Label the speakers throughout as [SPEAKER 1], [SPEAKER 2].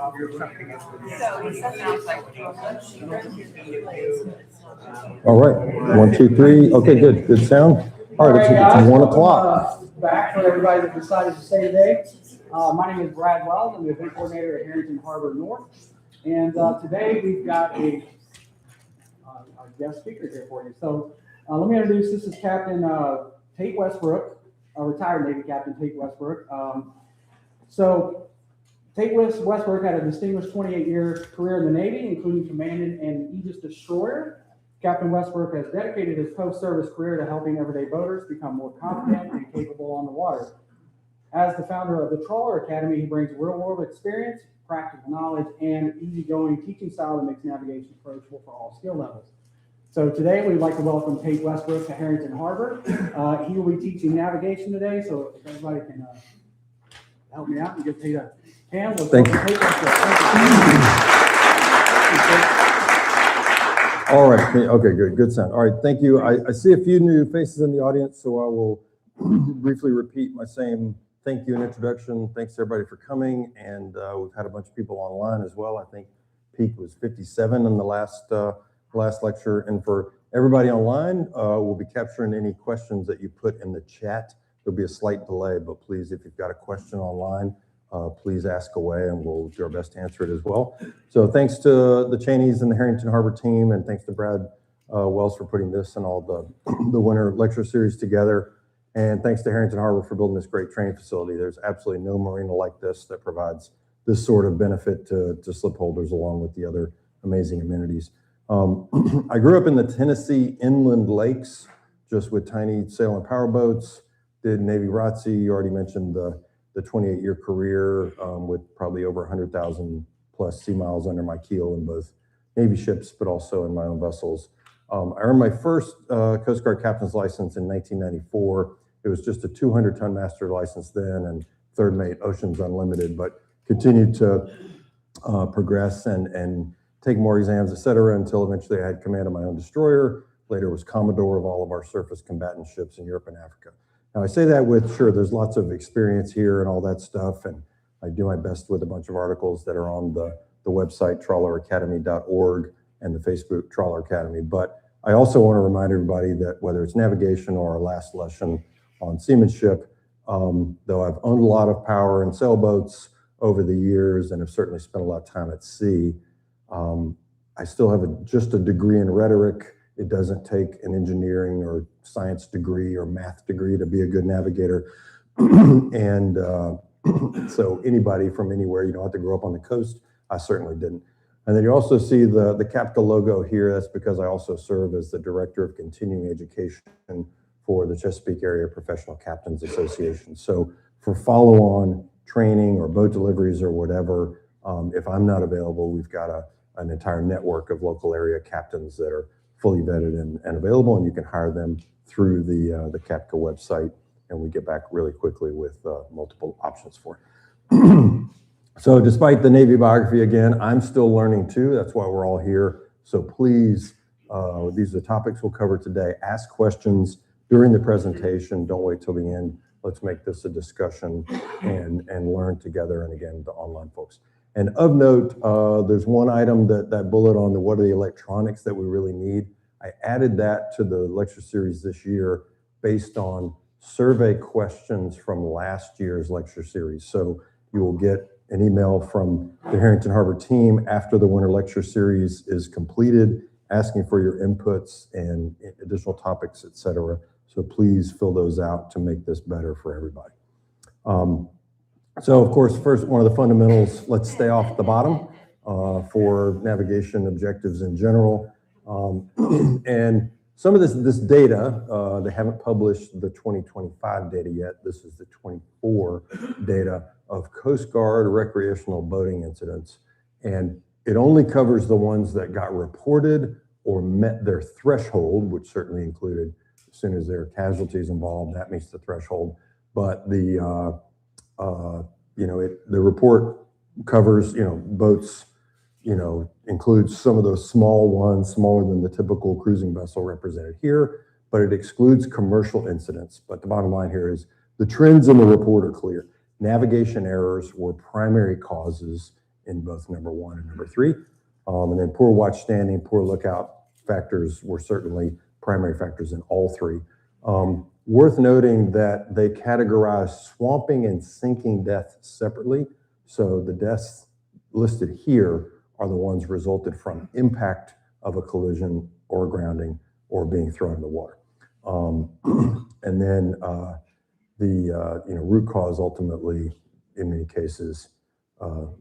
[SPEAKER 1] All right, 1, 2, 3. Okay, good sound. All right, it's 1 o'clock.
[SPEAKER 2] Back for everybody that decided to stay today. My name is Brad Wells. I'm the event coordinator at Herrington Harbour North. And today we've got a guest speaker here for you. So let me introduce, this is Captain Tate Westbrook, retired Navy Captain Tate Westbrook. So Tate Westbrook had a distinguished 28-year career in the Navy, including commanding an Aegis destroyer. Captain Westbrook has dedicated his post-service career to helping everyday boaters become more confident and capable on the water. As the founder of the Trawler Academy, he brings real-world experience, practical knowledge, and easygoing teaching style that makes navigation approachable for all skill levels. So today we'd like to welcome Tate Westbrook to Herrington Harbour. He will be teaching navigation today, so if everybody can help me out and give Tate a hand.
[SPEAKER 1] Thank you.
[SPEAKER 2] Tate Westbrook.
[SPEAKER 1] All right, okay, good sound. All right, thank you. I see a few new faces in the audience, so I will briefly repeat my same thank you and introduction. Thanks to everybody for coming, and we've had a bunch of people online as well. I think peak was 57 in the last lecture, and for everybody online, we'll be capturing any questions that you put in the chat. There'll be a slight delay, but please, if you've got a question online, please ask away, and we'll do our best to answer it as well. So thanks to the Cheneys and the Herrington Harbour team, and thanks to Brad Wells for putting this and all the winter lecture series together. And thanks to Herrington Harbour for building this great training facility. There's absolutely no marina like this that provides this sort of benefit to slip holders along with the other amazing amenities. I grew up in the Tennessee inland lakes, just with tiny sail and power boats, did Navy ROTC. You already mentioned the 28-year career with probably over 100,000 plus sea miles under my keel in both Navy ships, but also in my own vessels. I earned my first Coast Guard captain's license in 1994. It was just a 200-ton master license then, and third mate Oceans Unlimited, but continued to progress and take more exams, et cetera, until eventually I had command of my own destroyer. Later was Commodore of all of our surface combatant ships in Europe and Africa. Now, I say that with, sure, there's lots of experience here and all that stuff, and I do my best with a bunch of articles that are on the website, trawleracademy.org, and the Facebook Trawler Academy. But I also want to remind everybody that whether it's navigation or our last lesson on seamanship, though I've owned a lot of power and sailboats over the years and have certainly spent a lot of time at sea, I still have just a degree in rhetoric. It doesn't take an engineering or science degree or math degree to be a good navigator. And so anybody from anywhere, you don't have to grow up on the coast. I certainly didn't. And then you also see the CAPCA logo here. That's because I also serve as the Director of Continuing Education for the Chesapeake Area Professional Captains Association. So for follow-on training or boat deliveries or whatever, if I'm not available, we've got an entire network of local area captains that are fully vetted and available, and you can hire them through the CAPCA website, and we get back really quickly with multiple options for it. So despite the Navy biography, again, I'm still learning too. That's why we're all here. So please, these are the topics we'll cover today. Ask questions during the presentation. Don't wait till the end. Let's make this a discussion and learn together. And again, the online folks. And of note, there's one item that bullet on the what are the electronics that we really need. I added that to the lecture series this year based on survey questions from last year's lecture series. So you will get an email from the Herrington Harbour team after the winter lecture series is completed, asking for your inputs and additional topics, et cetera. So please fill those out to make this better for everybody. So of course, first, one of the fundamentals, let's stay off the bottom for navigation objectives in general. And some of this data, they haven't published the 2025 data yet. This is the 24 data of Coast Guard recreational boating incidents. And it only covers the ones that got reported or met their threshold, which certainly included, as soon as there are casualties involved, that meets the threshold. But the report covers, boats, includes some of those small ones, smaller than the typical cruising vessel represented here, but it excludes commercial incidents. But the bottom line here is the trends in the report are clear. Navigation errors were primary causes in both number 1 and number 3. And then poor watch standing, poor lookout factors were certainly primary factors in all 3. Worth noting that they categorize swamping and sinking deaths separately. So the deaths listed here are the ones resulted from impact of a collision or grounding or being thrown in the water. And then the root cause ultimately, in many cases,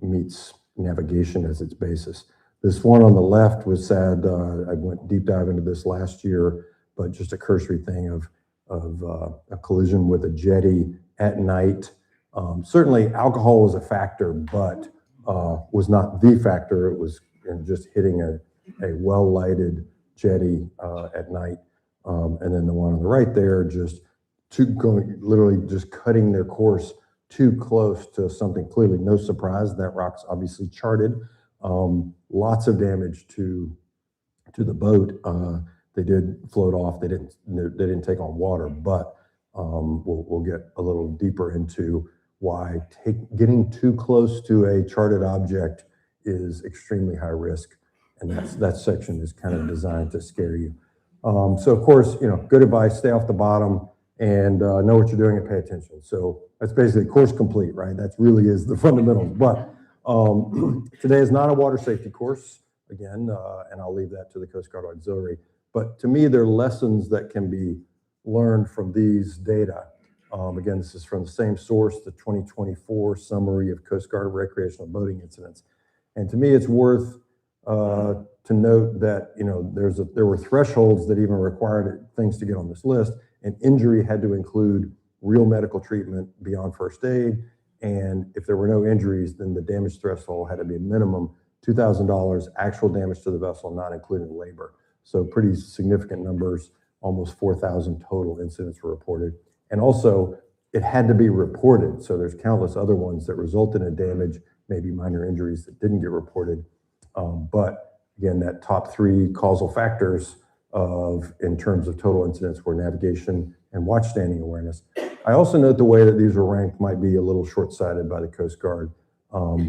[SPEAKER 1] meets navigation as its basis. This one on the left was sad. I went deep dive into this last year, but just a cursory thing of a collision with a jetty at night. Certainly alcohol was a factor, but was not the factor. It was just hitting a well-lighted jetty at night. And then the one on the right there, literally just cutting their course too close to something. Clearly no surprise, that rock's obviously charted. Lots of damage to the boat. They did float off. They didn't take on water, but we'll get a little deeper into why getting too close to a charted object is extremely high risk, and that section is kind of designed to scare you. So of course, good advice: stay off the bottom and know what you're doing and pay attention. So that's basically course complete, right? That really is the fundamentals. But today is not a water safety course, again, and I'll leave that to the Coast Guard Auxiliary. But to me, there are lessons that can be learned from these data. Again, this is from the same source, the 2024 Summary of Coast Guard Recreational Boating Incidents. And to me, it's worth to note that there were thresholds that even required things to get on this list, and injury had to include real medical treatment beyond first aid. And if there were no injuries, then the damage threshold had to be a minimum $2,000 actual damage to the vessel, not including labor. So pretty significant numbers, almost 4,000 total incidents were reported. And also, it had to be reported. So there's countless other ones that resulted in damage, maybe minor injuries that didn't get reported. But again, that top 3 causal factors in terms of total incidents were navigation and watch standing awareness. I also note the way that these were ranked might be a little short-sighted by the Coast Guard.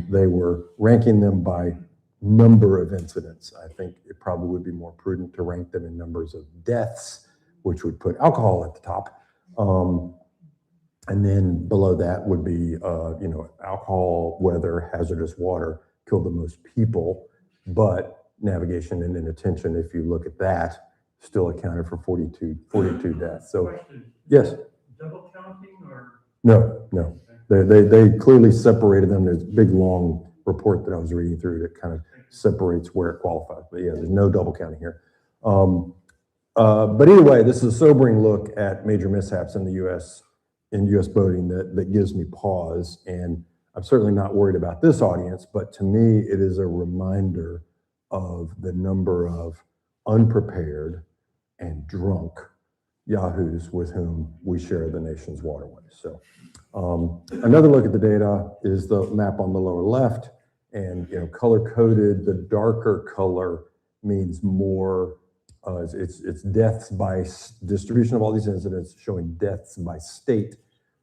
[SPEAKER 1] They were ranking them by number of incidents. I think it probably would be more prudent to rank them in numbers of deaths, which would put alcohol at the top. And then below that would be, alcohol, weather, hazardous water killed the most people, but navigation and inattention, if you look at that, still accounted for 42 deaths. So,
[SPEAKER 3] question.
[SPEAKER 1] Yes.
[SPEAKER 3] Double counting or?
[SPEAKER 1] No. They clearly separated them. There's a big, long report that I was reading through that kind of separates where it qualifies. But yeah, there's no double counting here. But either way, this is a sobering look at major mishaps in U.S. boating that gives me pause. And I'm certainly not worried about this audience, but to me, it is a reminder of the number of unprepared and drunk yahoos with whom we share the nation's waterways. So another look at the data is the map on the lower left, and color coded. The darker color means more. It's deaths by distribution of all these incidents, showing deaths by state.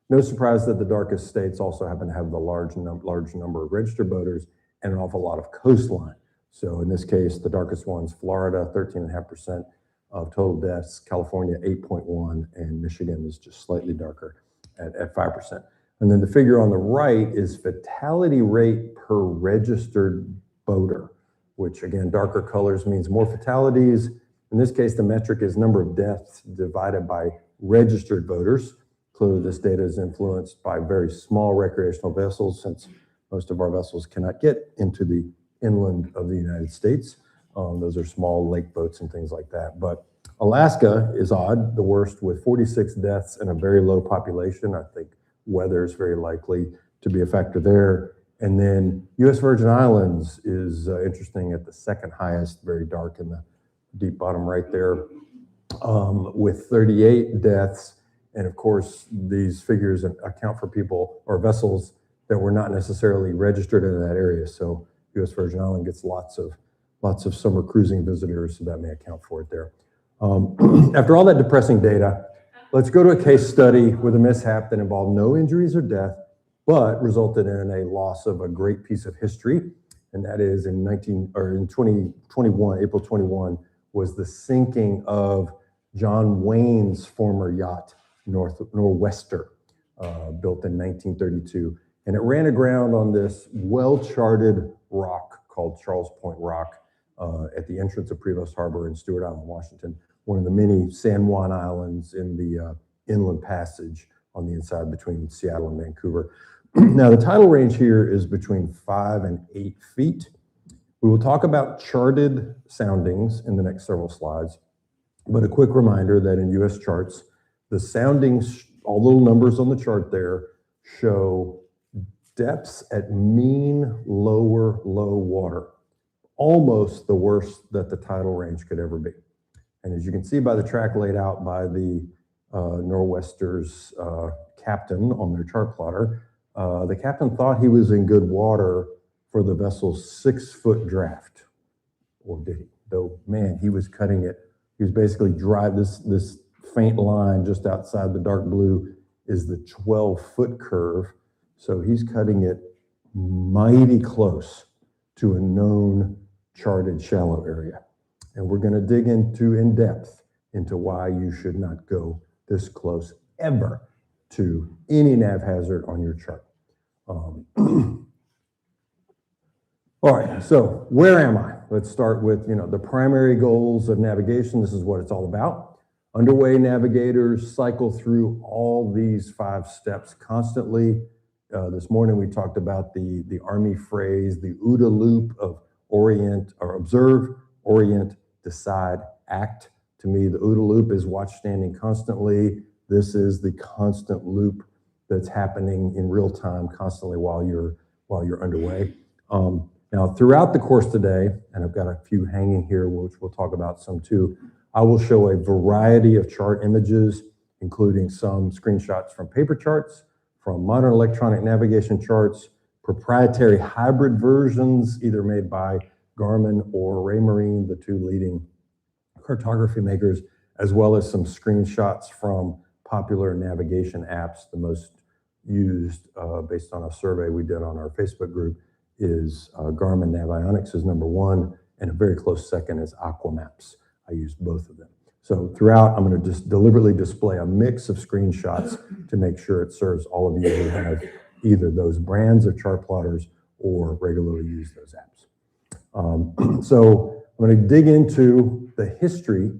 [SPEAKER 1] No surprise that the darkest states also happen to have the large number of registered boaters and an awful lot of coastline. So in this case, the darkest one's Florida, 13.5% of total deaths, California, 8.1%, and Michigan is just slightly darker at 5%. And then the figure on the right is fatality rate per registered boater, which again, darker colors means more fatalities. In this case, the metric is number of deaths divided by registered boaters. Clearly, this data is influenced by very small recreational vessels, since most of our vessels cannot get into the inland of the United States. Those are small lake boats and things like that. But Alaska is odd, the worst, with 46 deaths and a very low population. I think weather is very likely to be a factor there. And then U.S. Virgin Islands is interesting at the second highest, very dark in the deep bottom right there, with 38 deaths. And of course, these figures account for people or vessels that were not necessarily registered in that area. So U.S. Virgin Island gets lots of summer cruising visitors, so that may account for it there. After all that depressing data, let's go to a case study with a mishap that involved no injuries or death, but resulted in a loss of a great piece of history. and that is in 2021, April 21, was the sinking of John Wayne's former yacht, Norwester, built in 1932. And it ran aground on this well-charted rock called Charles Point Rock at the entrance of Prevost Harbor in Stewart Island, Washington, one of the many San Juan Islands in the inland passage on the inside between Seattle and Vancouver. Now, the tidal range here is between 5 and 8 feet. We will talk about charted soundings in the next several slides, but a quick reminder that in US charts, the soundings, all little numbers on the chart there, show depths at mean lower low water, almost the worst that the tidal range could ever be. And as you can see by the track laid out by the Norwester's captain on their chart plotter, the captain thought he was in good water for the vessel's 6-foot draft, or did he? Though, man, he was cutting it. He was basically this faint line just outside the dark blue is the 12-foot curve. So he's cutting it mighty close to a known charted shallow area. And we're going to dig in depth into why you should not go this close ever to any nav hazard on your chart. All right, so where am I? Let's start with, the primary goals of navigation. This is what it's all about. Underway navigators cycle through all these 5 steps constantly. This morning we talked about the Army phrase, the OODA loop of observe, orient, decide, act. To me, the OODA loop is watch standing constantly. This is the constant loop that's happening in real time constantly while you're underway. Now, throughout the course today, and I've got a few hanging here, which we'll talk about some too, I will show a variety of chart images, including some screenshots from paper charts, from modern electronic navigation charts, proprietary hybrid versions, either made by Garmin or Raymarine, the 2 leading cartography makers, as well as some screenshots from popular navigation apps. The most used, based on a survey we did on our Facebook group, is Garmin Navionics is number 1, and a very close second is Aquamaps. I use both of them. So throughout, I'm going to just deliberately display a mix of screenshots to make sure it serves all of you who have either those brands of chart plotters or regularly use those apps. So I'm going to dig into the history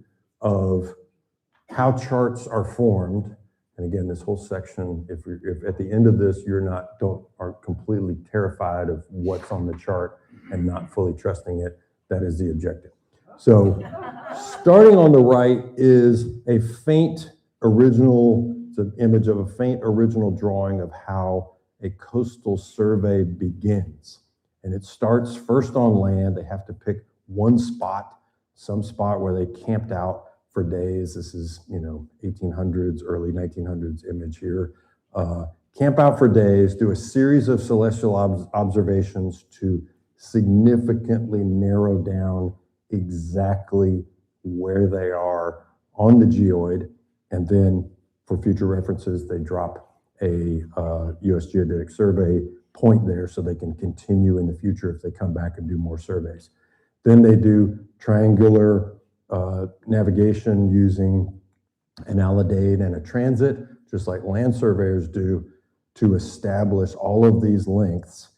[SPEAKER 1] of how charts are formed. And again, this whole section, if at the end of this aren't completely terrified of what's on the chart and not fully trusting it, that is the objective. So starting on the right is a faint original, it's an image of a faint original drawing of how a coastal survey begins. And it starts first on land. They have to pick one spot, some spot where they camped out for days. This is, 1800s, early 1900s image here. Camp out for days, do a series of celestial observations to significantly narrow down exactly where they are on the geoid. And then for future references, they drop a US Geodetic Survey point there so they can continue in the future if they come back and do more surveys. Then they do triangular navigation using an alidade and a transit, just like land surveyors do, to establish all of these lengths.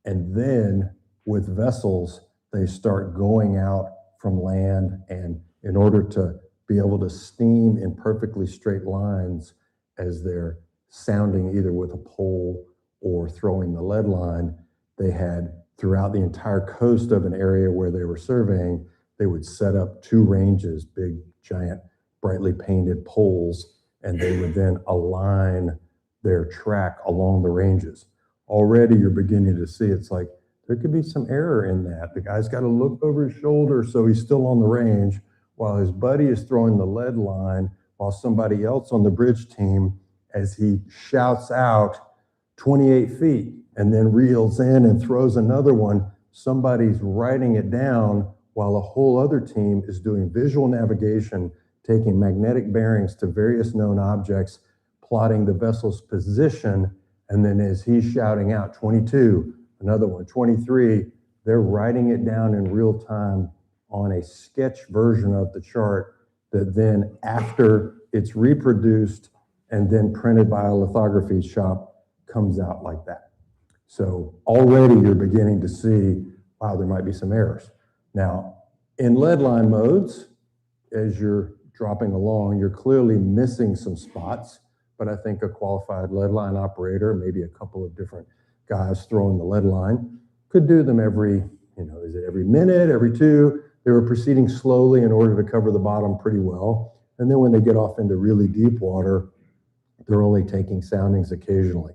[SPEAKER 1] And then with vessels, they start going out from land, and in order to be able to steam in perfectly straight lines as they're sounding either with a pole or throwing the lead line, they had throughout the entire coast of an area where they were surveying, they would set up 2 ranges, big, giant, brightly painted poles, and they would then align their track along the ranges. Already you're beginning to see it's like, there could be some error in that. The guy's got to look over his shoulder so he's still on the range while his buddy is throwing the lead line, while somebody else on the bridge team, as he shouts out 28 feet and then reels in and throws another one, somebody's writing it down while a whole other team is doing visual navigation, taking magnetic bearings to various known objects, plotting the vessel's position, and then as he's shouting out 22, another one, 23, they're writing it down in real time on a sketch version of the chart that then after it's reproduced and then printed by a lithography shop comes out like that. So already you're beginning to see, wow, there might be some errors. Now, in lead line modes, as you're dropping along, you're clearly missing some spots, but I think a qualified lead line operator, maybe a couple of different guys throwing the lead line, could do them every, is it every minute, every two? They were proceeding slowly in order to cover the bottom pretty well. And then when they get off into really deep water, they're only taking soundings occasionally.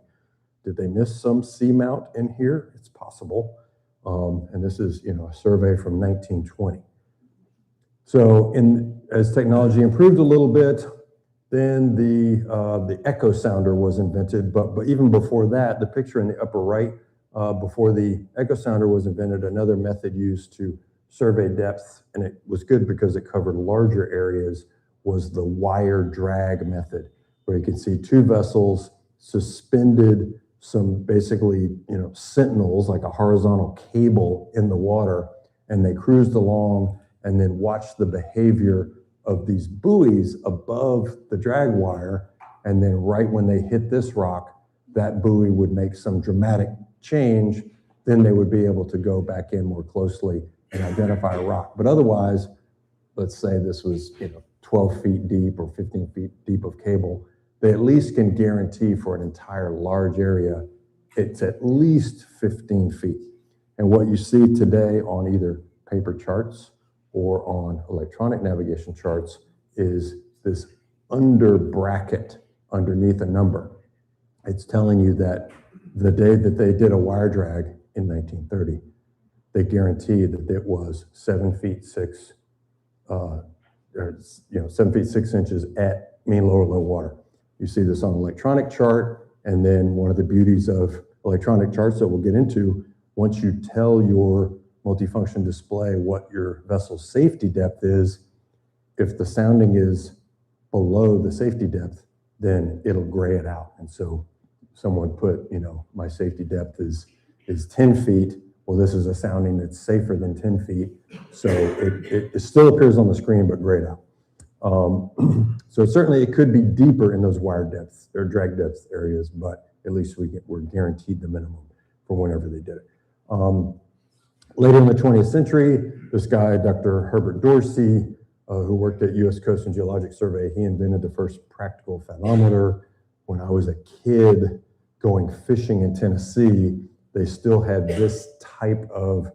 [SPEAKER 1] Did they miss some seamount in here? It's possible. And this is, a survey from 1920. So as technology improved a little bit, then the echo sounder was invented. But even before that, the picture in the upper right, before the echo sounder was invented, another method used to survey depth, and it was good because it covered larger areas, was the wire drag method, where you can see two vessels suspended some basically, sentinels, like a horizontal cable in the water, and they cruised along and then watched the behavior of these buoys above the drag wire. And then right when they hit this rock, that buoy would make some dramatic change. Then they would be able to go back in more closely and identify a rock. But otherwise, let's say this was 12 feet deep or 15 feet deep of cable, they at least can guarantee for an entire large area, it's at least 15 feet. And what you see today on either paper charts or on electronic navigation charts is this under bracket underneath a number. It's telling you that the day that they did a wire drag in 1930, they guaranteed that it was 7 feet 6, 7 feet 6 inches at mean lower low water. You see this on an electronic chart, and then one of the beauties of electronic charts that we'll get into, once you tell your multifunction display what your vessel's safety depth is, if the sounding is below the safety depth, then it'll gray it out. And so someone put, my safety depth is 10 feet. Well, this is a sounding that's safer than 10 feet. So it still appears on the screen, but grayed out. So certainly it could be deeper in those wire depths or drag depth areas, but at least we're guaranteed the minimum for whenever they did it. Later in the 20th century, this guy, Dr. Herbert Dorsey, who worked at U.S. Coast and Geologic Survey, he invented the first practical fathometer. When I was a kid going fishing in Tennessee, they still had this type of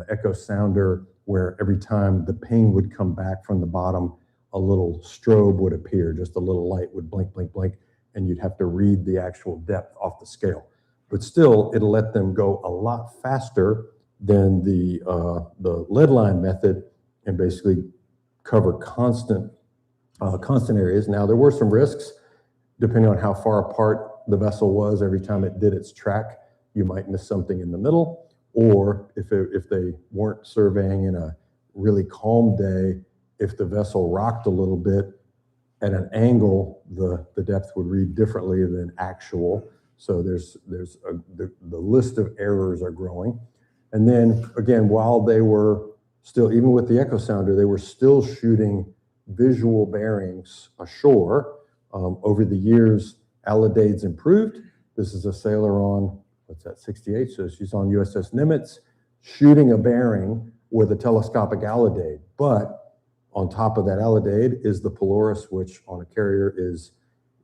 [SPEAKER 1] echo sounder where every time the ping would come back from the bottom, a little strobe would appear, just a little light would blink, blink, blink, and you'd have to read the actual depth off the scale. But still, it'll let them go a lot faster than the lead line method and basically cover constant areas. Now, there were some risks, depending on how far apart the vessel was. Every time it did its track, you might miss something in the middle, or if they weren't surveying in a really calm day, if the vessel rocked a little bit at an angle, the depth would read differently than actual. So the list of errors are growing. And then again, while they were still, even with the echo sounder, they were still shooting visual bearings ashore. Over the years, alidades improved. This is a sailor on, 68, so she's on USS Nimitz, shooting a bearing with a telescopic alidade. But on top of that alidade is the Polaris, which on a carrier is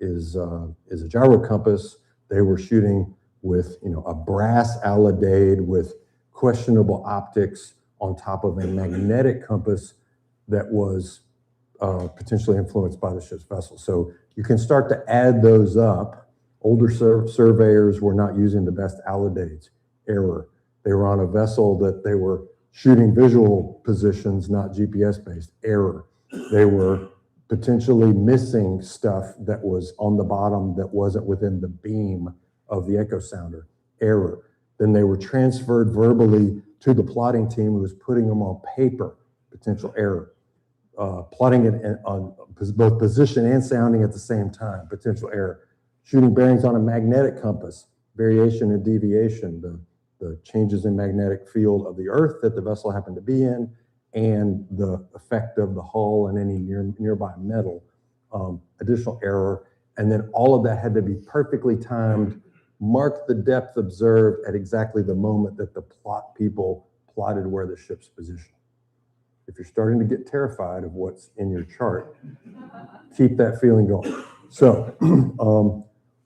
[SPEAKER 1] a gyro compass. They were shooting with a brass alidade with questionable optics on top of a magnetic compass that was potentially influenced by the ship's vessel. So you can start to add those up. Older surveyors were not using the best alidades. Error. They were on a vessel that they were shooting visual positions, not GPS-based. Error. They were potentially missing stuff that was on the bottom that wasn't within the beam of the echo sounder. Error. Then they were transferred verbally to the plotting team who was putting them on paper. Potential error. Plotting it on both position and sounding at the same time. Potential error. Shooting bearings on a magnetic compass. Variation and deviation. the changes in magnetic field of the Earth that the vessel happened to be in, and the effect of the hull and any nearby metal, additional error. And then all of that had to be perfectly timed, mark the depth observed at exactly the moment that the plot people plotted where the ship's position. If you're starting to get terrified of what's in your chart, keep that feeling going. So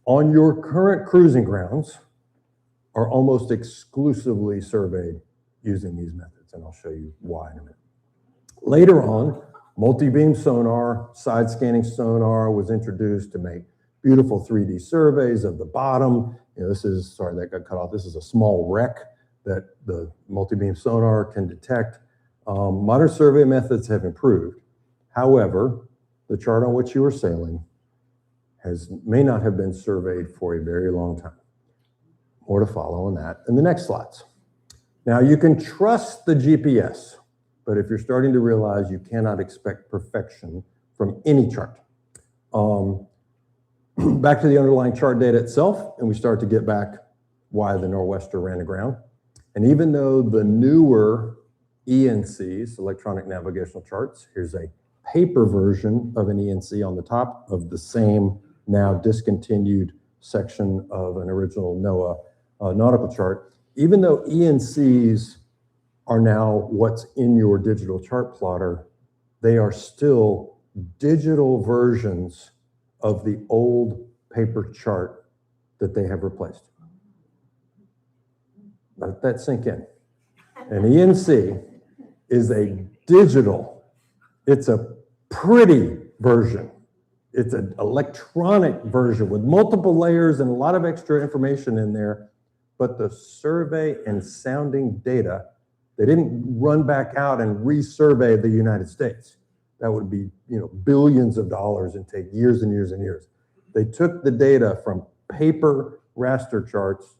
[SPEAKER 1] on your current cruising grounds are almost exclusively surveyed using these methods, and I'll show you why in a minute. Later on, multi-beam sonar, side scanning sonar was introduced to make beautiful 3D surveys of the bottom. You know, this is, sorry, that got cut off. This is a small wreck that the multi-beam sonar can detect. Modern survey methods have improved. However, the chart on which you are sailing may not have been surveyed for a very long time. More to follow on that in the next slides. Now, you can trust the GPS, but if you're starting to realize you cannot expect perfection from any chart. Back to the underlying chart data itself, and we start to get back why the Norwester ran aground. And even though the newer ENCs, electronic navigational charts, here's a paper version of an ENC on the top of the same now discontinued section of an original NOAA nautical chart. Even though ENCs are now what's in your digital chart plotter, they are still digital versions of the old paper chart that they have replaced. Let that sink in. An ENC is a digital, it's a pretty version. It's an electronic version with multiple layers and a lot of extra information in there, but the survey and sounding data, they didn't run back out and resurvey the United States. That would be, you know, billions of dollars and take years and years and years. They took the data from paper raster charts,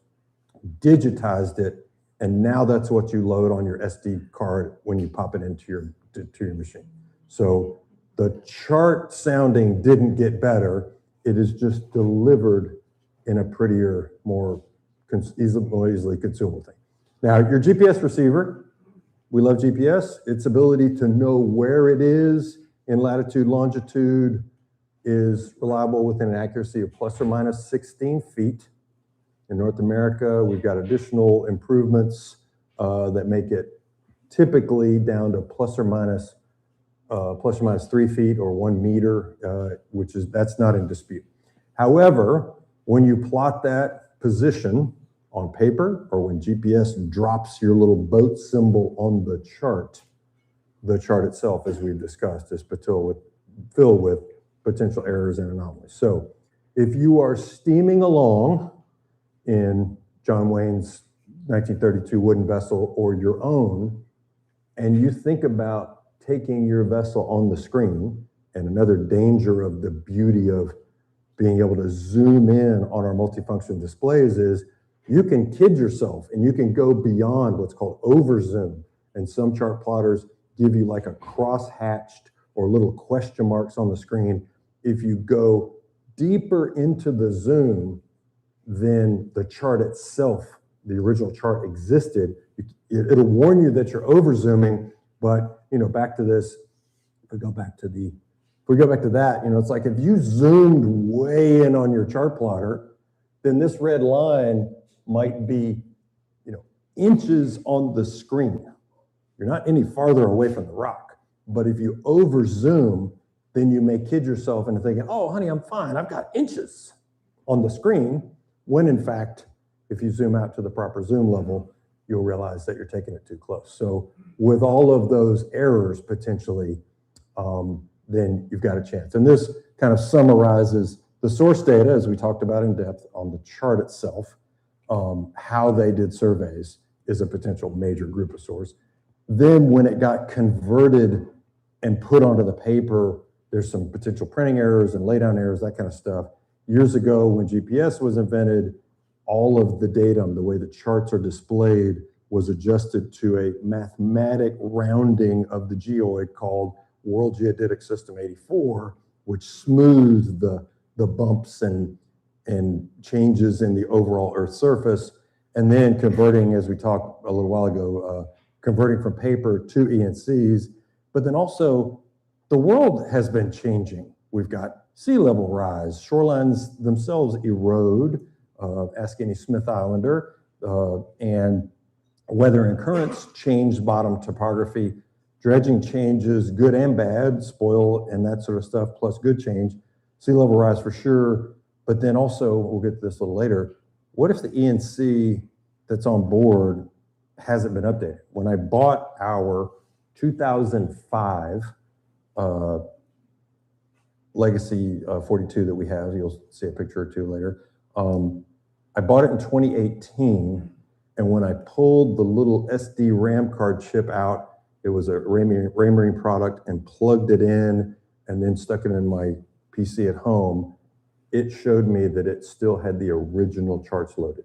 [SPEAKER 1] digitized it, and now that's what you load on your SD card when you pop it into your machine. So the chart sounding didn't get better. It is just delivered in a prettier, more easily consumable thing. Now, your GPS receiver, we love GPS. Its ability to know where it is in latitude, longitude is reliable within an accuracy of plus or minus 16 feet. In North America, we've got additional improvements that make it typically down to plus or minus 3 feet or 1 meter, that's not in dispute. However, when you plot that position on paper or when GPS drops your little boat symbol on the chart itself, as we've discussed, is filled with potential errors and anomalies. So if you are steaming along in John Wayne's 1932 wooden vessel or your own, and you think about taking your vessel on the screen, and another danger of the beauty of being able to zoom in on our multifunction displays is you can kid yourself and you can go beyond what's called over zoom. And some chart plotters give you like a cross-hatched or little question marks on the screen. If you go deeper into the zoom than the chart itself, the original chart existed, it'll warn you that you're over zooming. But, you know, back to this, if we go back to that, you know, it's like if you zoomed way in on your chart plotter, then this red line might be, you know, inches on the screen. You're not any farther away from the rock. But if you over zoom, then you may kid yourself into thinking, oh, honey, I'm fine. I've got inches on the screen. When in fact, if you zoom out to the proper zoom level, you'll realize that you're taking it too close. So with all of those errors potentially, then you've got a chance. And this kind of summarizes the source data, as we talked about in depth on the chart itself. How they did surveys is a potential major group of source. Then when it got converted and put onto the paper, there's some potential printing errors and laydown errors, that kind of stuff. Years ago, when GPS was invented, all of the datum, the way the charts are displayed, was adjusted to a mathematic rounding of the geoid called World Geodetic System 84, which smoothed the bumps and changes in the overall Earth surface. and then converting, as we talked a little while ago, converting from paper to ENCs. But then also, the world has been changing. We've got sea level rise, shorelines themselves erode, ask any Smith Islander, and weather and currents change bottom topography. Dredging changes, good and bad, spoil and that sort of stuff, plus good change. Sea level rise for sure, but then also, we'll get to this a little later, what if the ENC that's on board hasn't been updated? When I bought our 2005 Legacy 42 that we have, you'll see a picture or two later. I bought it in 2018, and when I pulled the little SD RAM card chip out, it was a Raymarine product, and plugged it in and then stuck it in my PC at home, it showed me that it still had the original charts loaded.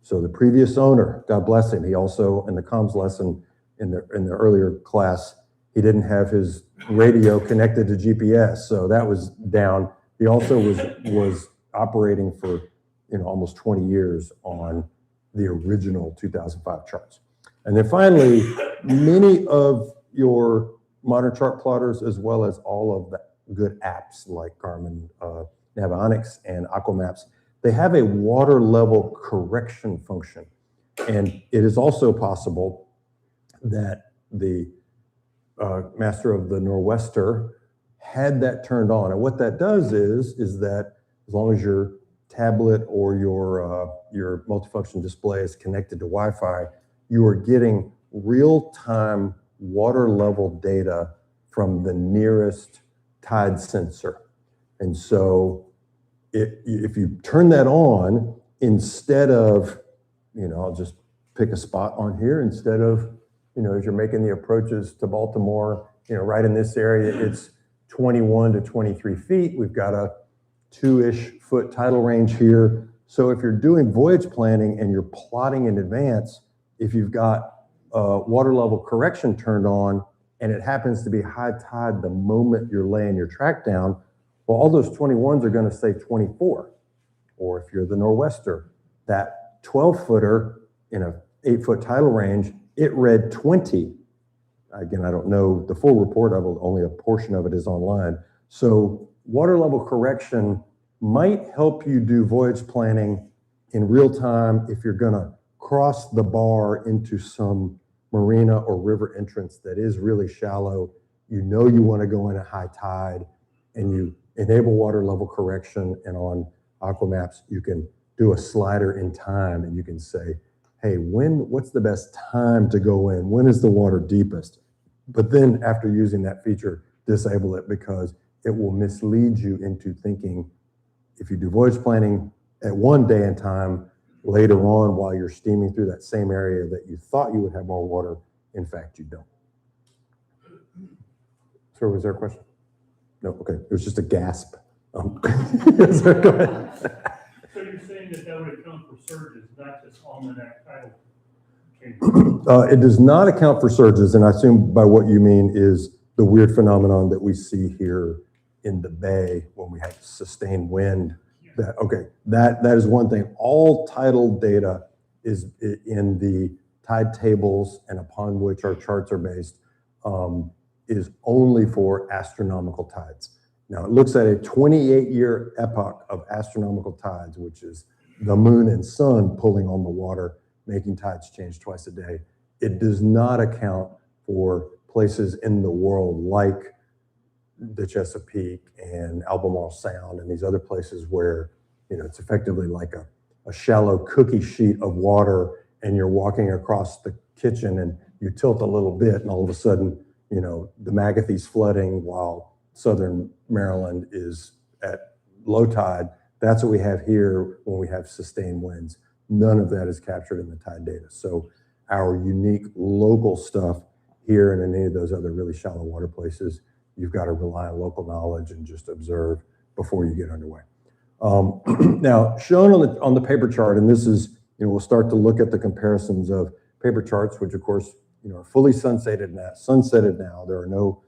[SPEAKER 1] So the previous owner, God bless him, he also, in the comms lesson in the earlier class, he didn't have his radio connected to GPS, so that was down. He also was operating for almost 20 years on the original 2005 charts. And then finally, many of your modern chart plotters, as well as all of the good apps like Garmin Navionics and Aquamaps, they have a water level correction function. And it is also possible that the master of the Norwester had that turned on. And what that does is that as long as your tablet or your multifunction display is connected to Wi-Fi, you are getting real-time water level data from the nearest tide sensor. And so if you turn that on, instead of, I'll just pick a spot on here, instead of, as you're making the approaches to Baltimore, right in this area, it's 21 to 23 feet. We've got a 2-ish foot tidal range here. So if you're doing voyage planning and you're plotting in advance, if you've got water level correction turned on and it happens to be high tide the moment you're laying your track down, well, all those 21s are going to say 24. Or if you're the Norwester, that 12-footer in a 8-foot tidal range, it read 20. Again, I don't know the full report of it, only a portion of it is online. So water level correction might help you do voyage planning in real time if you're going to cross the bar into some marina or river entrance that is really shallow. You want to go in at high tide, and you enable water level correction, and on Aquamaps you can do a slider in time, and you can say, hey, what's the best time to go in? When is the water deepest? But then after using that feature, disable it, because it will mislead you into thinking if you do voyage planning at one day and time, later on while you're steaming through that same area that you thought you would have more water, in fact you don't. Sir, was there a question? No, okay, it was just a gasp. Yes, sir, go ahead.
[SPEAKER 3] So you're saying that would account for surges, not just almanac tidal changes?
[SPEAKER 1] It does not account for surges, and I assume by what you mean is the weird phenomenon that we see here in the bay when we have sustained wind. That is one thing. All tidal data is in the tide tables and upon which our charts are based, is only for astronomical tides. Now it looks at a 28-year epoch of astronomical tides, which is the moon and sun pulling on the water, making tides change twice a day. It does not account for places in the world like the Chesapeake and Albemarle Sound and these other places where, it's effectively like a shallow cookie sheet of water, and you're walking across the kitchen and you tilt a little bit and all of a sudden, the Magathie's flooding while southern Maryland is at low tide. That's what we have here when we have sustained winds. None of that is captured in the tide data. So our unique local stuff here and in any of those other really shallow water places, you've got to rely on local knowledge and just observe before you get underway. Now, shown on the paper chart, and this is, we'll start to look at the comparisons of paper charts, which of course, are fully sunsetted now. There are no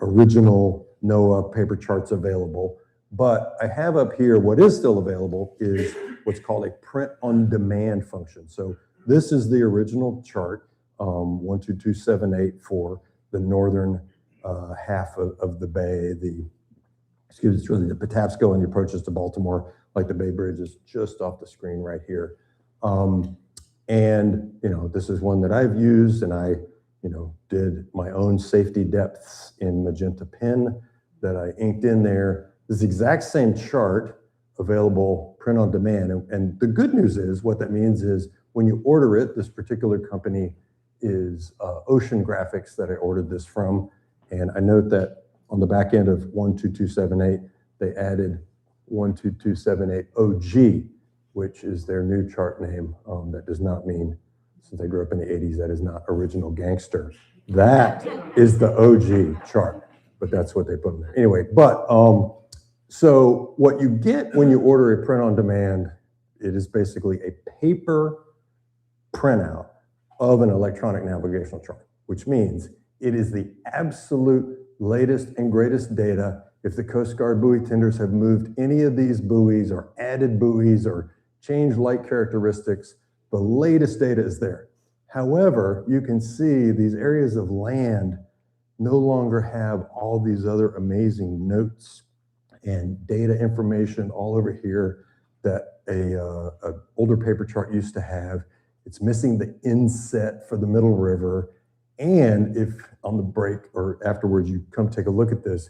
[SPEAKER 1] original NOAA paper charts available, But I have up here, what is still available is what's called a print on demand function. So this is the original chart, 12278 for the northern half of the bay, it's really the Patapsco and the approaches to Baltimore, like the Bay Bridge is just off the screen right here. And, this is one that I've used, and I, did my own safety depths in magenta pen that I inked in there. This is the exact same chart available print on demand. And the good news is, what that means is when you order it, this particular company is Ocean Graphics that I ordered this from. And I note that on the back end of 12278, they added 12278 OG, which is their new chart name. That does not mean, since I grew up in the 80s, that is not Original Gangster. That is the OG chart, but that's what they put in there. Anyway, so what you get when you order a print on demand, it is basically a paper printout of an electronic navigational chart, which means it is the absolute latest and greatest data. If the Coast Guard buoy tenders have moved any of these buoys or added buoys or changed light characteristics, the latest data is there. However, you can see these areas of land no longer have all these other amazing notes and data information all over here that a older paper chart used to have. It's missing the inset for the Middle River. And if on the break or afterwards you come take a look at this,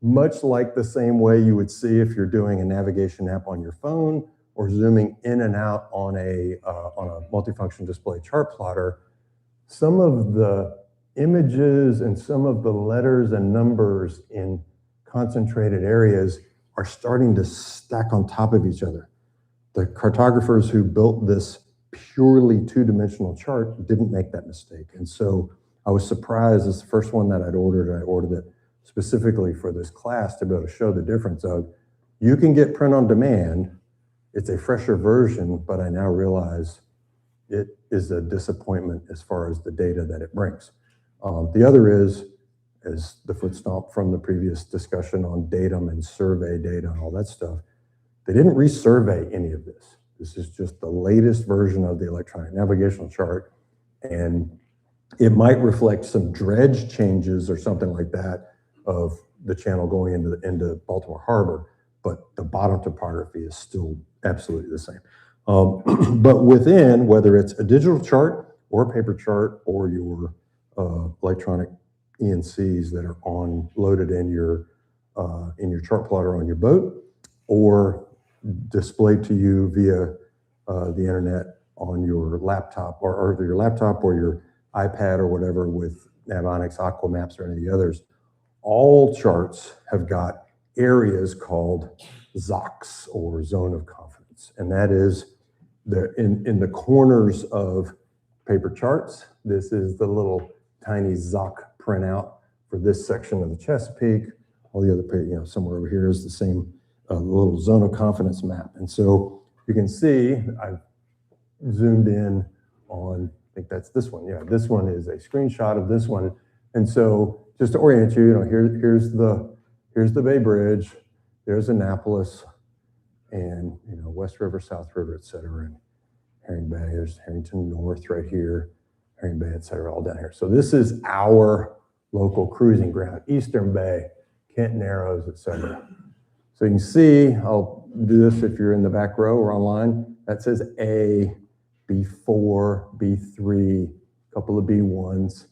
[SPEAKER 1] much like the same way you would see if you're doing a navigation app on your phone or zooming in and out on a multifunction display chart plotter, some of the images and some of the letters and numbers in concentrated areas are starting to stack on top of each other. The cartographers who built this purely two-dimensional chart didn't make that mistake. And so I was surprised. It's the first one that I'd ordered, and I ordered it specifically for this class to be able to show the difference of, you can get print on demand. It's a fresher version, but I now realize it is a disappointment as far as the data that it brings. The other is, as the foot stomp from the previous discussion on datum and survey data and all that stuff, they didn't resurvey any of this. This is just the latest version of the electronic navigational chart, and it might reflect some dredge changes or something like that of the channel going into Baltimore Harbor, but the bottom topography is still absolutely the same. But within, whether it's a digital chart or a paper chart or your electronic ENCs that are loaded in your chart plotter on your boat, or displayed to you via the internet on your laptop or your laptop or your iPad or whatever with Navionics, Aquamaps, or any of the others, all charts have got areas called ZOCs, or zone of confidence. And that is in the corners of paper charts. This is the little tiny ZOC printout for this section of the Chesapeake. All the other, somewhere over here is the same little zone of confidence map. And so you can see I've zoomed in on, I think that's this one. Yeah, this one is a screenshot of this one. And so just to orient you, here's the Bay Bridge, there's Annapolis, and West River, South River, et cetera, and Herring Bay. There's Herrington North right here, Herring Bay, et cetera, all down here. So this is our local cruising ground, Eastern Bay, Kent Narrows, et cetera. So you can see, I'll do this if you're in the back row or online, that says A, B4, B3, a couple of B1s.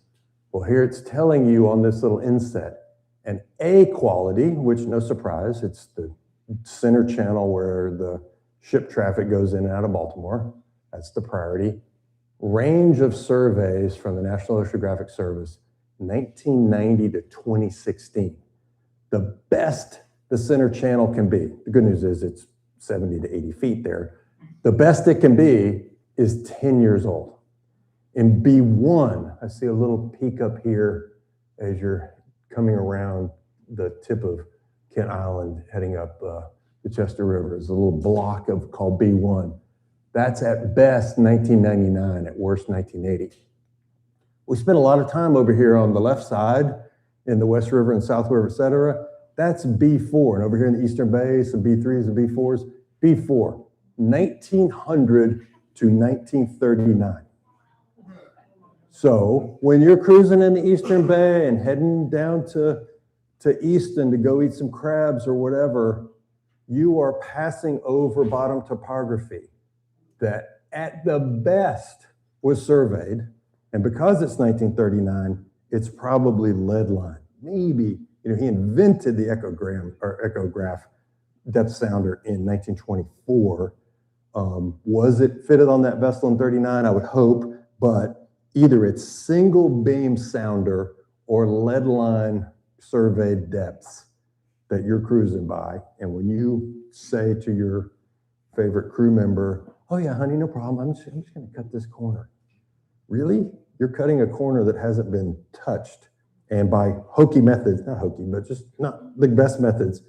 [SPEAKER 1] Well, here it's telling you on this little inset, an A quality, which no surprise, it's the center channel where the ship traffic goes in and out of Baltimore. That's the priority. Range of surveys from the National Oceanographic Service, 1990 to 2016. The best the center channel can be. The good news is it's 70 to 80 feet there. The best it can be is 10 years old. In B1, I see a little peak up here as you're coming around the tip of Kent Island, heading up the Chester River. There's a little block called B1. That's at best 1999, at worst 1980. We spent a lot of time over here on the left side in the West River and South River, et cetera. That's B4. And over here in the Eastern Bay, some B3s and B4s. B4, 1900 to 1939. So when you're cruising in the Eastern Bay and heading down to Easton to go eat some crabs or whatever, you are passing over bottom topography that at the best was surveyed. And because it's 1939, it's probably lead line. Maybe, he invented the echograph depth sounder in 1924. Was it fitted on that vessel in 39? I would hope, but either it's single beam sounder or lead line surveyed depths that you're cruising by. And when you say to your favorite crew member, oh yeah, honey, no problem, I'm just gonna cut this corner. Really? You're cutting a corner that hasn't been touched, and by hokey methods, not hokey, but just not the best methods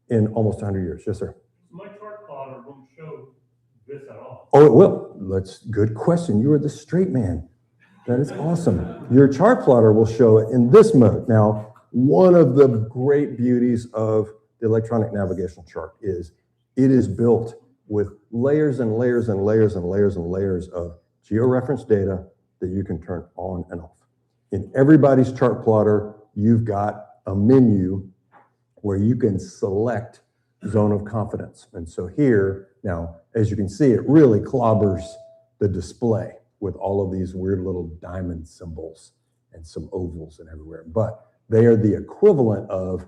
[SPEAKER 1] in almost 100 years. Yes, sir.
[SPEAKER 3] My chart plotter won't show this at all.
[SPEAKER 1] Oh, it will. Good question. You are the straight man. That is awesome. Your chart plotter will show it in this mode. Now, one of the great beauties of the electronic navigational chart is it is built with layers and layers and layers and layers and layers of georeference data that you can turn on and off. In everybody's chart plotter, you've got a menu where you can select zone of confidence. And so here, now, as you can see, it really clobbers the display with all of these weird little diamond symbols and some ovals and everywhere. But they are the equivalent of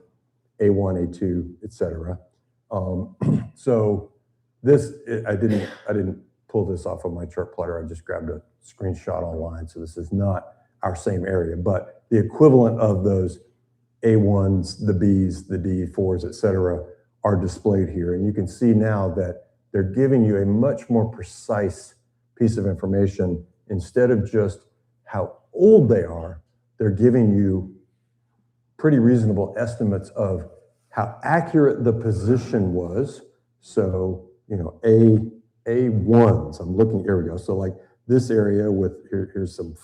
[SPEAKER 1] A1, A2, et cetera. So this, I didn't pull this off of my chart plotter. I just grabbed a screenshot online. So this is not our same area, but the equivalent of those A1s, the Bs, the D4s, et cetera, are displayed here. And you can see now that they're giving you a much more precise piece of information. Instead of just how old they are, they're giving you pretty reasonable estimates of how accurate the position was. So, A1s, I'm looking, here we go. So like this area with, here's some,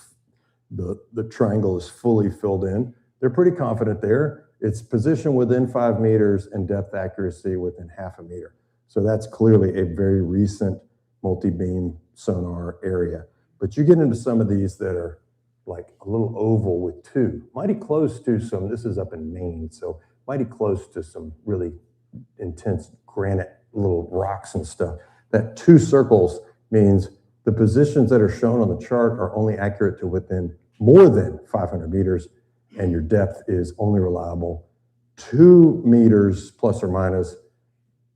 [SPEAKER 1] the triangle is fully filled in. They're pretty confident there. It's position within 5 meters and depth accuracy within half a meter. So that's clearly a very recent multi-beam sonar area. But you get into some of these that are like a little oval with 2, mighty close to some, this is up in Maine, so mighty close to some really intense granite little rocks and stuff. That 2 circles means the positions that are shown on the chart are only accurate to within more than 500 meters, and your depth is only reliable 2 meters plus or minus,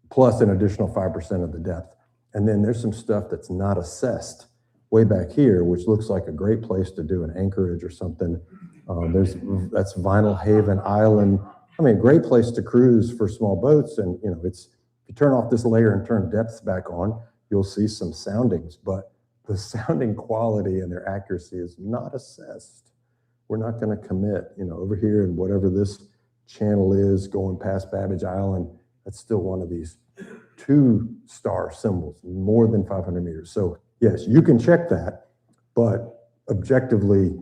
[SPEAKER 1] plus an additional 5% of the depth. And then there's some stuff that's not assessed way back here, which looks like a great place to do an anchorage or something. That's Vinyl Haven Island. I mean, a great place to cruise for small boats. And if you turn off this layer and turn depths back on, you'll see some soundings, but the sounding quality and their accuracy is not assessed. We're not going to commit, over here in whatever this channel is going past Babbage Island, that's still one of these 2-star symbols, more than 500 meters. So yes, you can check that, but objectively,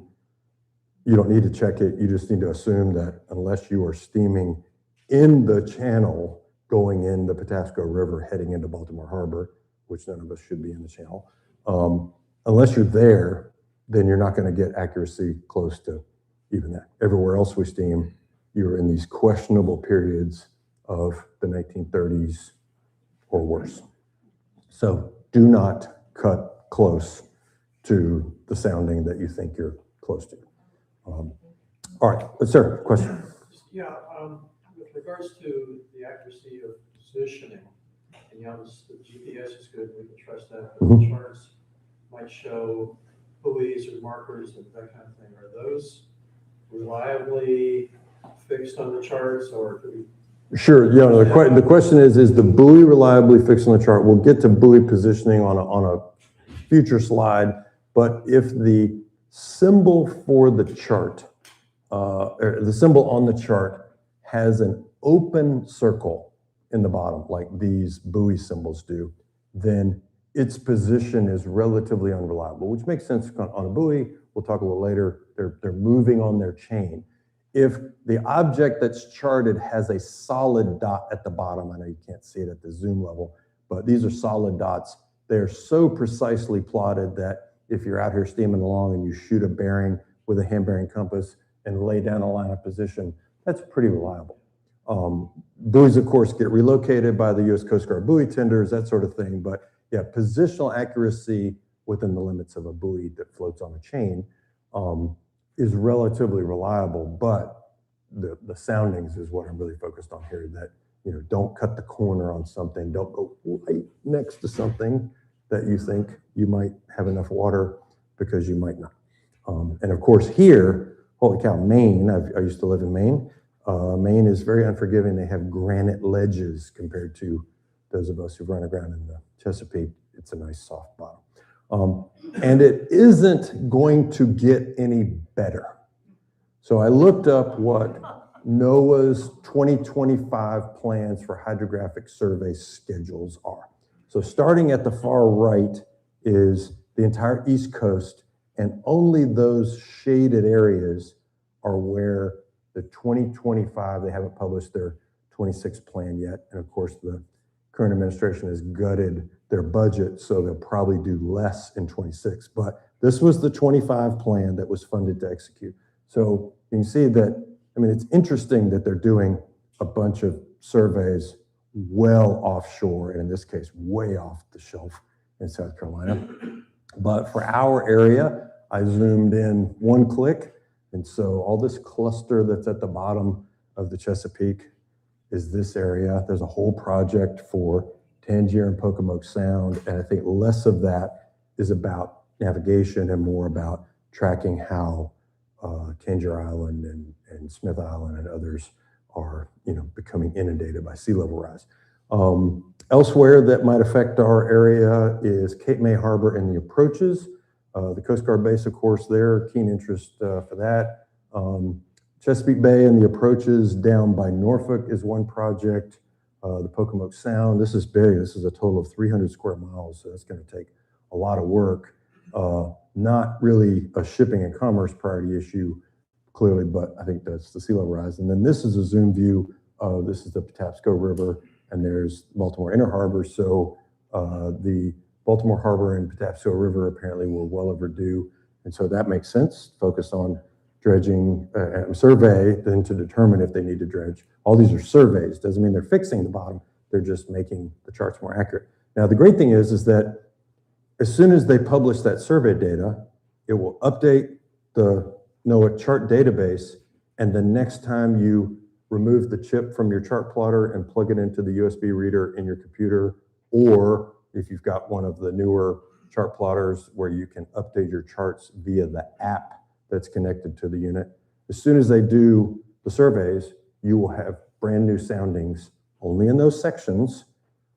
[SPEAKER 1] you don't need to check it. You just need to assume that unless you are steaming in the channel going in the Patapsco River heading into Baltimore Harbor, which none of us should be in the channel, unless you're there, then you're not going to get accuracy close to even that. Everywhere else we steam, you're in these questionable periods of the 1930s or worse. So do not cut close to the sounding that you think you're close to. All right, sir, question?
[SPEAKER 4] Yeah, with regards to the accuracy of positioning, and the GPS is good, we can trust that, but the charts might show buoys or markers and that kind of thing. Are those reliably fixed on the charts, or could we?
[SPEAKER 1] Sure. The question is the buoy reliably fixed on the chart? We'll get to buoy positioning on a future slide, but if the symbol for the chart, or the symbol on the chart has an open circle in the bottom, like these buoy symbols do, then its position is relatively unreliable, which makes sense on a buoy. We'll talk a little later. They're moving on their chain. if the object that's charted has a solid dot at the bottom, I know you can't see it at the zoom level, but these are solid dots. They're so precisely plotted that if you're out here steaming along and you shoot a bearing with a hand bearing compass and lay down a line of position, that's pretty reliable. Buoys, of course, get relocated by the U.S. Coast Guard buoy tenders, that sort of thing. But yeah, positional accuracy within the limits of a buoy that floats on a chain is relatively reliable. But the soundings is what I'm really focused on here. That, you know, don't cut the corner on something. Don't go right next to something that you think you might have enough water, because you might not. And of course here, holy cow, Maine, I used to live in Maine. Maine is very unforgiving. They have granite ledges compared to those of us who run aground in the Chesapeake. It's a nice soft bottom. And it isn't going to get any better. So I looked up what NOAA's 2025 plans for hydrographic survey schedules are. So starting at the far right is the entire East Coast, and only those shaded areas are where the 2025, they haven't published their 26 plan yet. And of course, the current administration has gutted their budget, so they'll probably do less in 26. But this was the 25 plan that was funded to execute. So you can see that, I mean, it's interesting that they're doing a bunch of surveys well offshore, and in this case, way off the shelf in South Carolina. But for our area, I zoomed in one click. And so all this cluster that's at the bottom of the Chesapeake is this area. There's a whole project for Tangier and Pocomoke Sound. And I think less of that is about navigation and more about tracking how Tangier Island and Smith Island and others are, you know, becoming inundated by sea level rise. Elsewhere that might affect our area is Cape May Harbor and the approaches. The Coast Guard base, of course, there, keen interest for that. Chesapeake Bay and the approaches down by Norfolk is one project. The Pocomoke Sound, this is big. This is a total of 300 square miles, so that's going to take a lot of work. Not really a shipping and commerce priority issue, clearly, but I think that's the sea level rise. And then this is a zoom view of, this is the Patapsco River, and there's Baltimore Inner Harbor. So the Baltimore Harbor and Patapsco River apparently were well overdue. And so that makes sense, focus on dredging, survey, then to determine if they need to dredge. All these are surveys, doesn't mean they're fixing the bottom, they're just making the charts more accurate. Now, the great thing is that as soon as they publish that survey data, it will update the NOAA chart database, and the next time you remove the chip from your chart plotter and plug it into the USB reader in your computer, or if you've got one of the newer chart plotters where you can update your charts via the app that's connected to the unit, as soon as they do the surveys, you will have brand new soundings only in those sections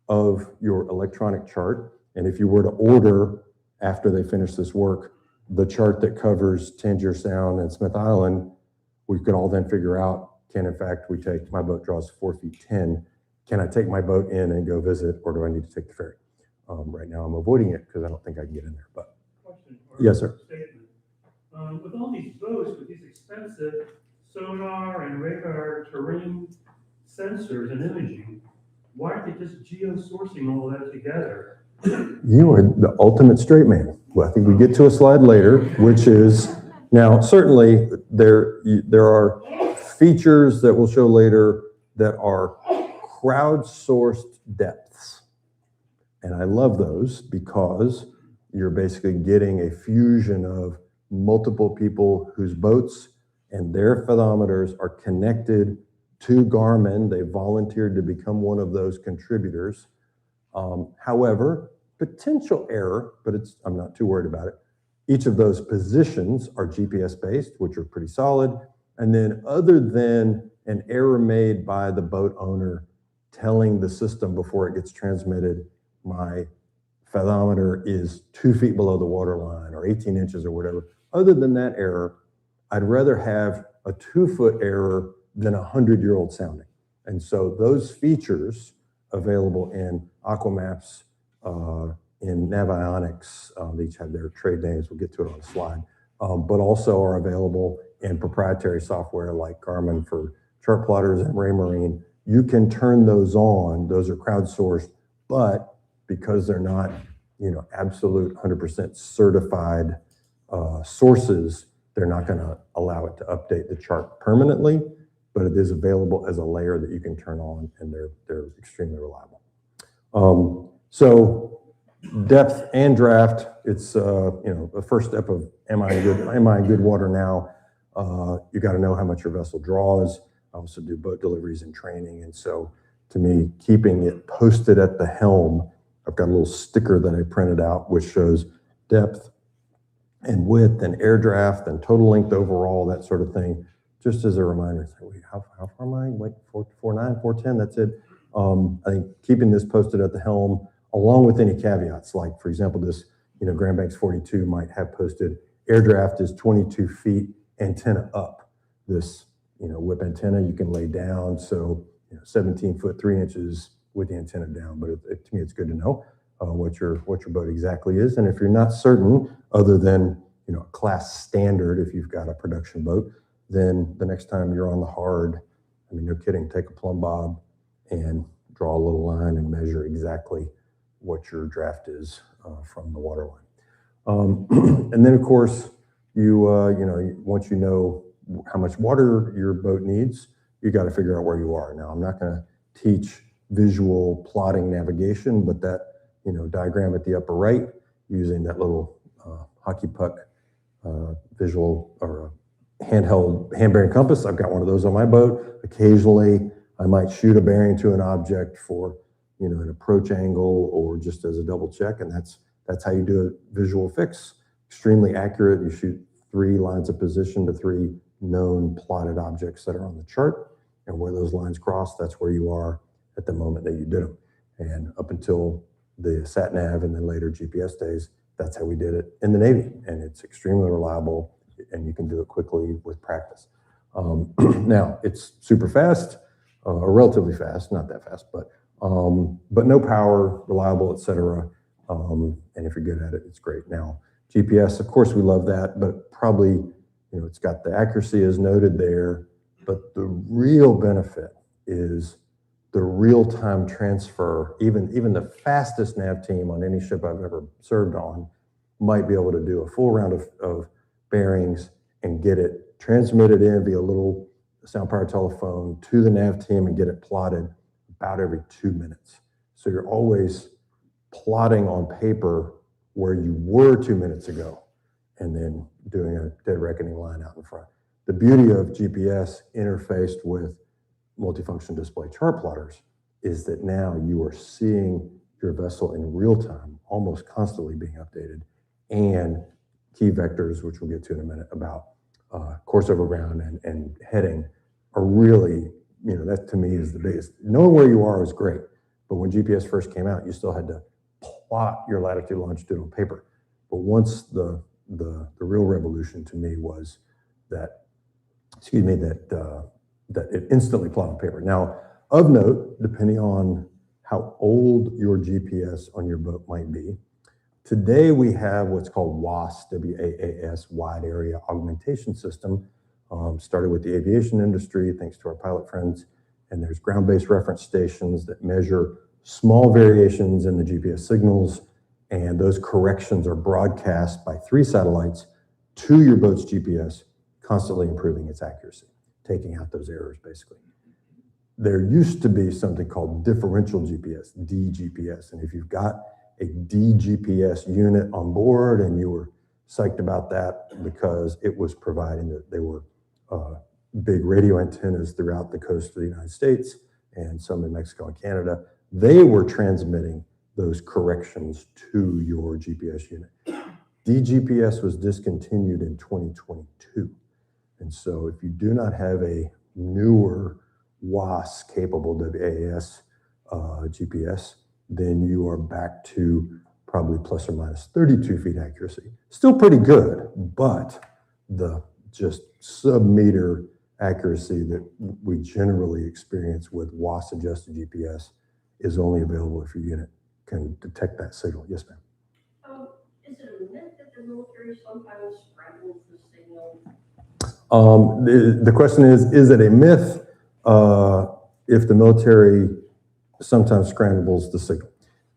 [SPEAKER 1] of your electronic chart. And if you were to order, after they finish this work, the chart that covers Tangier Sound and Smith Island, we could all then figure out, can in fact we take, my boat draws 4 feet 10, can I take my boat in and go visit, or do I need to take the ferry? Right now I'm avoiding it because I don't think I can get in there, but.
[SPEAKER 3] Question.
[SPEAKER 1] Yes, sir.
[SPEAKER 3] Statement. With all these boats, with these expensive sonar and radar terrain sensors and imaging, why aren't they just geo-sourcing all that together?
[SPEAKER 1] You are the ultimate straight man. Well, I think we get to a slide later, which is, now certainly there are features that we'll show later that are crowdsourced depths. And I love those because you're basically getting a fusion of multiple people whose boats and their fathometers are connected to Garmin. They volunteered to become one of those contributors. However, potential error, but I'm not too worried about it. Each of those positions are GPS based, which are pretty solid. And then other than an error made by the boat owner telling the system before it gets transmitted, my fathometer is 2 feet below the water line or 18 inches or whatever. Other than that error, I'd rather have a 2-foot error than a 100-year-old sounding. And so those features available in Aquamaps, in Navionics, they each have their trade names, we'll get to it on the slide, but also are available in proprietary software like Garmin for chart plotters and Raymarine, you can turn those on. Those are crowdsourced, but because they're not, absolute 100% certified sources, they're not going to allow it to update the chart permanently, but it is available as a layer that you can turn on, and they're extremely reliable. So depth and draft, it's the first step of am I in good water now? You got to know how much your vessel draws. I also do boat deliveries and training, and so to me, keeping it posted at the helm, I've got a little sticker that I printed out which shows depth and width and air draft and total length overall, that sort of thing, just as a reminder. Say, wait, how far am I? Wait, 449, 410, that's it. I think keeping this posted at the helm, along with any caveats, like for example, this, Grand Banks 42 might have posted air draft is 22 feet, antenna up. This, whip antenna you can lay down, so 17 foot 3 inches with the antenna down. But to me, it's good to know what your boat exactly is, and if you're not certain, other than a class standard, if you've got a production boat, then the next time you're on the hard, no kidding, take a plumb bob and draw a little line and measure exactly what your draft is from the water line. And then of course, once you know how much water your boat needs, you got to figure out where you are. Now, I'm not going to teach visual plotting navigation, but that diagram at the upper right, using that little hockey puck visual or handheld hand-bearing compass. I've got one of those on my boat. Occasionally, I might shoot a bearing to an object for an approach angle or just as a double check, and that's how you do a visual fix. Extremely accurate. You shoot 3 lines of position to 3 known plotted objects that are on the chart, and where those lines cross, that's where you are at the moment that you did them. And up until the sat nav and then later GPS days, that's how we did it in the Navy, and it's extremely reliable, and you can do it quickly with practice. Now it's super fast, or relatively fast, not that fast, but no power, reliable, etc. And if you're good at it, it's great. Now GPS, of course, we love that, but probably it's got the accuracy as noted there, but the real benefit is the real-time transfer. Even the fastest nav team on any ship I've ever served on might be able to do a full round of bearings and get it transmitted in via a little sound-powered telephone to the nav team and get it plotted about every 2 minutes. So you're always plotting on paper where you were 2 minutes ago and then doing a dead reckoning line out in front. The beauty of GPS interfaced with multifunction display chart plotters is that now you are seeing your vessel in real time, almost constantly being updated, and key vectors, which we'll get to in a minute, about course over ground and heading are really, that to me is the biggest. Knowing where you are is great, but when GPS first came out, you still had to plot your latitude longitude on paper. But once the real revolution to me was that it instantly plotted on paper. Now, of note, depending on how old your GPS on your boat might be, today we have what's called WAAS, W-A-A-S, Wide Area Augmentation System. Started with the aviation industry, thanks to our pilot friends, and there's ground-based reference stations that measure small variations in the GPS signals, and those corrections are broadcast by 3 satellites to your boat's GPS, constantly improving its accuracy, taking out those errors, basically. There used to be something called differential GPS, DGPS, and if you've got a DGPS unit on board and you were psyched about that because it was providing that they were big radio antennas throughout the coast of the United States and some in Mexico and Canada, they were transmitting those corrections to your GPS unit. DGPS was discontinued in 2022. And so if you do not have a newer WAAS capable WAAS GPS, then you are back to probably plus or minus 32 feet accuracy. Still pretty good, but the just sub-meter accuracy that we generally experience with WAAS adjusted GPS is only available if your unit can detect that signal. Yes, ma'am.
[SPEAKER 5] Is it a myth that the military sometimes scrambles the signal?
[SPEAKER 1] The question is it a myth if the military sometimes scrambles the signal?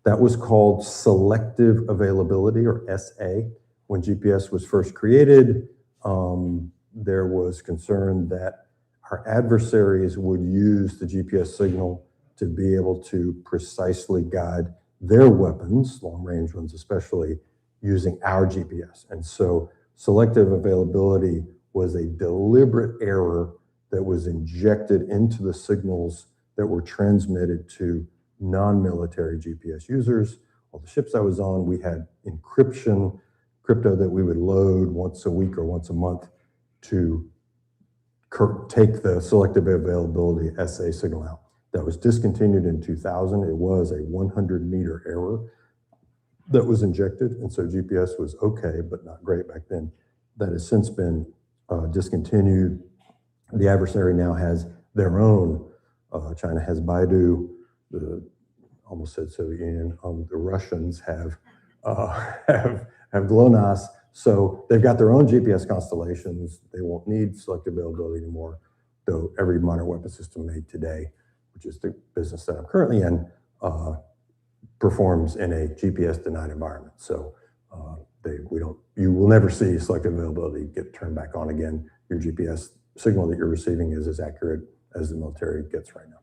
[SPEAKER 1] That was called selective availability, or SA. When GPS was first created, there was concern that our adversaries would use the GPS signal to be able to precisely guide their weapons, long-range ones especially, using our GPS. And so selective availability was a deliberate error that was injected into the signals that were transmitted to non-military GPS users. All the ships I was on, we had crypto that we would load once a week or once a month to take the selective availability SA signal out. That was discontinued in 2000. It was a 100-meter error that was injected, and so GPS was okay, but not great back then. That has since been discontinued. The adversary now has their own. China has Baidu. Almost said Soviet Union. The Russians have GLONASS. So they've got their own GPS constellations. They won't need selective availability anymore, though every modern weapon system made today, which is the business that I'm currently in, performs in a GPS denied environment. So you will never see selective availability get turned back on again. Your GPS signal that you're receiving is as accurate as the military gets right now.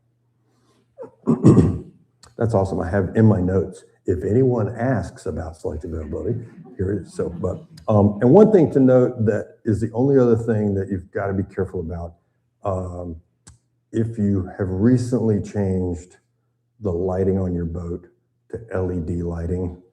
[SPEAKER 1] That's awesome. I have in my notes, if anyone asks about selective availability, here it is. So, and one thing to note that is the only other thing that you've got to be careful about. If you have recently changed the lighting on your boat to LED lighting,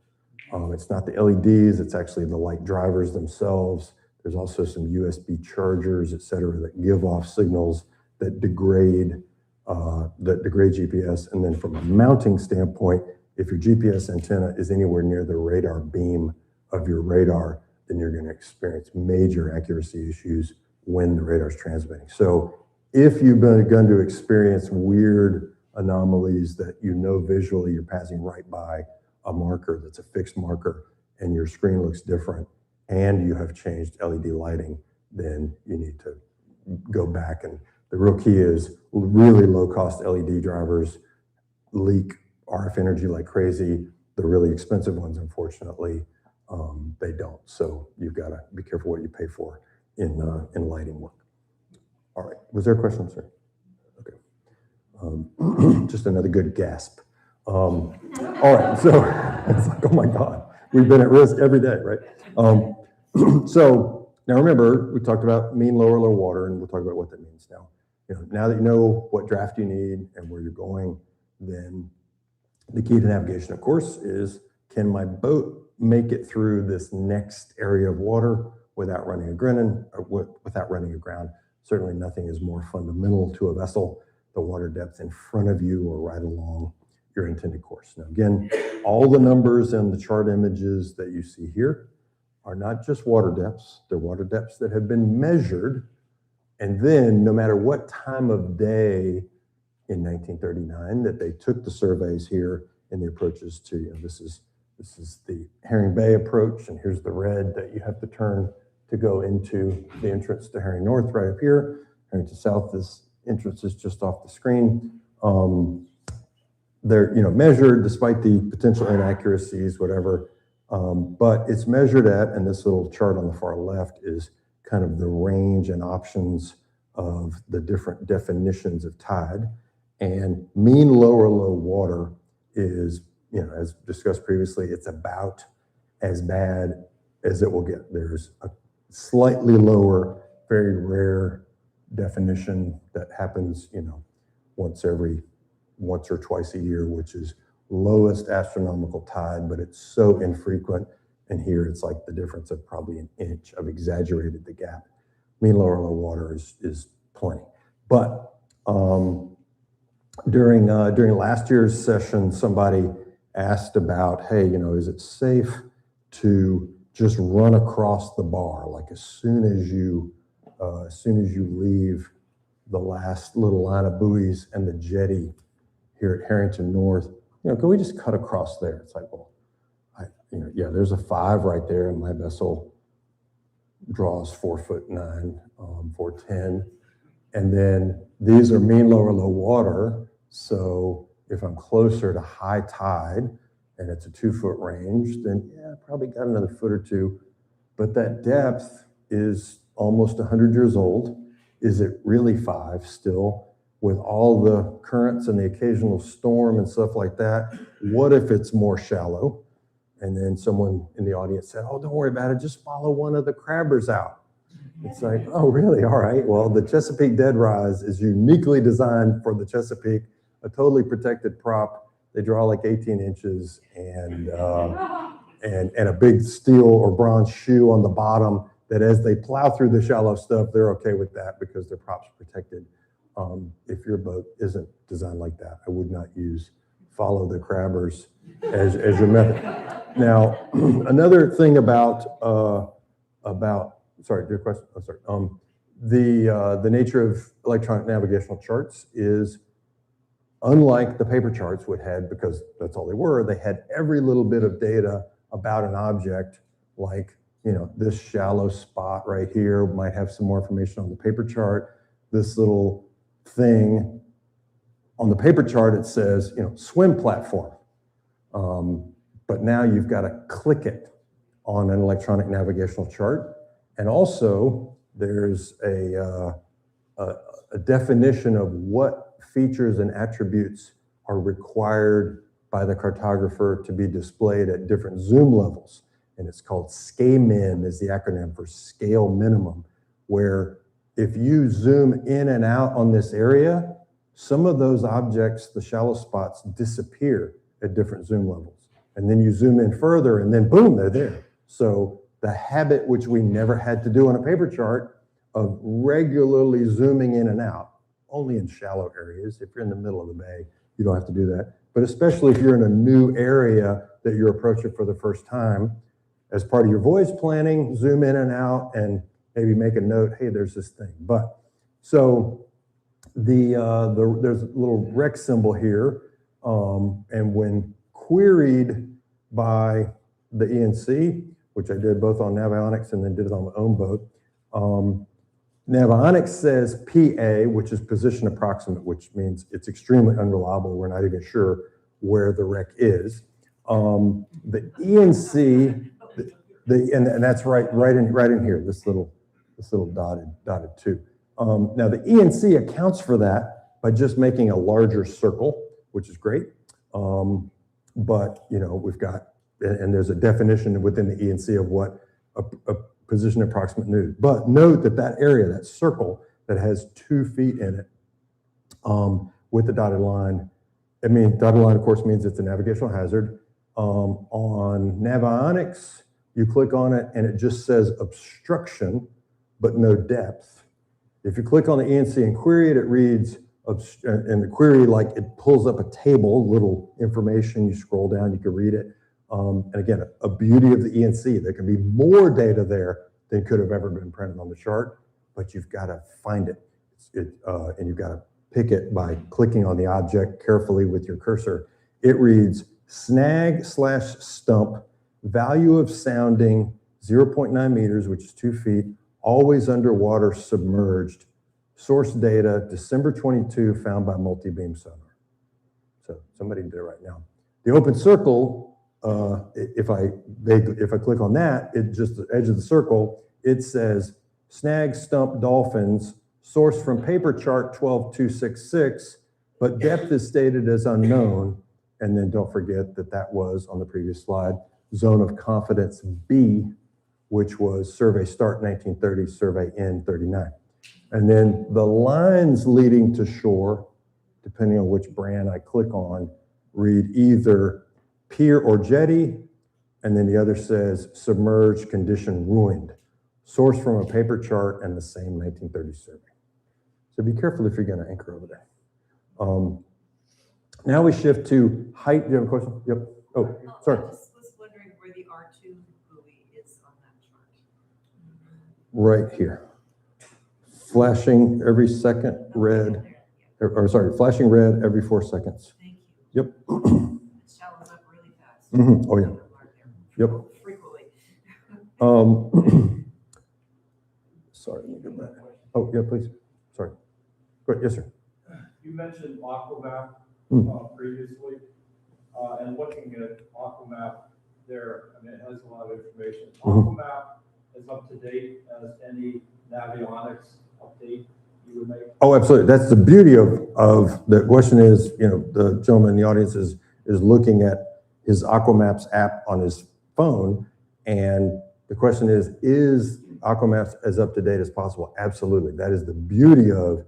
[SPEAKER 1] it's not the LEDs, it's actually the light drivers themselves. There's also some USB chargers, et cetera, that give off signals that degrade GPS. And then from a mounting standpoint, if your GPS antenna is anywhere near the radar beam of your radar, then you're going to experience major accuracy issues when the radar is transmitting. So if you've begun to experience weird anomalies that you know visually you're passing right by a marker that's a fixed marker and your screen looks different and you have changed LED lighting, then you need to go back. And the real key is really low-cost LED drivers leak RF energy like crazy. The really expensive ones, unfortunately, they don't. So you've got to be careful what you pay for in lighting work. All right, was there a question, sir? Okay. Just another good gasp. All right, so it's like, oh my God, we've been at risk every day, right? So now remember, we talked about mean lower low water, and we'll talk about what that means now. Now that you know what draft you need and where you're going, then the key to navigation, of course, is can my boat make it through this next area of water without running aground? Certainly nothing is more fundamental to a vessel, the water depth in front of you or right along your intended course. Now, again, all the numbers and the chart images that you see here are not just water depths. They're water depths that have been measured. And then no matter what time of day in 1939 that they took the surveys here and the approaches to, this is the Herring Bay approach, and here's the red that you have to turn to go into the entrance to Herring North right up here. Herrington South, this entrance is just off the screen. They're measured despite the potential inaccuracies, whatever, but it's measured at, and this little chart on the far left is kind of the range and options of the different definitions of tide. And mean lower low water is, as discussed previously, it's about as bad as it will get. There's a slightly lower, very rare definition that happens, once or twice a year, which is lowest astronomical tide, but it's so infrequent. And here it's like the difference of probably an inch. I've exaggerated the gap. Mean lower low water is plenty. But during last year's session, somebody asked about, hey, is it safe to just run across the bar, like as soon as you leave the last little line of buoys and the jetty here at Harrington North, can we just cut across there? It's like, well, yeah, there's a 5 right there, and my vessel draws 4'9", 4'10". And then these are mean lower low water. So if I'm closer to high tide and it's a 2-foot range, then yeah, I probably got another foot or two. But that depth is almost 100 years old. Is it really 5 still? With all the currents and the occasional storm and stuff like that, what if it's more shallow? And then someone in the audience said, oh, don't worry about it, just follow one of the crabbers out. It's like, oh, really? All right. Well, the Chesapeake Dead Rise is uniquely designed for the Chesapeake, a totally protected prop. They draw like 18 inches and a big steel or bronze shoe on the bottom that as they plow through the shallow stuff, they're okay with that because their prop's protected. If your boat isn't designed like that, I would not use follow the crabbers as your method. Now, another thing about sorry, your question. Oh, sorry. The nature of electronic navigational charts is unlike the paper charts would had, because that's all they were. They had every little bit of data about an object, like this shallow spot right here might have some more information on the paper chart. This little thing on the paper chart, it says swim platform. But now you've got to click it on an electronic navigational chart. And also there's a definition of what features and attributes are required by the cartographer to be displayed at different zoom levels. And it's called SCAMIN is the acronym for scale minimum, where if you zoom in and out on this area, some of those objects, the shallow spots, disappear at different zoom levels. And then you zoom in further and then boom, they're there. So the habit, which we never had to do on a paper chart, of regularly zooming in and out, only in shallow areas. If you're in the middle of the bay, you don't have to do that. But especially if you're in a new area that you're approaching for the first time, as part of your voyage planning, zoom in and out and maybe make a note, hey, there's this thing. But so there's a little rec symbol here. And when queried by the ENC, which I did both on Navionics and then did it on my own boat, Navionics says PA, which is position approximate, which means it's extremely unreliable. We're not even sure where the wreck is. The ENC, and that's right in here, this little dotted 2. Now the ENC accounts for that by just making a larger circle, which is great. But we've got, and there's a definition within the ENC of what a position approximate news. But note that area, that circle that has 2 feet in it, with the dotted line, dotted line of course means it's a navigational hazard. On Navionics, you click on it and it just says obstruction, but no depth. If you click on the ENC and query it, it reads, and the query, like it pulls up a table, little information, you scroll down, you can read it. And again, a beauty of the ENC, there can be more data there than could have ever been printed on the chart, but you've got to find it. And you've got to pick it by clicking on the object carefully with your cursor. It reads snag/stump, value of sounding 0.9 meters, which is 2 feet, always underwater submerged. Source data, December 22, found by multi-beam sonar. So somebody did it right now. The open circle, if I click on that, it just the edge of the circle, it says snag, stump, dolphins, source from paper chart 12266, but depth is stated as unknown. And then don't forget that was on the previous slide, zone of confidence B, which was survey start 1930, survey end 39. And then the lines leading to shore, depending on which brand I click on, read either pier or jetty, and then the other says submerged, condition ruined. Source from a paper chart and the same 1930 survey. So be careful if you're going to anchor over there. Now we shift to height. Do you have a question? Yep. Oh, sorry.
[SPEAKER 5] I just was wondering where the R2 buoy is on that chart.
[SPEAKER 1] Right here. Flashing every second red, flashing red every 4 seconds.
[SPEAKER 5] Thank you.
[SPEAKER 1] Yep.
[SPEAKER 5] It shallows up really fast.
[SPEAKER 1] Oh yeah. Yep.
[SPEAKER 5] Frequently.
[SPEAKER 1] sorry, let me go back. Oh, yeah, please. Sorry. Go ahead. Yes, sir.
[SPEAKER 6] You mentioned Aquamap previously, and looking at Aquamap there, I mean, it has a lot of information. Aquamap is up to date as any navionics update you would make?
[SPEAKER 1] Oh, absolutely. That's the beauty of the question is, the gentleman in the audience is looking at his Aquamaps app on his phone. And the question is Aquamaps as up to date as possible? Absolutely. That is the beauty of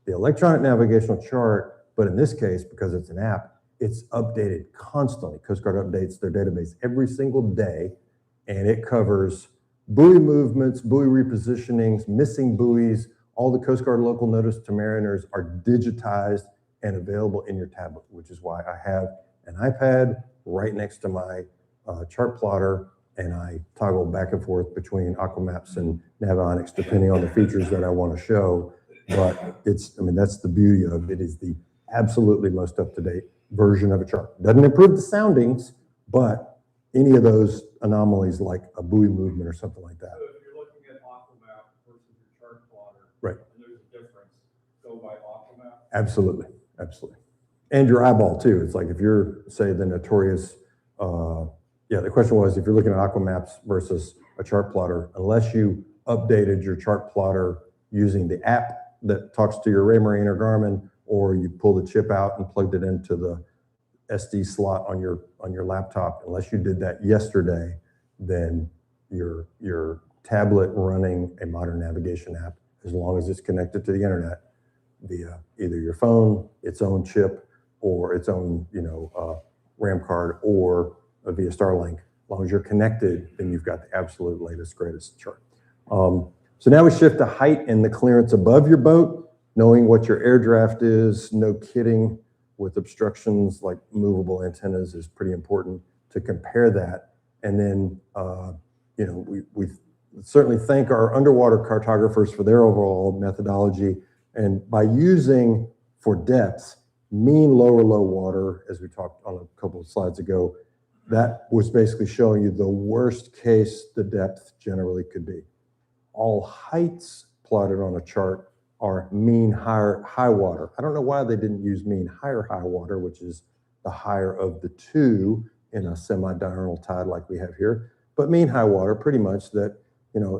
[SPEAKER 1] the electronic navigational chart. But in this case, because it's an app, it's updated constantly. Coast Guard updates their database every single day, and it covers buoy movements, buoy repositionings, missing buoys. All the Coast Guard local notice to mariners are digitized and available in your tablet, which is why I have an iPad right next to my chart plotter, and I toggle back and forth between Aquamaps and Navionics depending on the features that I want to show. But that's the beauty of it, is the absolutely most up-to-date version of a chart. Doesn't improve the soundings, but any of those anomalies like a buoy movement or something like that.
[SPEAKER 6] So if you're looking at Aquamap versus your chart plotter,
[SPEAKER 1] right,
[SPEAKER 6] and there's a difference, go by Aquamap?
[SPEAKER 1] Absolutely, absolutely. And your eyeball too. It's like if you're, say, the notorious, the question was, if you're looking at Aquamaps versus a chart plotter, unless you updated your chart plotter using the app that talks to your Marina or Garmin, or you pull the chip out and plugged it into the SD slot on your laptop, unless you did that yesterday, then your tablet running a modern navigation app, as long as it's connected to the internet via either your phone, its own chip, or its own RAM card, or via Starlink. As long as you're connected, then you've got the absolute latest, greatest chart. So now we shift to height and the clearance above your boat, knowing what your air draft is. No kidding, with obstructions like movable antennas is pretty important to compare that. And then, we certainly thank our underwater cartographers for their overall methodology. And by using, for depths, mean lower low water, as we talked on a couple of slides ago, that was basically showing you the worst case the depth generally could be. All heights plotted on a chart are mean high water. I don't know why they didn't use mean higher high water, which is the higher of the two in a semi-diurnal tide like we have here. But mean high water, pretty much that,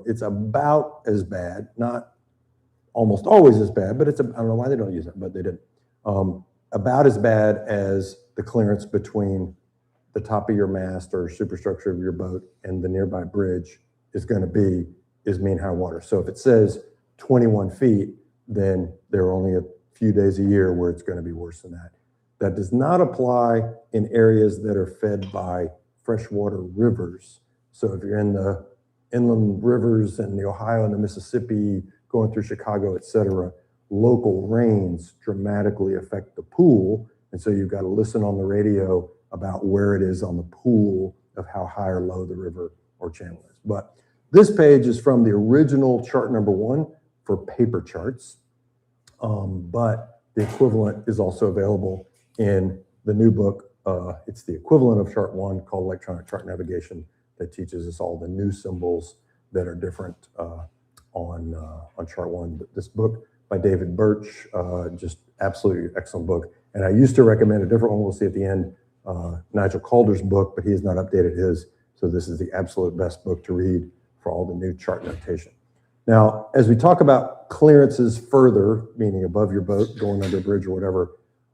[SPEAKER 1] it's about as bad, not almost always as bad, but I don't know why they don't use it, but they didn't. About as bad as the clearance between the top of your mast or superstructure of your boat and the nearby bridge is mean high water. So if it says 21 feet, then there are only a few days a year where it's going to be worse than that. That does not apply in areas that are fed by freshwater rivers. So if you're in the inland rivers in the Ohio and the Mississippi, going through Chicago, et cetera, local rains dramatically affect the pool. And so you've got to listen on the radio about where it is on the pool of how high or low the river or channel is. But this page is from the original chart number 1 for paper charts, but the equivalent is also available in the new book. It's the equivalent of chart 1 called Electronic Chart Navigation that teaches us all the new symbols that are different on chart 1. This book by David Birch, just absolutely excellent book. And I used to recommend a different one, we'll see at the end, Nigel Calder's book, but he has not updated his. So this is the absolute best book to read for all the new chart notation. Now, as we talk about clearances further, meaning above your boat, going under a bridge or whatever,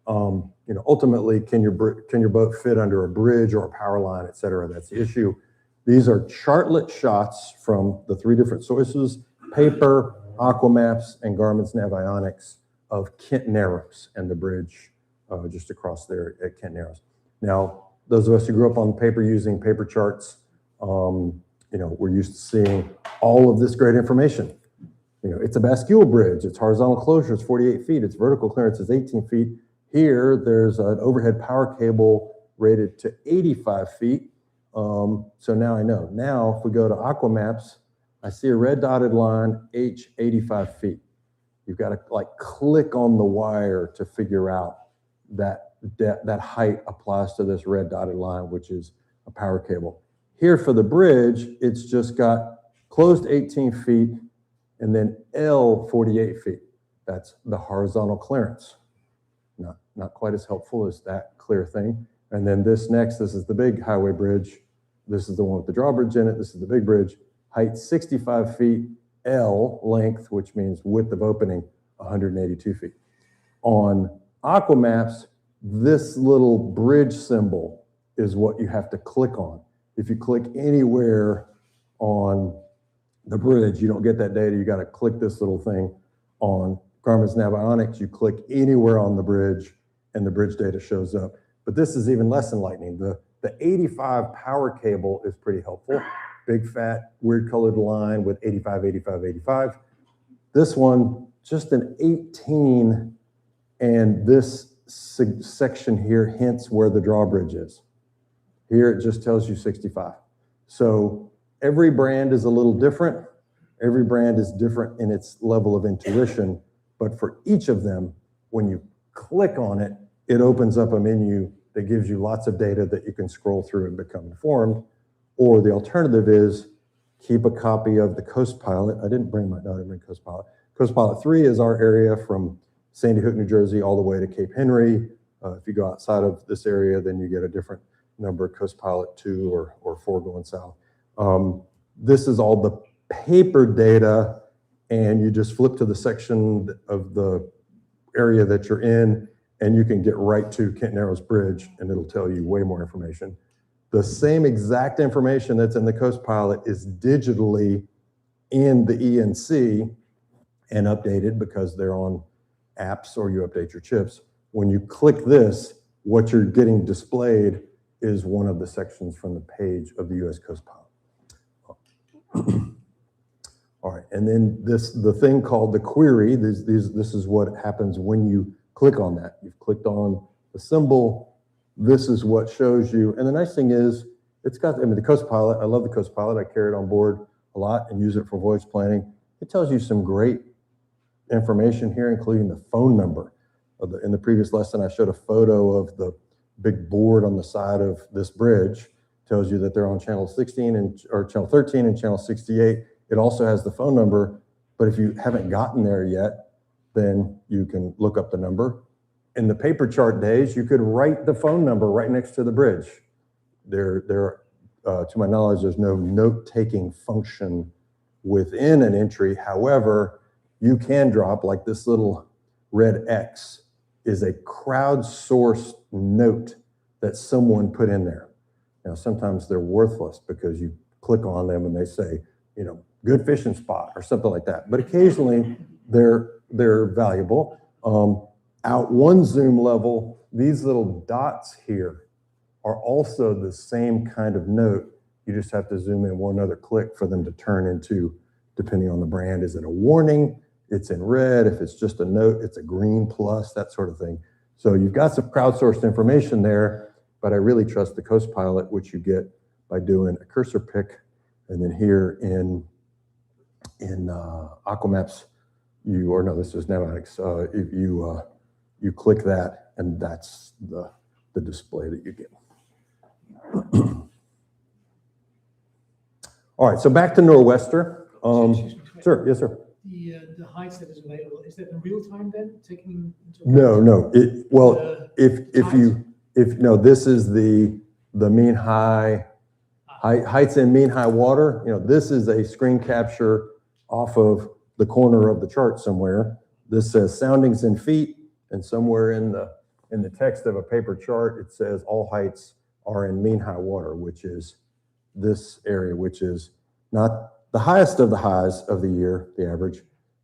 [SPEAKER 1] ultimately, can your boat fit under a bridge or a power line, et cetera? That's the issue. These are chartlet shots from the 3 different sources: paper, Aquamaps, and Garmin's Navionics, of Kent Narrows and the bridge just across there at Kent Narrows. Now, those of us who grew up on paper using paper charts, we're used to seeing all of this great information. It's a bascule bridge, it's horizontal closure, it's 48 feet, its vertical clearance is 18 feet. Here, there's an overhead power cable rated to 85 feet. So now I know. Now, if we go to Aquamaps, I see a red dotted line, H 85 feet. You've got to click on the wire to figure out that height applies to this red dotted line, which is a power cable. Here for the bridge, it's just got closed 18 feet And then L, 48 feet. That's the horizontal clearance. Not quite as helpful as that clear thing. And then this next, this is the big highway bridge. This is the one with the drawbridge in it. This is the big bridge. Height 65 feet, L length, which means width of opening, 182 feet. On aqua maps, this little bridge symbol is what you have to click on. If you click anywhere on the bridge, you don't get that data. You got to click this little thing. On Garmin's Navionics, you click anywhere on the bridge and the bridge data shows up. But this is even less enlightening. The 85 power cable is pretty helpful. Big fat weird colored line with 85, 85, 85. This one, just an 18, and this section here hints where the drawbridge is. Here it just tells you 65. So every brand is a little different. Every brand is different in its level of intuition, but for each of them, when you click on it, it opens up a menu that gives you lots of data that you can scroll through and become informed. Or the alternative is keep a copy of the Coast Pilot. I didn't bring Coast Pilot. Coast Pilot 3 is our area from Sandy Hook, New Jersey, all the way to Cape Henry. If you go outside of this area, then you get a different number, Coast Pilot 2 or 4 going south. This is all the paper data, and you just flip to the section of the area that you're in, and you can get right to Kent Narrows Bridge, and it'll tell you way more information. The same exact information that's in the Coast Pilot is digitally in the ENC and updated because they're on apps or you update your chips. When you click this, what you're getting displayed is one of the sections from the page of the US Coast Pilot. All right, and then the thing called the query, this is what happens when you click on that. You've clicked on the symbol, this is what shows you. And the nice thing is, it's got, the Coast Pilot, I love the Coast Pilot, I carry it on board a lot and use it for voyage planning. It tells you some great information here, including the phone number. In the previous lesson, I showed a photo of the big board on the side of this bridge. Tells you that they're on channel 16 or channel 13 and channel 68. It also has the phone number, but if you haven't gotten there yet, then you can look up the number. In the paper chart days, you could write the phone number right next to the bridge. To my knowledge, there's no note-taking function within an entry. However, you can drop, like this little red X is a crowdsourced note that someone put in there. Now, sometimes they're worthless because you click on them and they say, good fishing spot or something like that. But occasionally they're valuable. Out one zoom level, these little dots here are also the same kind of note. You just have to zoom in one other click for them to turn into, depending on the brand, is it a warning? It's in red. If it's just a note, it's a green plus, that sort of thing. So you've got some crowdsourced information there, but I really trust the Coast Pilot, which you get by doing a cursor pick. And then here in Aquamaps, this is Navionics, you click that, and that's the display that you get. All right, so back to Norwester. Sure, yes, sir.
[SPEAKER 7] The heights that is available, is that in real time then, taking into
[SPEAKER 1] No. This is the mean heights and mean high water. This is a screen capture off of the corner of the chart somewhere. This says soundings in feet, and somewhere in the text of a paper chart, it says all heights are in mean high water, which is this area, which is not the highest of the highs of the year, the average,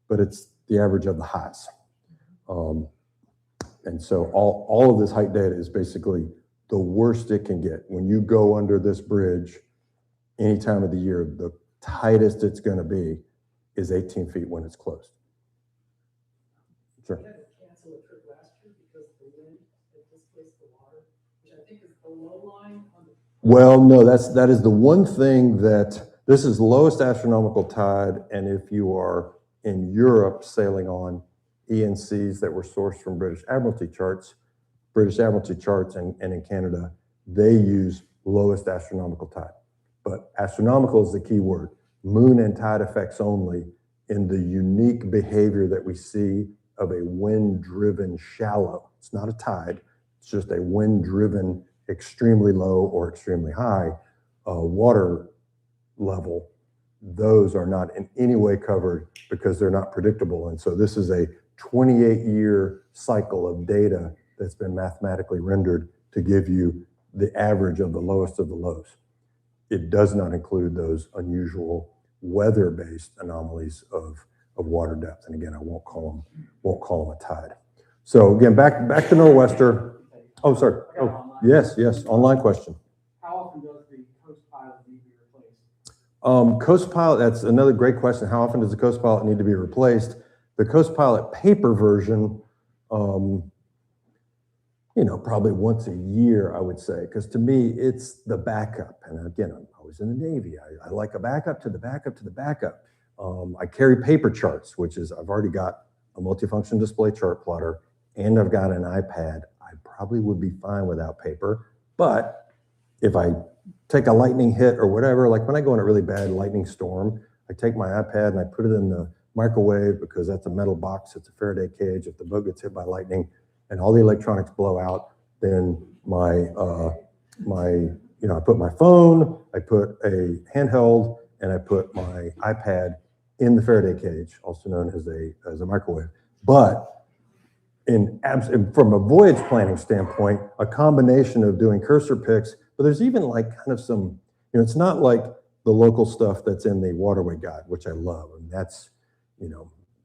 [SPEAKER 1] but it's the average of the highs. And so all of this height data is basically the worst it can get. When you go under this bridge, any time of the year, the tightest it's going to be is 18 feet when it's closed. Sure.
[SPEAKER 7] We had to cancel a trip last year because the wind had displaced the water, which I think is the low line on the.
[SPEAKER 1] Well, no, that is the one thing that this is lowest astronomical tide, and if you are in Europe sailing on ENCs that were sourced from British Admiralty charts, and in Canada, they use lowest astronomical tide. But astronomical is the key word. Moon and tide effects only in the unique behavior that we see of a wind-driven shallow. It's not a tide, it's just a wind-driven extremely low or extremely high water level. Those are not in any way covered because they're not predictable. And so this is a 28-year cycle of data that's been mathematically rendered to give you the average of the lowest of the lows. It does not include those unusual weather-based anomalies of water depth. And again, I won't call them a tide. So again, back to Norwester. Oh, sorry. Oh, yes, online question.
[SPEAKER 2] How often does the Coast Pilot need to be replaced?
[SPEAKER 1] Coast Pilot, that's another great question. How often does the Coast Pilot need to be replaced? The Coast Pilot paper version, probably once a year, I would say, because to me, it's the backup. And again, I was in the Navy. I like a backup to the backup to the backup. I carry paper charts, which is I've already got a multifunction display chart plotter, and I've got an iPad. I probably would be fine without paper, but if I take a lightning hit or whatever, like when I go in a really bad lightning storm, I take my iPad and I put it in the microwave because that's a metal box, it's a Faraday cage. If the boat gets hit by lightning and all the electronics blow out, then I put my phone, I put a handheld, and I put my iPad in the Faraday cage, also known as a microwave. But from a voyage planning standpoint, a combination of doing cursor picks, but there's even like kind of some, it's not like the local stuff that's in the waterway guide, which I love. And that's,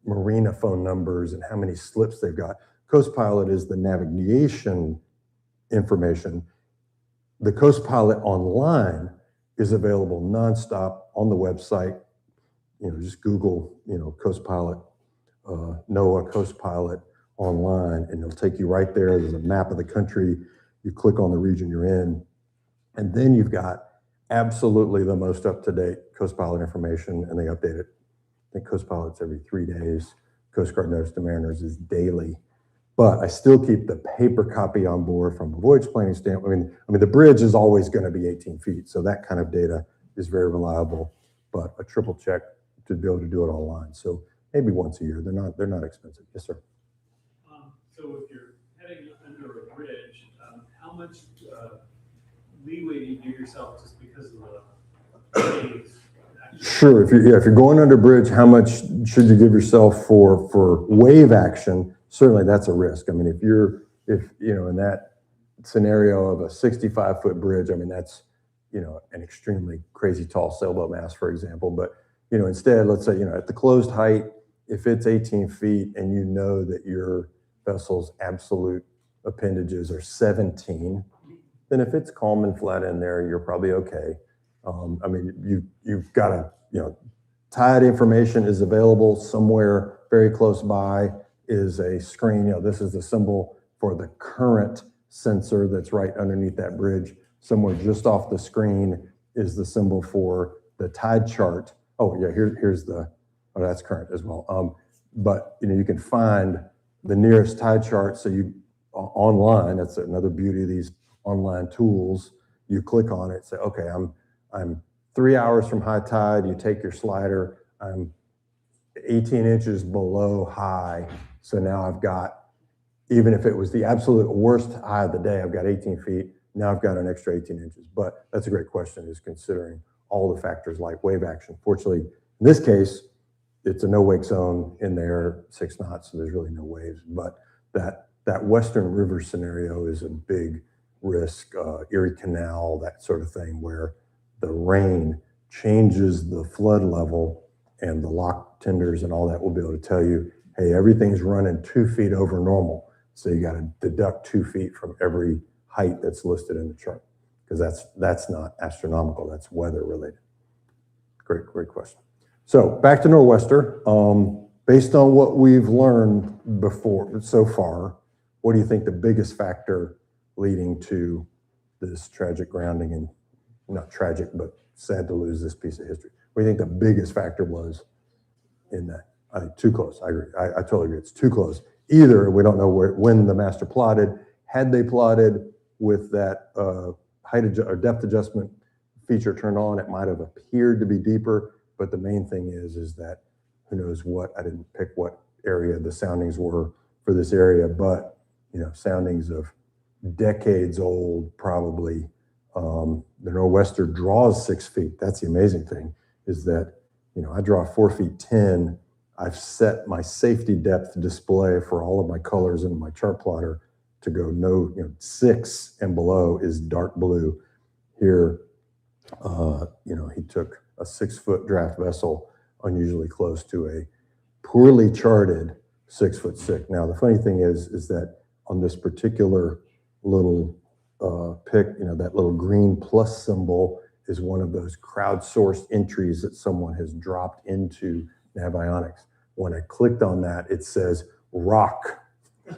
[SPEAKER 1] Marina phone numbers and how many slips they've got. Coast Pilot is the navigation information. The Coast Pilot online is available nonstop on the website. Just Google, Coast Pilot, NOAA Coast Pilot online, and it'll take you right there. There's a map of the country. You click on the region you're in, and then you've got absolutely the most up-to-date Coast Pilot information, and they update it. I think Coast Pilot's every 3 days. Coast Guard Notice to Mariners is daily. But I still keep the paper copy on board from a voyage planning standpoint. I mean, the bridge is always going to be 18 feet, so that kind of data is very reliable. But a triple check to be able to do it online. So maybe once a year. They're not expensive. Yes, sir.
[SPEAKER 8] So if you're heading under a bridge, how much leeway do you give yourself just because of the waves?
[SPEAKER 1] Sure. If you're going under a bridge, how much should you give yourself for wave action? Certainly, that's a risk. I mean, if in that scenario of a 65-foot bridge, I mean that's an extremely crazy tall sailboat mast, for example. But instead, let's say at the closed height, if it's 18 feet and you know that your vessel's absolute appendages are 17, then if it's calm and flat in there, you're probably okay. I mean, you've got to, tide information is available somewhere very close by is a screen. This is the symbol for the current sensor that's right underneath that bridge. Somewhere just off the screen is the symbol for the tide chart. Oh yeah, here's that's current as well. But you can find the nearest tide chart. So you online, that's another beauty of these online tools. You click on it, say, okay, I'm 3 hours from high tide. You take your slider. I'm 18 inches below high. So now I've got, even if it was the absolute worst high of the day, I've got 18 feet. Now I've got an extra 18 inches. But that's a great question, is considering all the factors like wave action. Fortunately, in this case, it's a no wake zone in there, 6 knots, so there's really no waves. But that Western River scenario is a big risk, Erie Canal, that sort of thing, where the rain changes the flood level, and the lock tenders and all that will be able to tell you, hey, everything's running 2 feet over normal. So you got to deduct 2 feet from every height that's listed in the chart, because that's not astronomical, that's weather related. Great question. So back to Norwester. Based on what we've learned before so far, what do you think the biggest factor leading to this tragic grounding, and not tragic, but sad to lose this piece of history? What do you think the biggest factor was in that? I think too close. I agree. I totally agree. It's too close. Either we don't know when the master plotted. Had they plotted with that height or depth adjustment feature turned on, it might have appeared to be deeper. But the main thing is that who knows what, I didn't pick what area the soundings were for this area, but, soundings of decades old, probably. The Norwester draws 6 feet. That's the amazing thing, is that, I draw 4 feet 10. I've set my safety depth display for all of my colors in my chart plotter to go 6 and below is dark blue. Here, he took a 6-foot draft vessel, unusually close to a poorly charted 6'6". Now, the funny thing is that on this particular little pick, that little green plus symbol is one of those crowdsourced entries that someone has dropped into Navionics. When I clicked on that, it says rock,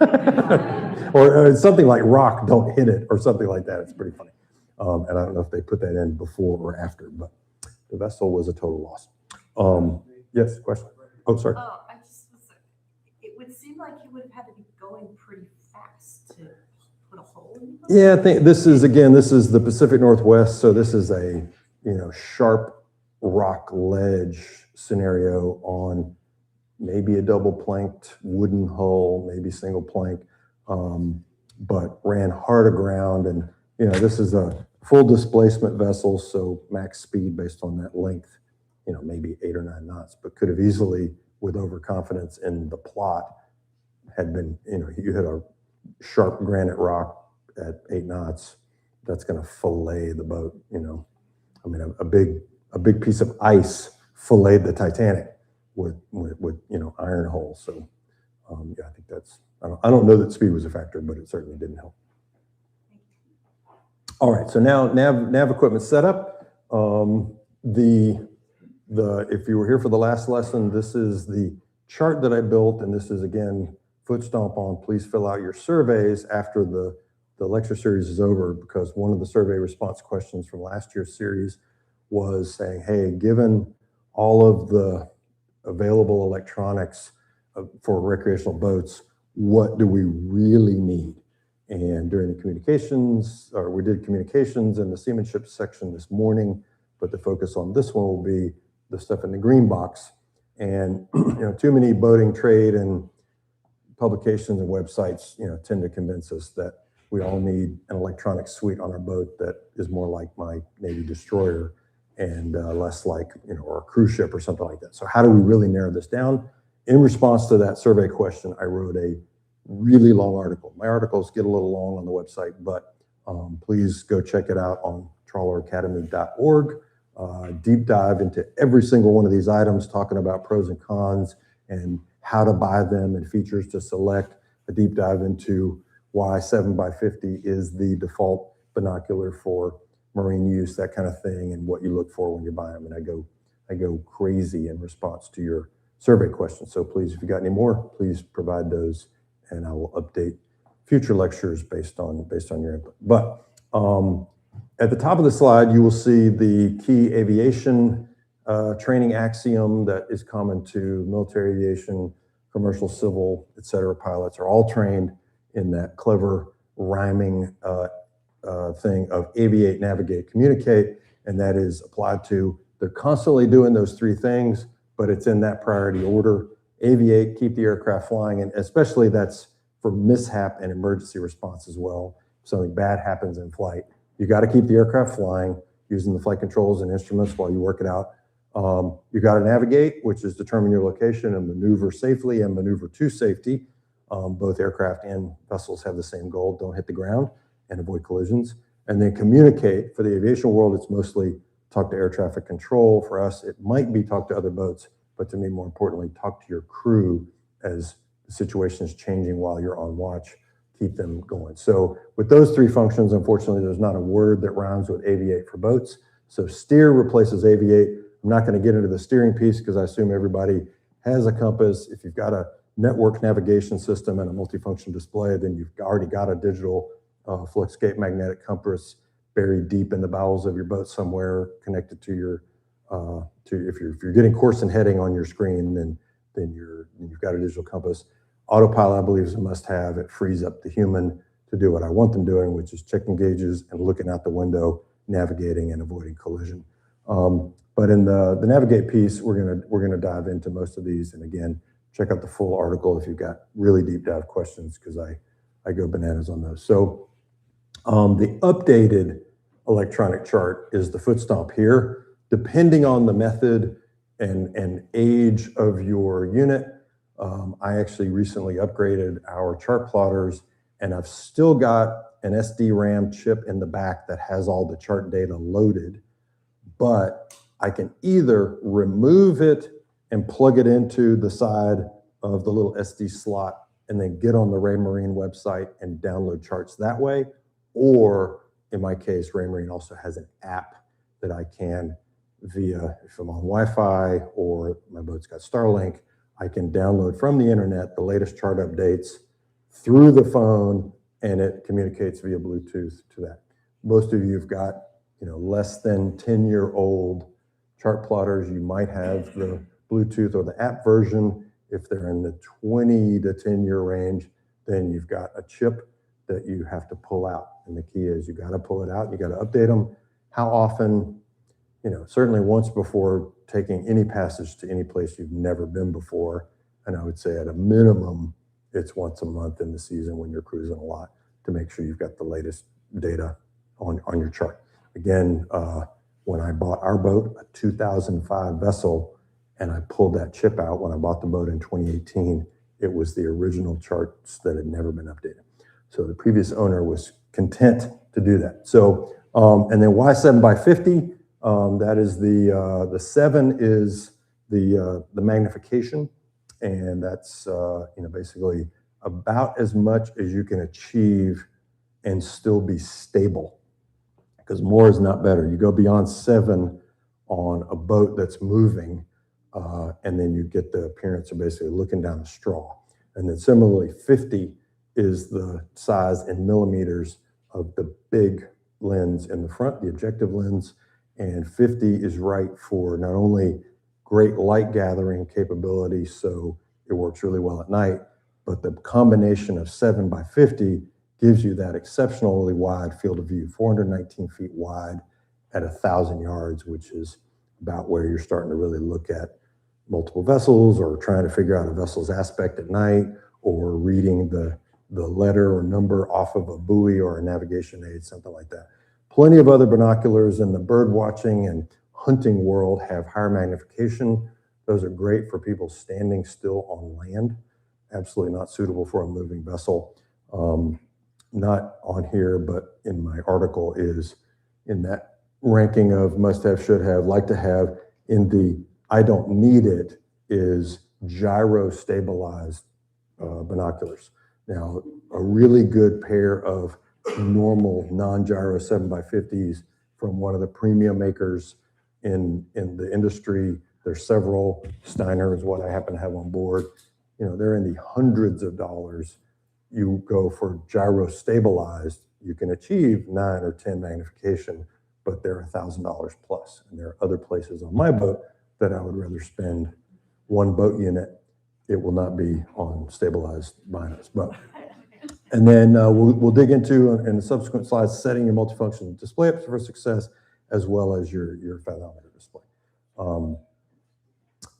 [SPEAKER 1] or something like rock, don't hit it, or something like that. It's pretty funny. And I don't know if they put that in before or after, but the vessel was a total loss. Yes, question? Oh, sorry.
[SPEAKER 5] It would seem like you would have had to be going pretty fast to put a hole in.
[SPEAKER 1] Yeah, I think this is the Pacific Northwest. So this is a, sharp rock ledge scenario on maybe a double planked wooden hull, maybe single plank, but ran hard aground. And, this is a full displacement vessel. So max speed based on that length, maybe 8 or 9 knots, but could have easily, with overconfidence in the plot, had been, you hit a sharp granite rock at 8 knots, that's going to fillet the boat. A big piece of ice filleted the Titanic with iron holes. So I think that's, I don't know that speed was a factor, but it certainly didn't help. All right, so now nav equipment setup. If you were here for the last lesson, this is the chart that I built, and this is again foot stomp on. Please fill out your surveys after the lecture series is over, because one of the survey response questions from last year's series was saying, hey, given all of the available electronics for recreational boats, what do we really need? And during the we did communications in the seamanship section this morning, but the focus on this one will be the stuff in the green box. And too many boating trade and publications and websites tend to convince us that we all need an electronic suite on our boat that is more like my Navy destroyer and less like or a cruise ship or something like that. So how do we really narrow this down? In response to that survey question, I wrote a really long article. My articles get a little long on the website, but please go check it out on trawleracademy.org. Deep dive into every single one of these items, talking about pros and cons and how to buy them and features to select. A deep dive into why 7x50 is the default binocular for marine use, that kind of thing, and what you look for when you buy them. And I go crazy in response to your survey questions. So please, if you got any more, please provide those, and I will update future lectures based on your input. But at the top of the slide, you will see the key aviation training axiom that is common to military aviation, commercial, civil, et cetera. Pilots are all trained in that clever rhyming thing of aviate, navigate, communicate, and that is applied to, they're constantly doing those 3 things, but it's in that priority order. Aviate, keep the aircraft flying, and especially that's for mishap and emergency response as well. If something bad happens in flight, you got to keep the aircraft flying using the flight controls and instruments while you work it out. You got to navigate, which is determine your location and maneuver safely and maneuver to safety. Both aircraft and vessels have the same goal: don't hit the ground and avoid collisions. And then communicate. For the aviation world, it's mostly talk to air traffic control. For us, it might be talk to other boats, but to me, more importantly, talk to your crew as the situation is changing while you're on watch. Keep them going. So with those 3 functions, unfortunately, there's not a word that rhymes with aviate for boats. So steer replaces aviate. I'm not going to get into the steering piece because I assume everybody has a compass. If you've got a network navigation system and a multifunction display, then you've already got a digital fluxgate magnetic compass buried deep in the bowels of your boat somewhere, connected to your if you're getting course and heading on your screen, then you've got a digital compass. Autopilot, I believe, is a must-have. It frees up the human to do what I want them doing, which is checking gauges and looking out the window, navigating and avoiding collision. But in the navigate piece, we're gonna dive into most of these. And again, check out the full article if you've got really deep dive questions, because I go bananas on those. So the updated electronic chart is the foot stomp here. Depending on the method and age of your unit, I actually recently upgraded our chart plotters, and I've still got an SD RAM chip in the back that has all the chart data loaded, but I can either remove it and plug it into the side of the little SD slot and then get on the Raymarine website and download charts that way. Or in my case, Raymarine also has an app that I can, via, if I'm on Wi-Fi or my boat's got Starlink, I can download from the internet the latest chart updates through the phone, and it communicates via Bluetooth to that. Most of you have got, less than 10-year-old chart plotters. You might have the Bluetooth or the app version. If they're in the 20 to 10-year range, then you've got a chip that you have to pull out. And the key is you got to pull it out. You got to update them. How often? Certainly once before taking any passage to any place you've never been before. And I would say at a minimum, it's once a month in the season when you're cruising a lot, to make sure you've got the latest data on your chart. Again, when I bought our boat, a 2005 vessel, and I pulled that chip out when I bought the boat in 2018, it was the original charts that had never been updated. So the previous owner was content to do that. So, and then why 7x50? That is the 7 is the magnification, and that's basically about as much as you can achieve and still be stable, because more is not better. You go beyond 7 on a boat that's moving, and then you get the appearance of basically looking down a straw. And then similarly, 50 is the size in millimeters of the big lens in the front, the objective lens, and 50 is right for not only great light gathering capability, so it works really well at night, but the combination of 7x50 gives you that exceptionally wide field of view, 419 feet wide at 1,000 yards, which is about where you're starting to really look at multiple vessels, or trying to figure out a vessel's aspect at night, or reading the letter or number off of a buoy or a navigation aid, something like that. Plenty of other binoculars in the bird watching and hunting world have higher magnification. Those are great for people standing still on land. Absolutely not suitable for a moving vessel. Not on here, but in my article is in that ranking of must have, should have, like to have. In the I don't need it is gyro stabilized binoculars. Now, a really good pair of normal non-gyro 7x50s from one of the premium makers in the industry. There's several. Steiner is what I happen to have on board. They're in the hundreds of dollars. You go for gyro stabilized, you can achieve 9 or 10 magnification, but they're $1,000 plus. And there are other places on my boat that I would rather spend one boat unit. It will not be on stabilized binos, but. And then we'll dig into, in the subsequent slides, setting your multifunction display up for success, as well as your fathometer display. All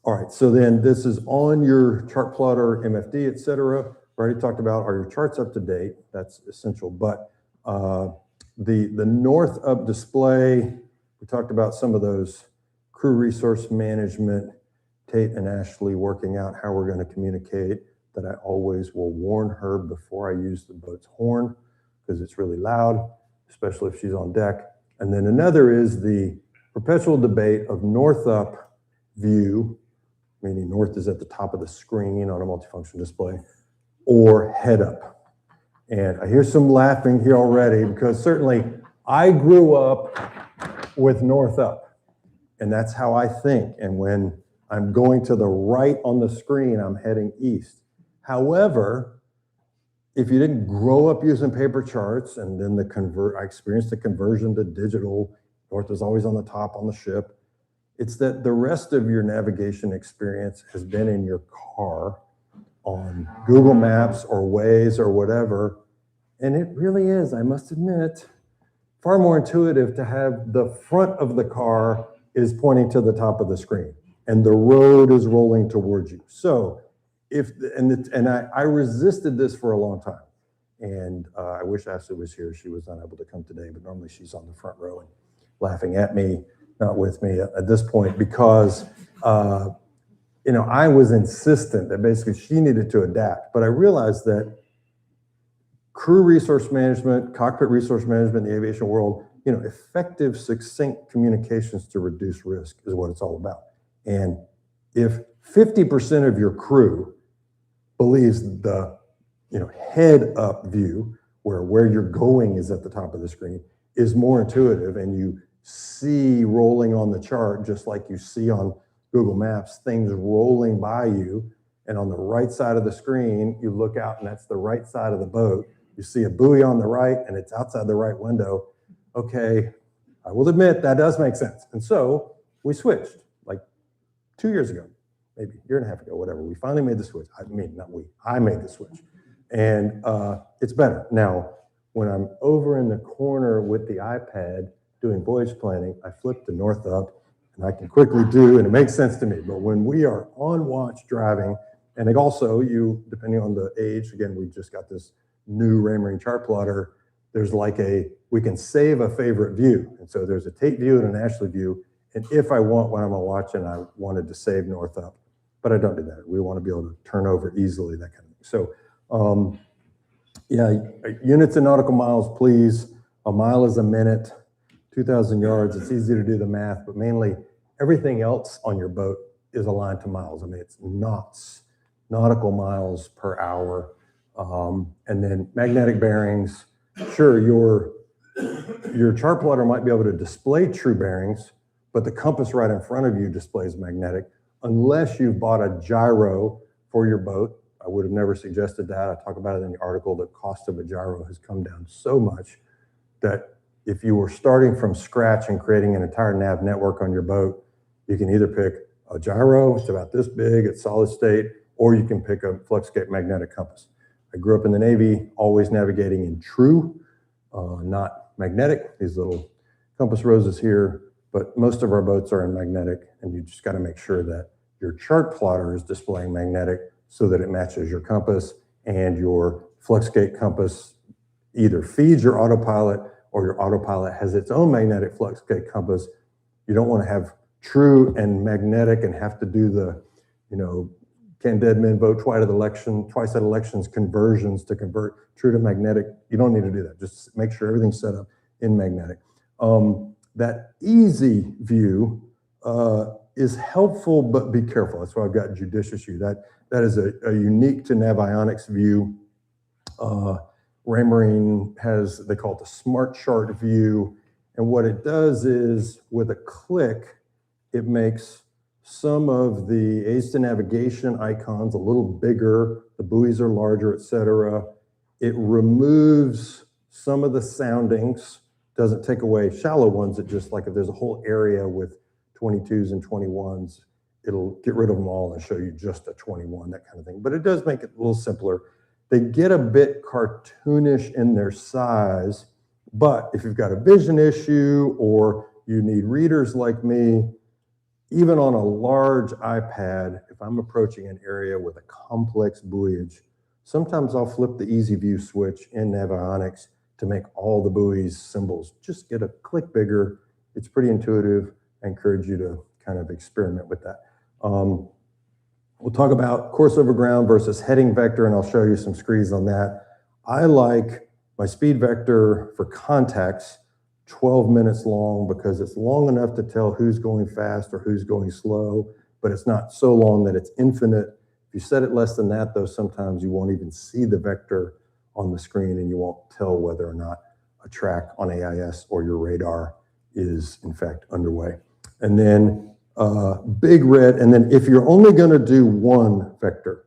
[SPEAKER 1] right, so then this is on your chart plotter, MFD, et cetera. We already talked about, are your charts up to date? That's essential. But the north up display, we talked about some of those crew resource management, Tate and Ashley working out how we're going to communicate, that I always will warn her before I use the boat's horn, because it's really loud, especially if she's on deck. And then another is the perpetual debate of north up view, meaning north is at the top of the screen on a multifunction display, or head up. And I hear some laughing here already, because certainly I grew up with north up, and that's how I think. And when I'm going to the right on the screen, I'm heading east. However, if you didn't grow up using paper charts, and then I experienced the conversion to digital, north is always on the top on the ship. It's that the rest of your navigation experience has been in your car on Google Maps or Waze or whatever. And it really is, I must admit, far more intuitive to have the front of the car is pointing to the top of the screen and the road is rolling towards you. So I resisted this for a long time. And I wish Ashley was here. She was unable to come today, but normally she's on the front row and laughing at me, not with me at this point, because I was insistent that basically she needed to adapt. But I realized that crew resource management, cockpit resource management in the aviation world, effective, succinct communications to reduce risk is what it's all about. And if 50% of your crew believes the head up view, where you're going is at the top of the screen, is more intuitive, and you see rolling on the chart, just like you see on Google Maps, things rolling by you, and on the right side of the screen, you look out and that's the right side of the boat. You see a buoy on the right and it's outside the right window. Okay, I will admit that does make sense. And so we switched like 2 years ago, maybe a year and a half ago, whatever. We finally made the switch. I made the switch. And it's better. Now, when I'm over in the corner with the iPad doing voyage planning, I flip to north up and I can quickly do, and it makes sense to me. But when we are on watch driving, and it also, depending on the age, again, we just got this new Raymarine chart plotter, there's like we can save a favorite view. And so there's a Tate view and an Ashley view. And if I want, when I'm on watch and I wanted to save north up, but I don't do that. We want to be able to turn over easily, that kind of thing. So, units in nautical miles, please. A mile is a minute, 2,000 yards. It's easy to do the math, but mainly everything else on your boat is aligned to miles. I mean, it's knots, nautical miles per hour. And then magnetic bearings. Sure, your chart plotter might be able to display true bearings, but the compass right in front of you displays magnetic, unless you've bought a gyro for your boat. I would have never suggested that. I talk about it in the article. The cost of a gyro has come down so much that if you were starting from scratch and creating an entire nav network on your boat, you can either pick a gyro, it's about this big, it's solid state, or you can pick a Fluxgate magnetic compass. I grew up in the Navy, always navigating in true, not magnetic. These little compass roses here, but most of our boats are in magnetic, and you just got to make sure that your chart plotter is displaying magnetic so that it matches your compass, and your Fluxgate compass either feeds your autopilot or your autopilot has its own magnetic Fluxgate compass. You don't want to have true and magnetic and have to do the, can dead men vote twice at elections conversions to convert true to magnetic. You don't need to do that. Just make sure everything's set up in magnetic. That easy view is helpful, but be careful. That's why I've got judicious view. That is a unique to Navionics view. Raymarine has, they call it the smart chart view. And what it does is with a click, it makes some of the aids to navigation icons a little bigger, the buoys are larger, etc. It removes some of the soundings, doesn't take away shallow ones. It just, like if there's a whole area with 22s and 21s, it'll get rid of them all and show you just a 21, that kind of thing. But it does make it a little simpler. They get a bit cartoonish in their size, but if you've got a vision issue or you need readers like me, even on a large iPad, if I'm approaching an area with a complex buoyage, sometimes I'll flip the easy view switch in Navionics to make all the buoys symbols. Just get a click bigger. It's pretty intuitive. I encourage you to kind of experiment with that. We'll talk about course over ground versus heading vector, and I'll show you some screeds on that. I like my speed vector for contacts 12 minutes long because it's long enough to tell who's going fast or who's going slow, but it's not so long that it's infinite. If you set it less than that, though, sometimes you won't even see the vector on the screen and you won't tell whether or not a track on AIS or your radar is in fact underway. And then big red, and then if you're only going to do one vector,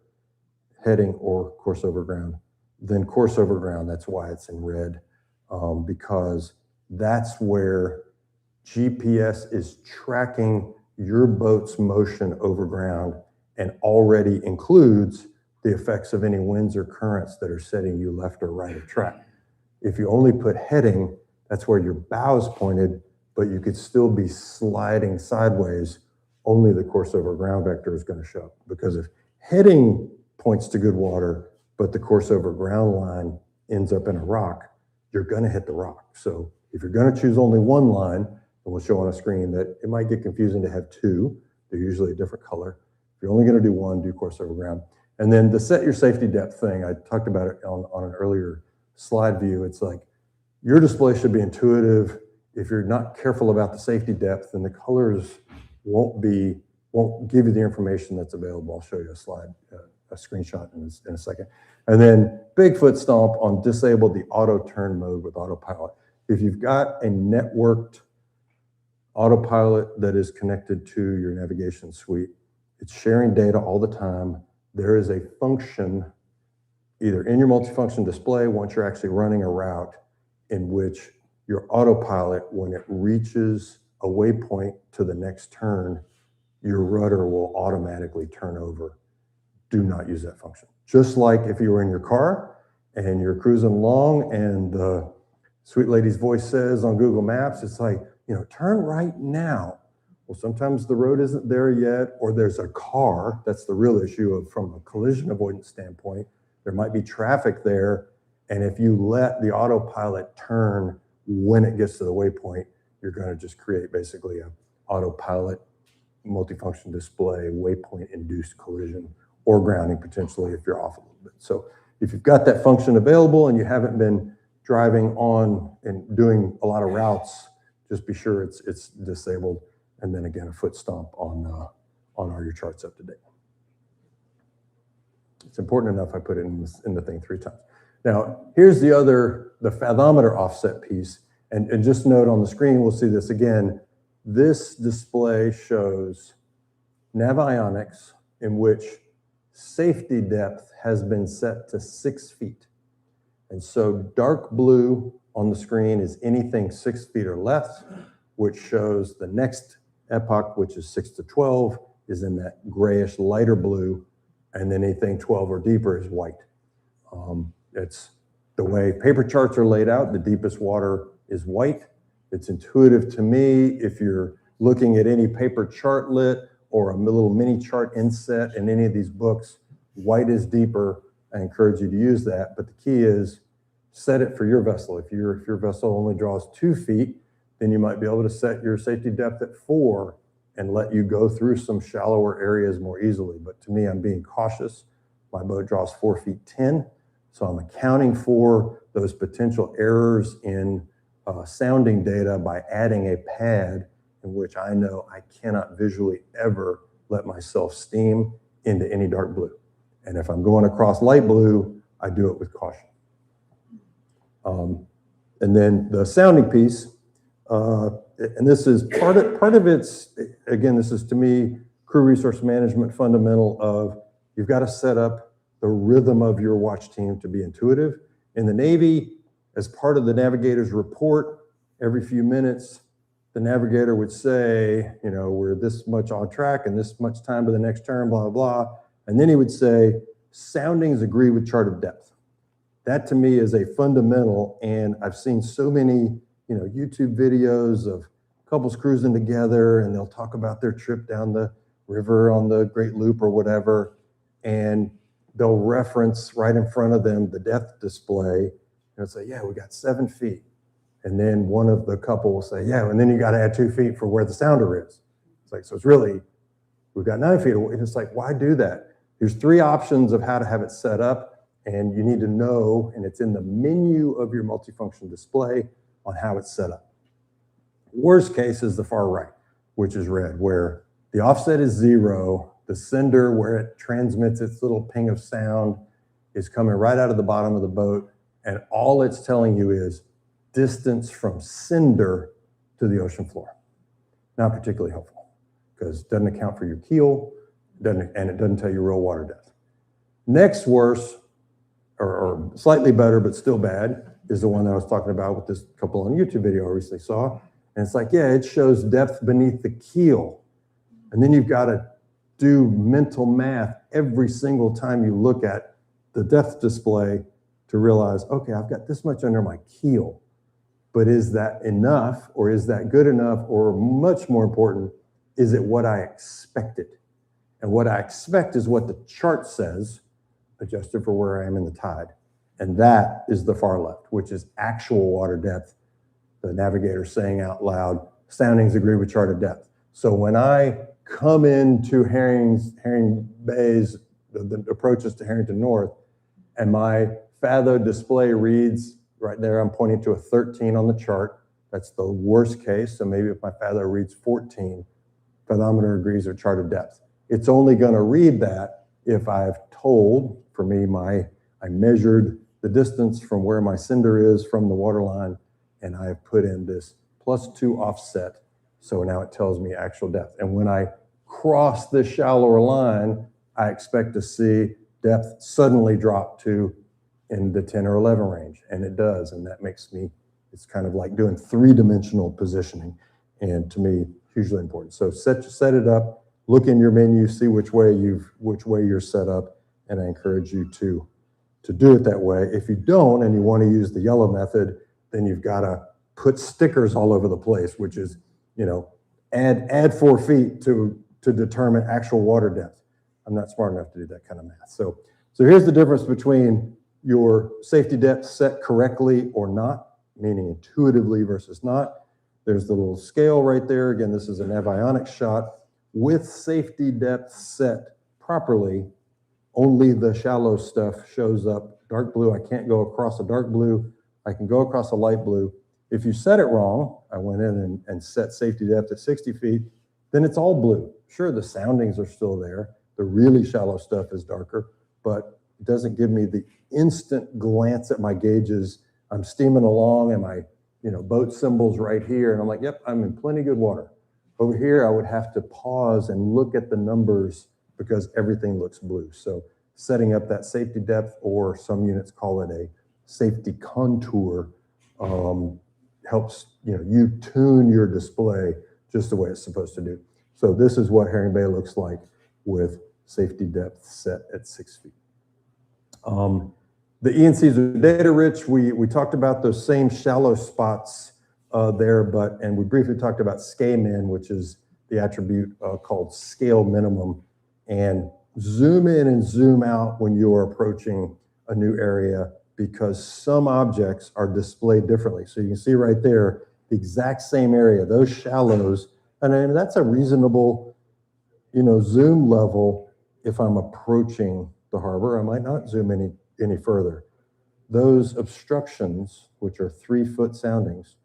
[SPEAKER 1] heading or course over ground, then course over ground, that's why it's in red, because that's where GPS is tracking your boat's motion over ground and already includes the effects of any winds or currents that are setting you left or right of track. If you only put heading, that's where your bow is pointed, but you could still be sliding sideways. Only the course over ground vector is going to show. Because if heading points to good water, but the course over ground line ends up in a rock, you're going to hit the rock. So if you're going to choose only one line, and we'll show on a screen that it might get confusing to have two. They're usually a different color. If you're only going to do one, do course over ground. And then the set your safety depth thing, I talked about it on an earlier slide view. It's like your display should be intuitive. If you're not careful about the safety depth, then the colors won't give you the information that's available. I'll show you a slide, a screenshot in a second. And then big foot stomp on disable the auto turn mode with autopilot. If you've got a networked autopilot that is connected to your navigation suite, it's sharing data all the time. There is a function either in your multifunction display once you're actually running a route in which your autopilot, when it reaches a waypoint to the next turn, your rudder will automatically turn over. Do not use that function. Just like if you were in your car and you're cruising along and the sweet lady's voice says on Google Maps, it's like, turn right now. Well, sometimes the road isn't there yet, or there's a car. That's the real issue from a collision avoidance standpoint. There might be traffic there. And if you let the autopilot turn when it gets to the waypoint, you're going to just create basically an autopilot multifunction display, waypoint induced collision, or grounding potentially if you're off a little bit. So if you've got that function available and you haven't been driving on and doing a lot of routes, just be sure it's disabled. And then again, a foot stomp on are your charts up to date. It's important enough I put it in the thing 3 times. Now, here's the fathometer offset piece. And just note on the screen, we'll see this again. This display shows navionics in which safety depth has been set to 6 feet. And so dark blue on the screen is anything 6 feet or less, which shows the next epoch, which is 6 to 12, is in that grayish lighter blue, and then anything 12 or deeper is white. It's the way paper charts are laid out. The deepest water is white. It's intuitive to me. If you're looking at any paper chartlet or a little mini chart inset in any of these books, white is deeper. I encourage you to use that. But the key is set it for your vessel. If your vessel only draws 2 feet, then you might be able to set your safety depth at 4 and let you go through some shallower areas more easily. But to me, I'm being cautious. My boat draws 4 feet 10. So I'm accounting for those potential errors in sounding data by adding a pad in which I know I cannot visually ever let myself steam into any dark blue. And if I'm going across light blue, I do it with caution. And then the sounding piece, and this is part of it's, again, this is to me, crew resource management fundamental of you've got to set up the rhythm of your watch team to be intuitive. In the Navy, as part of the navigator's report, every few minutes, the navigator would say, we're this much on track and this much time to the next turn, blah, blah, blah. And then he would say, soundings agree with charted depth. That to me is a fundamental, and I've seen so many, YouTube videos of couples cruising together and they'll talk about their trip down the river on the Great Loop or whatever, and they'll reference right in front of them the depth display and say, yeah, we got 7 feet. And then one of the couple will say, yeah, and then you got to add 2 feet for where the sounder is. It's like, so it's really, we've got 9 feet away. And it's like, why do that? There's 3 options of how to have it set up, and you need to know, and it's in the menu of your multifunction display on how it's set up. Worst case is the far right, which is red, where the offset is 0, the sender where it transmits its little ping of sound is coming right out of the bottom of the boat, and all it's telling you is distance from sender to the ocean floor. Not particularly helpful, because it doesn't account for your keel, and it doesn't tell you real water depth. Next worst, or slightly better but still bad, is the one that I was talking about with this couple on YouTube video I recently saw. And it's like, yeah, it shows depth beneath the keel. And then you've got to do mental math every single time you look at the depth display to realize, okay, I've got this much under my keel. But is that enough, or is that good enough, or much more important, is it what I expected? And what I expect is what the chart says, adjusted for where I am in the tide. And that is the far left, which is actual water depth. The navigator saying out loud, soundings agree with charted depth. So when I come into Herring Bay's, the approaches to Herrington North, and my FATHO display reads, right there, I'm pointing to a 13 on the chart. That's the worst case. So maybe if my FATHO reads 14, fathometer agrees with charted depth. It's only going to read that if I've told, for me, I measured the distance from where my cinder is from the water line, and I have put in this +2 offset. So now it tells me actual depth. And when I cross this shallower line, I expect to see depth suddenly drop to in the 10 or 11 range. And it does. And that makes me, it's kind of like doing 3-dimensional positioning. And to me, hugely important. So set it up, look in your menu, see which way you're set up. And I encourage you to do it that way. If you don't, and you want to use the yellow method, then you've got to put stickers all over the place, which is, add 4 feet to determine actual water depth. I'm not smart enough to do that kind of math. So here's the difference between your safety depth set correctly or not, meaning intuitively versus not. There's the little scale right there. Again, this is an avionics shot. With safety depth set properly, only the shallow stuff shows up. Dark blue, I can't go across a dark blue. I can go across a light blue. If you set it wrong, I went in and set safety depth at 60 feet, then it's all blue. Sure, the soundings are still there. The really shallow stuff is darker, but it doesn't give me the instant glance at my gauges. I'm steaming along and my boat symbol's right here, and I'm like, yep, I'm in plenty good water. Over here, I would have to pause and look at the numbers because everything looks blue. So setting up that safety depth, or some units call it a safety contour, helps you tune your display just the way it's supposed to do. So this is what Herring Bay looks like with safety depth set at 6 feet. The ENCs are data rich. We talked about those same shallow spots there, and we briefly talked about SCA-min, which is the attribute called scale minimum. And zoom in and zoom out when you are approaching a new area, because some objects are displayed differently. So you can see right there, the exact same area, those shallows, and that's a reasonable, zoom level. If I'm approaching the harbor, I might not zoom any further. Those obstructions, which are 3-foot soundings,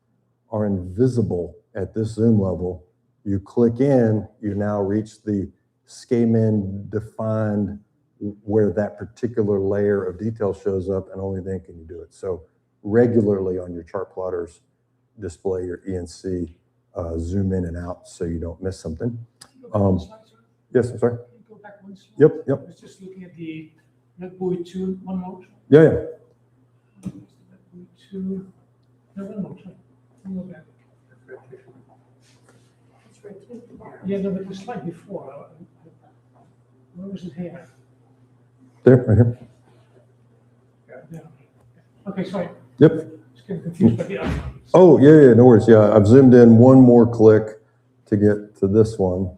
[SPEAKER 1] are invisible at this zoom level. You click in, you now reach the SCA-min defined where that particular layer of detail shows up, and only then can you do it. So regularly on your chart plotters, display your ENC, zoom in and out so you don't miss something. Yes, I'm sorry.
[SPEAKER 7] Can you go back one slide?
[SPEAKER 1] Yep.
[SPEAKER 7] I was just looking at the red buoy 2, one more.
[SPEAKER 1] Yeah.
[SPEAKER 7] Red buoy 2, no, one more. One more back.
[SPEAKER 5] It's right too.
[SPEAKER 7] Yeah, no, but the slide before, where was it here?
[SPEAKER 1] There, right here.
[SPEAKER 7] Yeah. Okay, sorry.
[SPEAKER 1] Yep.
[SPEAKER 7] Just getting confused by the other one.
[SPEAKER 1] Oh, yeah, no worries. Yeah, I've zoomed in one more click to get to this one.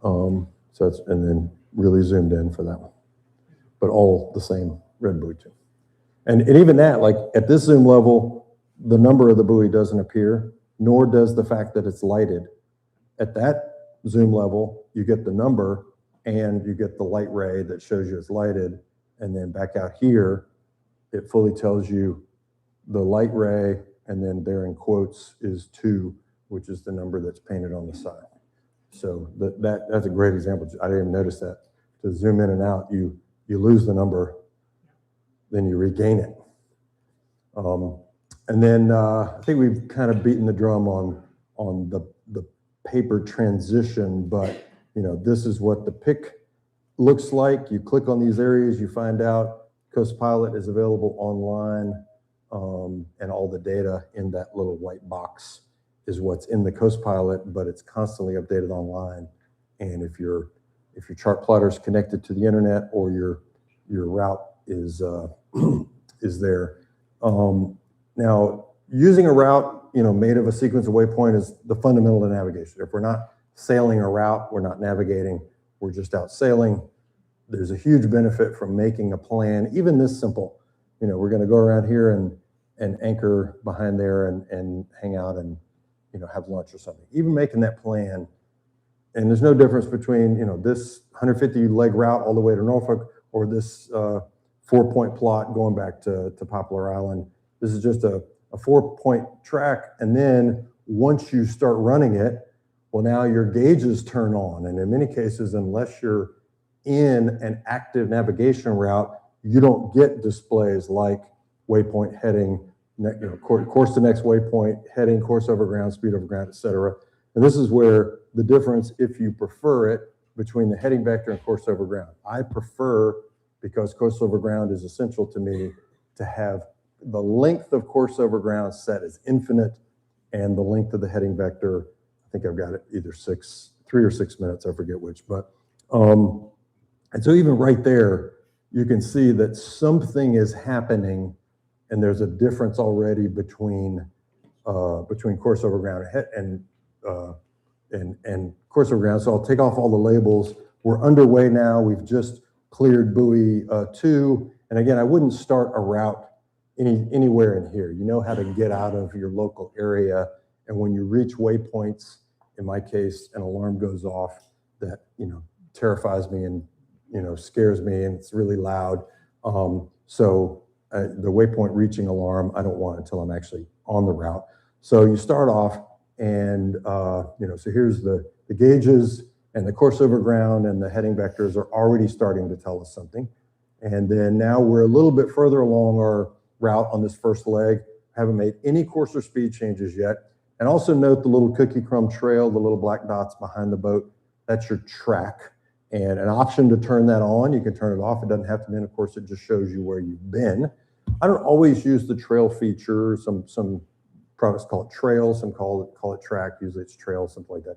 [SPEAKER 1] So it's, and then really zoomed in for that one. But all the same red buoy too. And even that, like at this zoom level, the number of the buoy doesn't appear, nor does the fact that it's lighted. At that zoom level, you get the number and you get the light ray that shows you it's lighted. And then back out here, it fully tells you the light ray, and then there in quotes is 2, which is the number that's painted on the side. So that's a great example. I didn't even notice that. To zoom in and out, you lose the number, then you regain it. And then I think we've kind of beaten the drum on the paper transition, but this is what the pick looks like. You click on these areas, you find out Coast Pilot is available online, and all the data in that little white box is what's in the Coast Pilot, but it's constantly updated online. And if your chart plotter is connected to the internet, or your route is there. Now, using a route, made of a sequence of waypoint is the fundamental to navigation. If we're not sailing a route, we're not navigating, we're just out sailing. There's a huge benefit from making a plan, even this simple. We're going to go around here and anchor behind there and hang out and, have lunch or something. Even making that plan, and there's no difference between, this 150 leg route all the way to Norfolk or this 4-point plot going back to Poplar Island. This is just a 4-point track. And then once you start running it, well, now your gauges turn on. And in many cases, unless you're in an active navigation route, you don't get displays like waypoint heading, course to next waypoint, heading, course over ground, speed over ground, et cetera. And this is where the difference, if you prefer it, between the heading vector and course over ground. I prefer, because course over ground is essential to me, to have the length of course over ground set as infinite and the length of the heading vector, I think I've got it either 3 or 6 minutes, I forget which, but, and so even right there, you can see that something is happening and there's a difference already between course over ground and course over ground. So I'll take off all the labels. We're underway now. We've just cleared buoy 2. And again, I wouldn't start a route anywhere in here. You know how to get out of your local area. And when you reach waypoints, in my case, an alarm goes off that, terrifies me and, scares me, and it's really loud. So the waypoint reaching alarm, I don't want until I'm actually on the route. So you start off and, so here's the gauges and the course over ground and the heading vectors are already starting to tell us something. And then now we're a little bit further along our route on this first leg. Haven't made any course or speed changes yet. And also note the little cookie crumb trail, the little black dots behind the boat. That's your track. And an option to turn that on, you can turn it off. It doesn't have to be, and of course, it just shows you where you've been. I don't always use the trail feature. Some products call it trail, some call it track. Usually it's trail, something like that.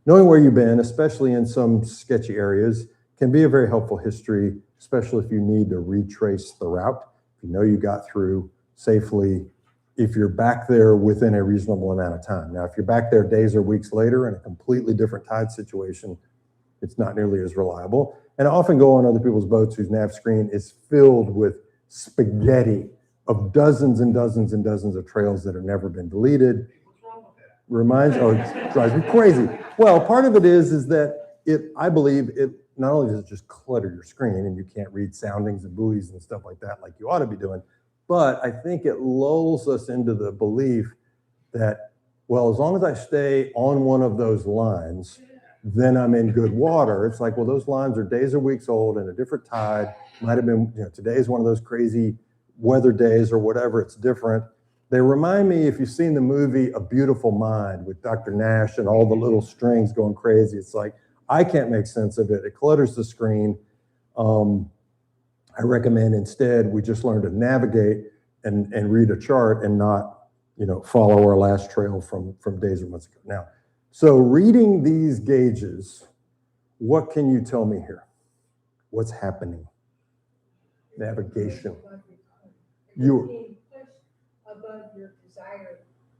[SPEAKER 1] Knowing where you've been, especially in some sketchy areas, can be a very helpful history, especially if you need to retrace the route. If you know you got through safely, if you're back there within a reasonable amount of time. Now, if you're back there days or weeks later in a completely different tide situation, it's not nearly as reliable. And I often go on other people's boats whose nav screen is filled with spaghetti of dozens and dozens and dozens of trails that have never been deleted. It drives me crazy. Well, part of it is that I believe it not only does it just clutter your screen and you can't read soundings and buoys and stuff like that like you ought to be doing, but I think it lulls us into the belief that, well, as long as I stay on one of those lines, then I'm in good water. It's like, well, those lines are days or weeks old and a different tide. Might have been, today's one of those crazy weather days or whatever, it's different. They remind me, if you've seen the movie A Beautiful Mind with Dr. Nash and all the little strings going crazy, it's like, I can't make sense of it. It clutters the screen. I recommend instead we just learn to navigate and read a chart and not, follow our last trail from days or months ago. Now, so reading these gauges, what can you tell me here? What's happening? Navigation.
[SPEAKER 7] You're being pushed above your desired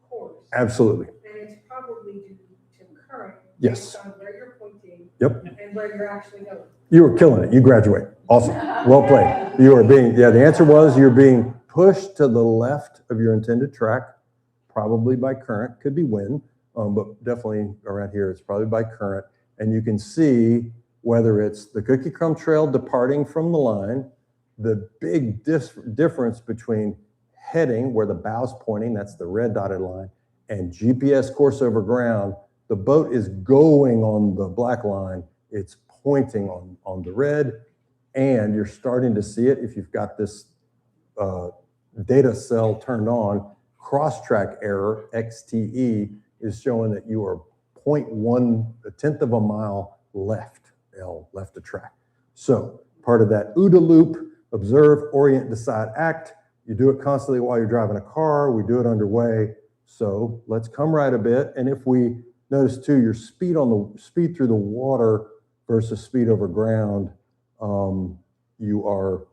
[SPEAKER 7] course.
[SPEAKER 1] Absolutely.
[SPEAKER 7] And it's probably due to current.
[SPEAKER 1] Yes.
[SPEAKER 7] Based on where you're pointing.
[SPEAKER 1] Yep.
[SPEAKER 7] And where you're actually going.
[SPEAKER 1] You were killing it. You graduate. Awesome. Well played. You are being, the answer was you're being pushed to the left of your intended track, probably by current, could be wind, but definitely around here, it's probably by current. And you can see whether it's the cookie crumb trail departing from the line, the big difference between heading, where the bow's pointing, that's the red dotted line, and GPS course over ground. The boat is going on the black line. It's pointing on the red, and you're starting to see it if you've got this data cell turned on. Cross-track error, XTE, is showing that you are 0.1, a tenth of a mile left of track. So part of that OODA loop, observe, orient, decide, act. You do it constantly while you're driving a car. We do it underway. So let's come right a bit. And if we notice too, your speed through the water versus speed over ground, you are,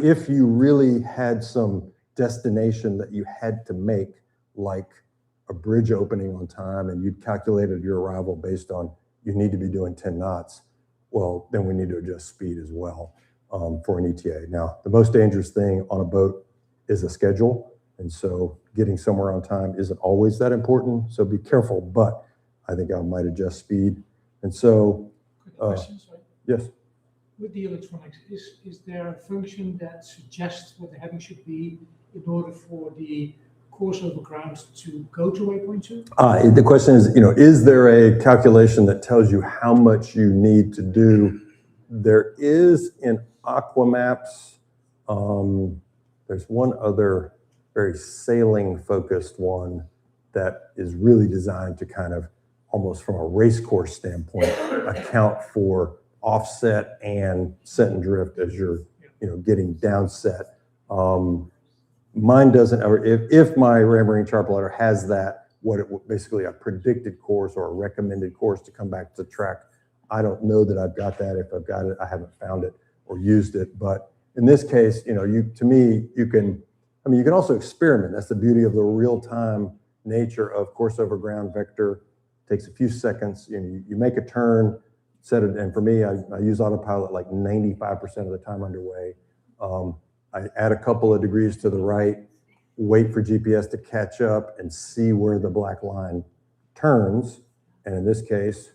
[SPEAKER 1] if you really had some destination that you had to make, like a bridge opening on time, and you'd calculated your arrival based on you need to be doing 10 knots, well, then we need to adjust speed as well for an ETA. Now, the most dangerous thing on a boat is a schedule, and so getting somewhere on time isn't always that important, so be careful, but I think I might adjust speed. And so,
[SPEAKER 9] Quick question, sorry.
[SPEAKER 1] yes.
[SPEAKER 9] With the electronics, is there a function that suggests what the heading should be in order for the course over ground to go to waypoint 2?
[SPEAKER 1] The question is, is there a calculation that tells you how much you need to do? There is in Aquamaps. There's one other very sailing focused one that is really designed to kind of almost from a race course standpoint account for offset and set and drift as you're getting downset. Mine doesn't, or if my Marine chart plotter has that, basically a predicted course or a recommended course to come back to track, I don't know that I've got that. If I've got it, I haven't found it or used it. But in this case, you can also experiment. That's the beauty of the real-time nature of course over ground vector. Takes a few seconds. You make a turn, set it, and for me, I use autopilot like 95% of the time underway. I add a couple of degrees to the right, wait for GPS to catch up and see where the black line turns. And in this case,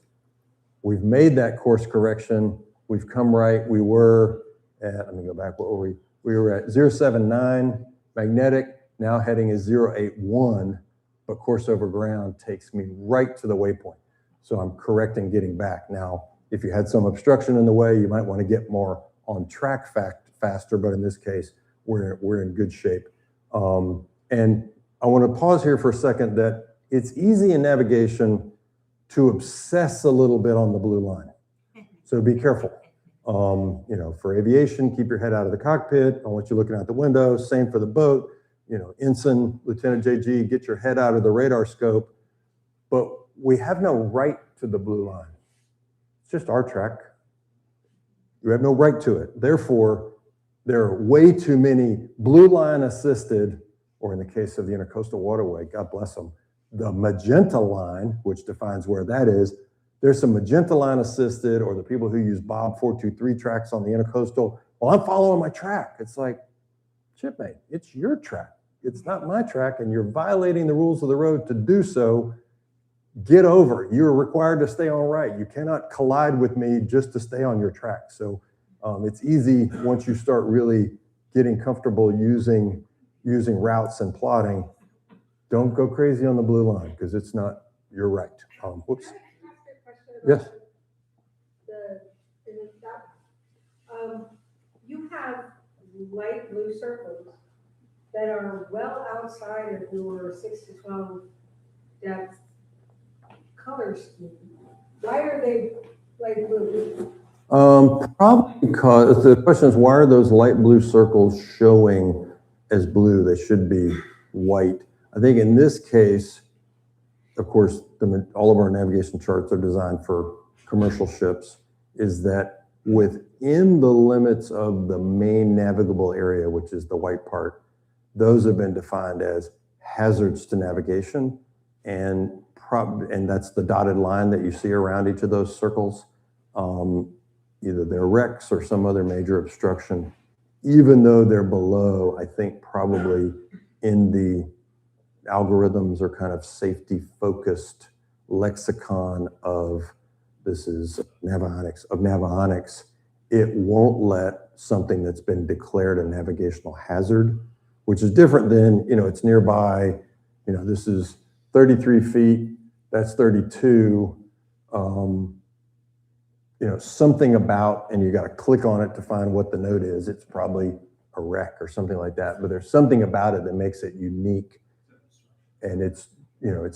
[SPEAKER 1] we've made that course correction. We've come right. We were at, let me go back, what were we? We were at 079 magnetic, now heading is 081, but course over ground takes me right to the waypoint. So I'm correcting getting back. Now, if you had some obstruction in the way, you might want to get more on track faster, but in this case, we're in good shape. And I want to pause here for a second that it's easy in navigation to obsess a little bit on the blue line. So be careful. For aviation, keep your head out of the cockpit. I want you looking out the window. Same for the boat. Ensign, Lieutenant JG, get your head out of the radar scope. But we have no right to the blue line. It's just our track. You have no right to it. Therefore, there are way too many blue line assisted, or in the case of the Intercoastal Waterway, God bless them, the magenta line, which defines where that is. There's some magenta line assisted, or the people who use Bob 423 tracks on the Intercoastal. Well, I'm following my track. It's like, shipmate, it's your track. It's not my track, and you're violating the rules of the road to do so. Get over. You're required to stay on right. You cannot collide with me just to stay on your track. So it's easy once you start really getting comfortable using routes and plotting. Don't go crazy on the blue line because it's not your right. Whoops. Yes.
[SPEAKER 10] You have light blue circles that are well outside of your 6 to 12 depth color scheme. Why are they light blue?
[SPEAKER 1] Probably because the question is, why are those light blue circles showing as blue? They should be white. I think in this case, of course, all of our navigation charts are designed for commercial ships, is that within the limits of the main navigable area, which is the white part, those have been defined as hazards to navigation, and that's the dotted line that you see around each of those circles. Either they're wrecks or some other major obstruction, even though they're below, I think probably in the algorithms or kind of safety focused lexicon of this is navionics, it won't let something that's been declared a navigational hazard, which is different than, it's nearby, this is 33 feet, that's 32, something about, and you got to click on it to find what the note is. It's probably a wreck or something like that, but there's something about it that makes it unique. And it's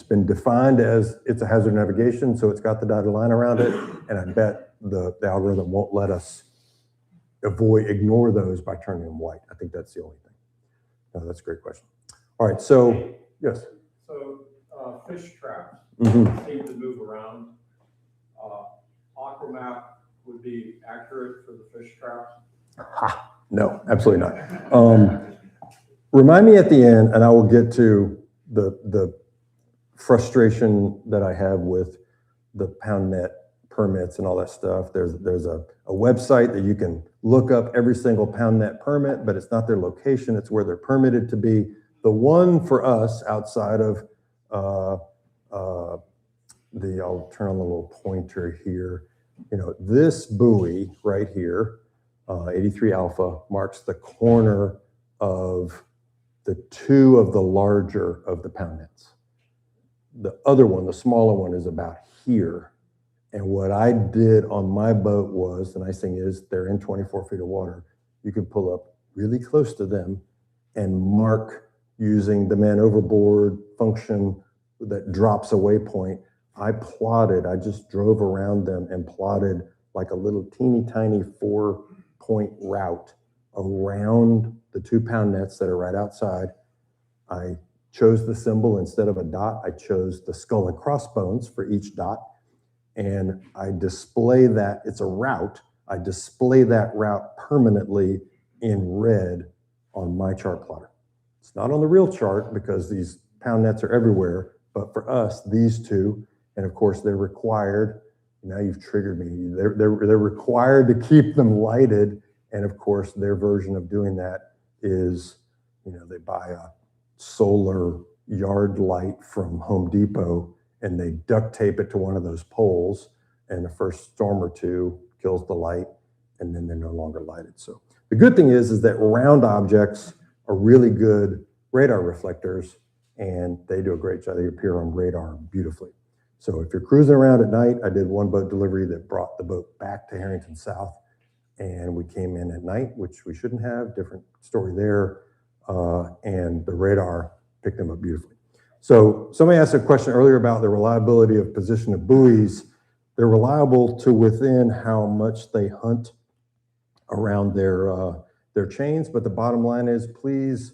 [SPEAKER 1] been defined as it's a hazard navigation, so it's got the dotted line around it. And I bet the algorithm won't let us ignore those by turning them white. I think that's the only thing. No, that's a great question. All right, so yes.
[SPEAKER 6] So fish traps
[SPEAKER 1] Mm-hmm.
[SPEAKER 6] seem to move around. Aquamap would be accurate for the fish traps.
[SPEAKER 1] No, absolutely not. Remind me at the end, and I will get to the frustration that I have with the pound net permits and all that stuff. There's a website that you can look up every single pound net permit, but it's not their location, it's where they're permitted to be. The one for us outside of I'll turn on the little pointer here. You know, this buoy right here, 83 Alpha, marks the corner of the two of the larger of the pound nets. The other one, the smaller one, is about here. And what I did on my boat was, the nice thing is they're in 24 feet of water. You can pull up really close to them and mark using the man overboard function that drops a waypoint. I just drove around them and plotted like a little teeny tiny 4-point route around the 2 pound nets that are right outside. I chose the symbol instead of a dot. I chose the skull and crossbones for each dot. And I display that, it's a route. I display that route permanently in red on my chart plotter. It's not on the real chart because these pound nets are everywhere, but for us, these two, and of course they're required, now you've triggered me, they're required to keep them lighted. And of course, their version of doing that is, you know, they buy a solar yard light from Home Depot and they duct tape it to one of those poles, and the first storm or two kills the light, and then they're no longer lighted. So the good thing is that round objects are really good radar reflectors, and they do a great job. They appear on radar beautifully. So if you're cruising around at night, I did one boat delivery that brought the boat back to Herrington South, and we came in at night, which we shouldn't have, different story there, and the radar picked them up beautifully. So somebody asked a question earlier about the reliability of position of buoys. They're reliable to within how much they hunt around their chains, but the bottom line is please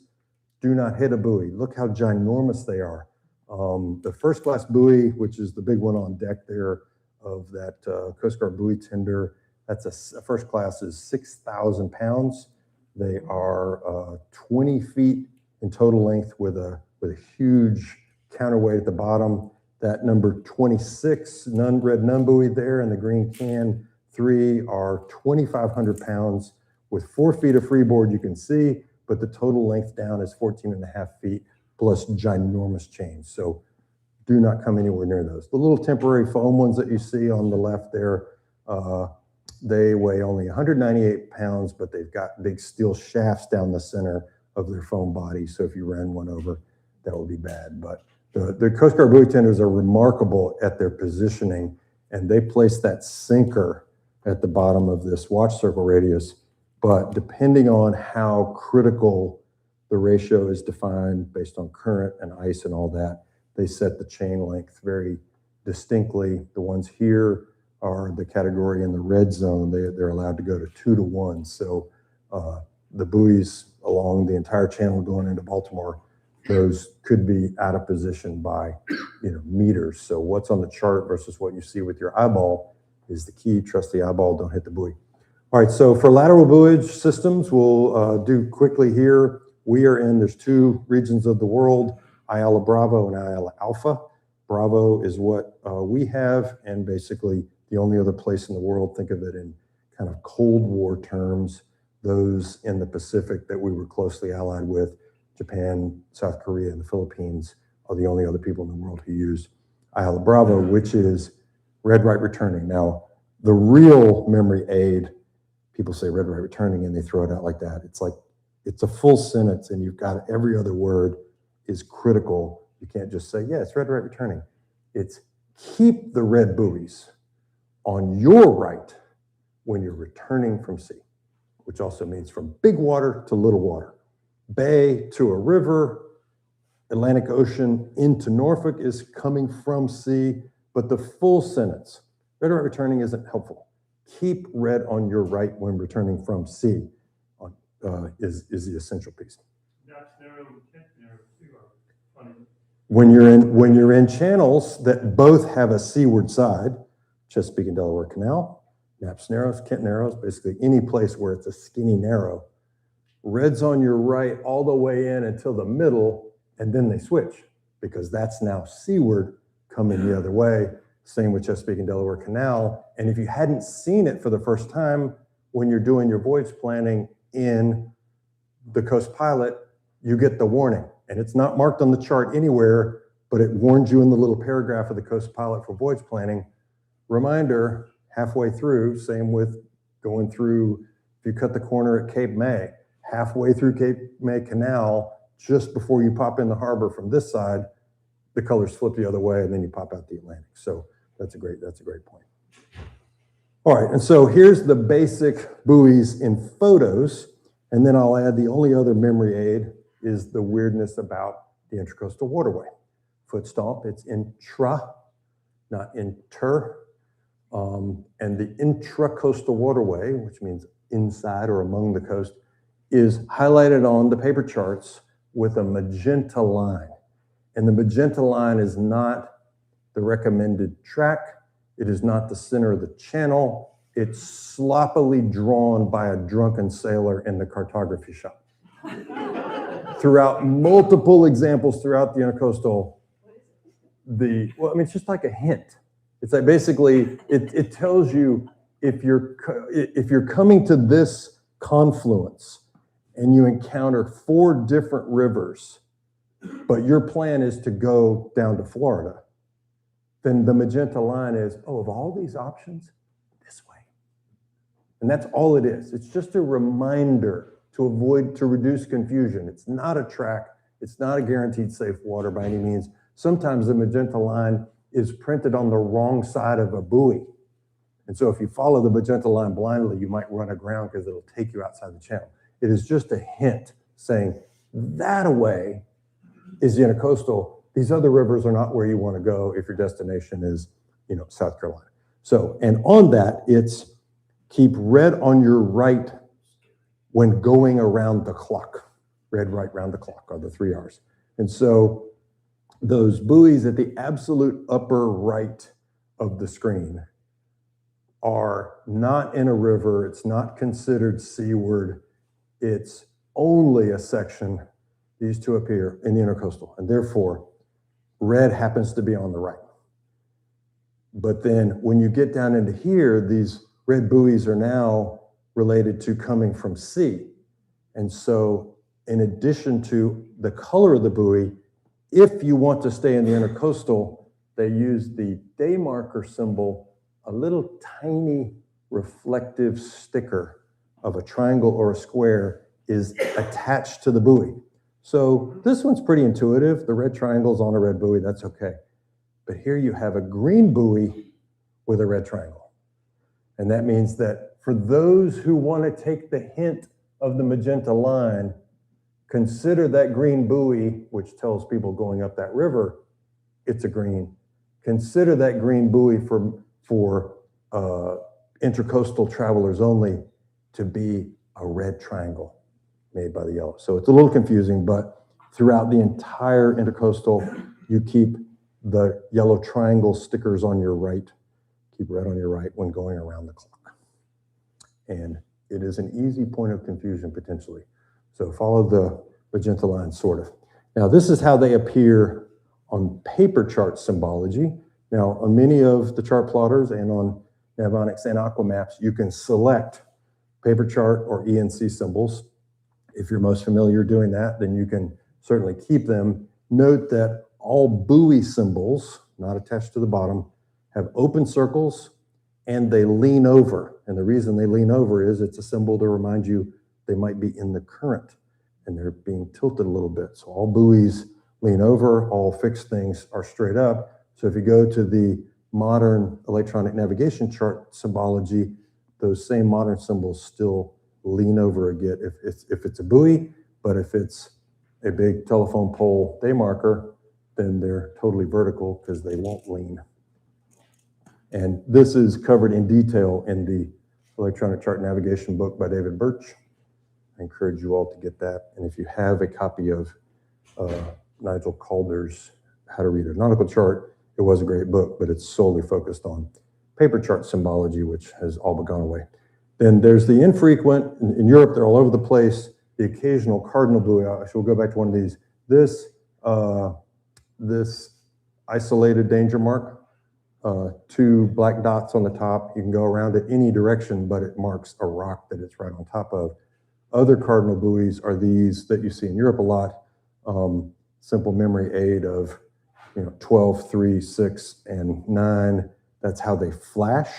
[SPEAKER 1] do not hit a buoy. Look how ginormous they are. The first class buoy, which is the big one on deck there of that Coast Guard buoy tender, that's a first class is 6,000 pounds. They are 20 feet in total length with a huge counterweight at the bottom. That number 26 red nun buoy there and the green can 3 are 2,500 pounds with 4 feet of freeboard you can see, but the total length down is 14.5 feet plus ginormous chains. So do not come anywhere near those. The little temporary foam ones that you see on the left there, they weigh only 198 pounds, but they've got big steel shafts down the center of their foam body. So if you ran one over, that would be bad. But the Coast Guard buoy tenders are remarkable at their positioning, and they place that sinker at the bottom of this watch circle radius. But depending on how critical the ratio is defined based on current and ice and all that, they set the chain length very distinctly. The ones here are the category in the red zone. They're allowed to go to 2 to 1. So the buoys along the entire channel going into Baltimore, those could be out of position by meters. So what's on the chart versus what you see with your eyeball is the key. Trust the eyeball, don't hit the buoy. All right, so for lateral buoyage systems, we'll do quickly here. There's 2 regions of the world, Ayala Bravo and Ayala Alpha. Bravo is what we have, and basically the only other place in the world, think of it in kind of Cold War terms, those in the Pacific that we were closely allied with, Japan, South Korea, and the Philippines are the only other people in the world who use Ayala Bravo, which is red right returning. Now, the real memory aid, people say red right returning and they throw it out like that. It's a full sentence and you've got every other word is critical. You can't just say, yeah, it's red right returning. It's keep the red buoys on your right when you're returning from sea, which also means from big water to little water. Bay to a river, Atlantic Ocean into Norfolk is coming from sea, but the full sentence, red right returning isn't helpful. Keep red on your right when returning from sea is the essential piece.
[SPEAKER 3] That's narrow and tent narrow too are funny.
[SPEAKER 1] When you're in channels that both have a seaward side, Chesapeake and Delaware Canal, Naps Narrows, Kent Narrows, basically any place where it's a skinny narrow, red's on your right all the way in until the middle, and then they switch because that's now seaward coming the other way. Same with Chesapeake and Delaware Canal. And if you hadn't seen it for the first time when you're doing your voyage planning in the Coast Pilot, you get the warning. And it's not marked on the chart anywhere, but it warns you in the little paragraph of the Coast Pilot for voyage planning. Reminder, halfway through, same with going through, if you cut the corner at Cape May, halfway through Cape May Canal, just before you pop in the harbor from this side, the colors flip the other way and then you pop out the Atlantic. So that's a great point. All right, and so here's the basic buoys in photos, and then I'll add the only other memory aid is the weirdness about the Intracoastal Waterway. Foot stomp, it's intra, not inter. And the Intracoastal Waterway, which means inside or among the coast, is highlighted on the paper charts with a magenta line. And the magenta line is not the recommended track. It is not the center of the channel. It's sloppily drawn by a drunken sailor in the cartography shop. Throughout multiple examples throughout the Intercoastal, it's just like a hint. It's like basically, it tells you if you're coming to this confluence and you encounter 4 different rivers, but your plan is to go down to Florida, then the magenta line is, oh, of all these options, this way. And that's all it is. It's just a reminder to reduce confusion. It's not a track. It's not a guaranteed safe water by any means. Sometimes the magenta line is printed on the wrong side of a buoy. And so if you follow the magenta line blindly, you might run aground because it'll take you outside the channel. It is just a hint saying that away is the Intercoastal. These other rivers are not where you want to go if your destination is, South Carolina. So, and on that, it's keep red on your right when going around the clock. Red right round the clock are the 3 R's. And so those buoys at the absolute upper right of the screen are not in a river. It's not considered seaward. It's only a section, these two up here, in the Intercoastal. And therefore, red happens to be on the right. But then when you get down into here, these red buoys are now related to coming from sea. And so in addition to the color of the buoy, if you want to stay in the Intercoastal, they use the day marker symbol, a little tiny reflective sticker of a triangle or a square is attached to the buoy. So this one's pretty intuitive. The red triangle's on a red buoy, that's okay. But here you have a green buoy with a red triangle. And that means that for those who want to take the hint of the magenta line, consider that green buoy, which tells people going up that river, it's a green. Consider that green buoy for Intracoastal travelers only to be a red triangle made by the yellow. So it's a little confusing, but throughout the entire Intercoastal, you keep the yellow triangle stickers on your right, keep red on your right when going around the clock. And it is an easy point of confusion potentially. So follow the magenta line, sort of. Now this is how they appear on paper chart symbology. Now on many of the chart plotters and on Navionics and Aquamaps, you can select paper chart or ENC symbols. If you're most familiar doing that, then you can certainly keep them. Note that all buoy symbols, not attached to the bottom, have open circles and they lean over. And the reason they lean over is it's a symbol to remind you they might be in the current and they're being tilted a little bit. So all buoys lean over, all fixed things are straight up. So if you go to the modern electronic navigation chart symbology, those same modern symbols still lean over a bit if it's a buoy, but if it's a big telephone pole day marker, then they're totally vertical because they won't lean. And this is covered in detail in the electronic chart navigation book by David Birch. I encourage you all to get that. And if you have a copy of Nigel Calder's How to Read a Nautical Chart, it was a great book, but it's solely focused on paper chart symbology, which has all but gone away. Then there's the infrequent. In Europe, they're all over the place. the occasional cardinal buoy. Actually, we'll go back to one of these. This isolated danger mark, 2 black dots on the top. You can go around it any direction, but it marks a rock that it's right on top of. Other cardinal buoys are these that you see in Europe a lot. Simple memory aid of 12, 3, 6, and 9. That's how they flash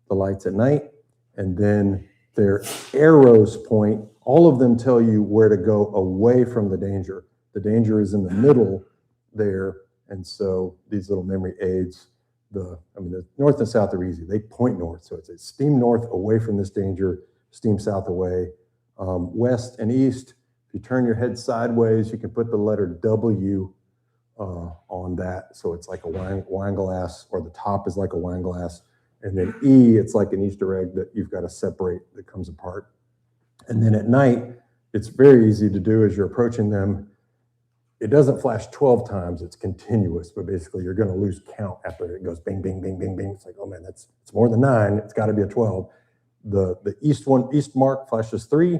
[SPEAKER 1] the lights at night. And then their arrows point, all of them tell you where to go away from the danger. The danger is in the middle there. And so these little memory aids, the north and south are easy. They point north. So it's a steam north away from this danger, steam south away. West and east, if you turn your head sideways, you can put the letter W on that. So it's like a wine glass, or the top is like a wine glass. And then E, it's like an Easter egg that you've got to separate that comes apart. And then at night, it's very easy to do as you're approaching them. It doesn't flash 12 times, it's continuous, but basically you're going to lose count after it goes bing, bing, bing, bing, bing. It's like, oh man, it's more than 9, it's got to be a 12. The east mark flashes 3,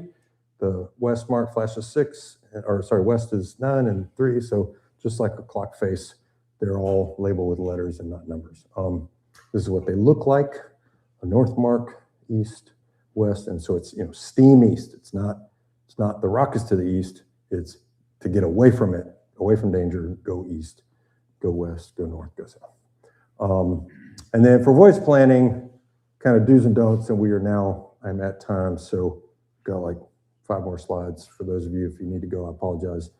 [SPEAKER 1] the west mark flashes 6, or sorry, west is 9 and 3. So just like a clock face, they're all labeled with letters and not numbers. This is what they look like: a north mark, east, west, and so it's steam east. It's not the rock is to the east. It's to get away from it, away from danger. Go east, go west, go north, go south. And then for voyage planning, kind of do's and don'ts, and I'm at time, so got like 5 more slides for those of you. If you need to go, I apologize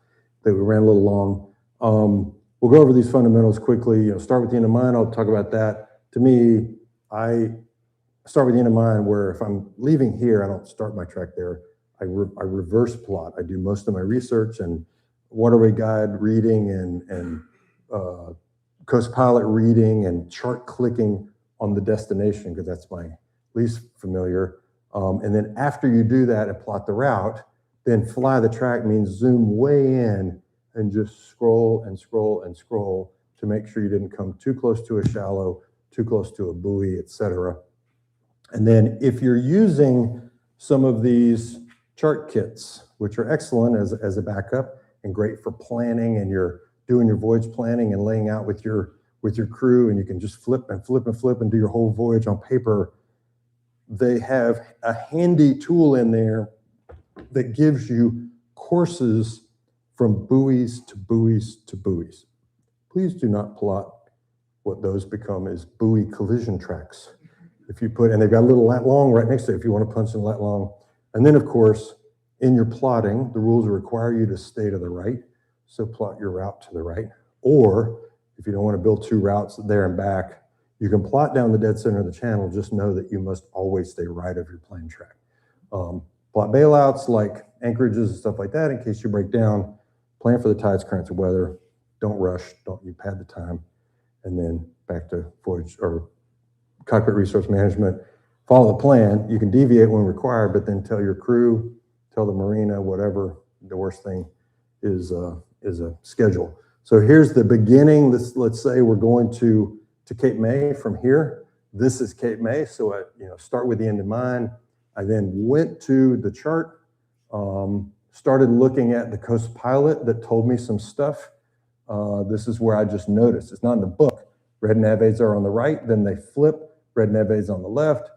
[SPEAKER 1] that we ran a little long. We'll go over these fundamentals quickly. Start with the end in mind. I'll talk about that. To me, I start with the end in mind, where if I'm leaving here, I don't start my track there. I reverse plot. I do most of my research and waterway guide reading and Coast Pilot reading and chart clicking on the destination, because that's my least familiar. And then after you do that and plot the route, then fly the track means zoom way in and just scroll and scroll and scroll to make sure you didn't come too close to a shallow, too close to a buoy, etc. And then if you're using some of these chart kits, which are excellent as a backup and great for planning, and you're doing your voyage planning and laying out with your crew, and you can just flip and flip and flip and do your whole voyage on paper, they have a handy tool in there that gives you courses from buoys to buoys to buoys. Please do not plot what those become is buoy collision tracks. If you put, and they've got a little lat long right next to it if you want to punch in lat long. And then of course, in your plotting, the rules require you to stay to the right. So plot your route to the right. Or if you don't want to build 2 routes there and back, you can plot down the dead center of the channel. Just know that you must always stay right of your planned track. Plot bailouts like anchorages and stuff like that in case you break down. Plan for the tides, currents, and weather. Don't rush. You pad the time. And then back to voyage or cockpit resource management. Follow the plan. You can deviate when required, but then tell your crew, tell the Marina, whatever. The worst thing is a schedule. So here's the beginning. Let's say we're going to Cape May from here. This is Cape May, so I start with the end in mind. I then went to the chart, started looking at the Coast Pilot that told me some stuff. This is where I just noticed. It's not in the book. Red nav aids are on the right, then they flip. Red nav aids on the left.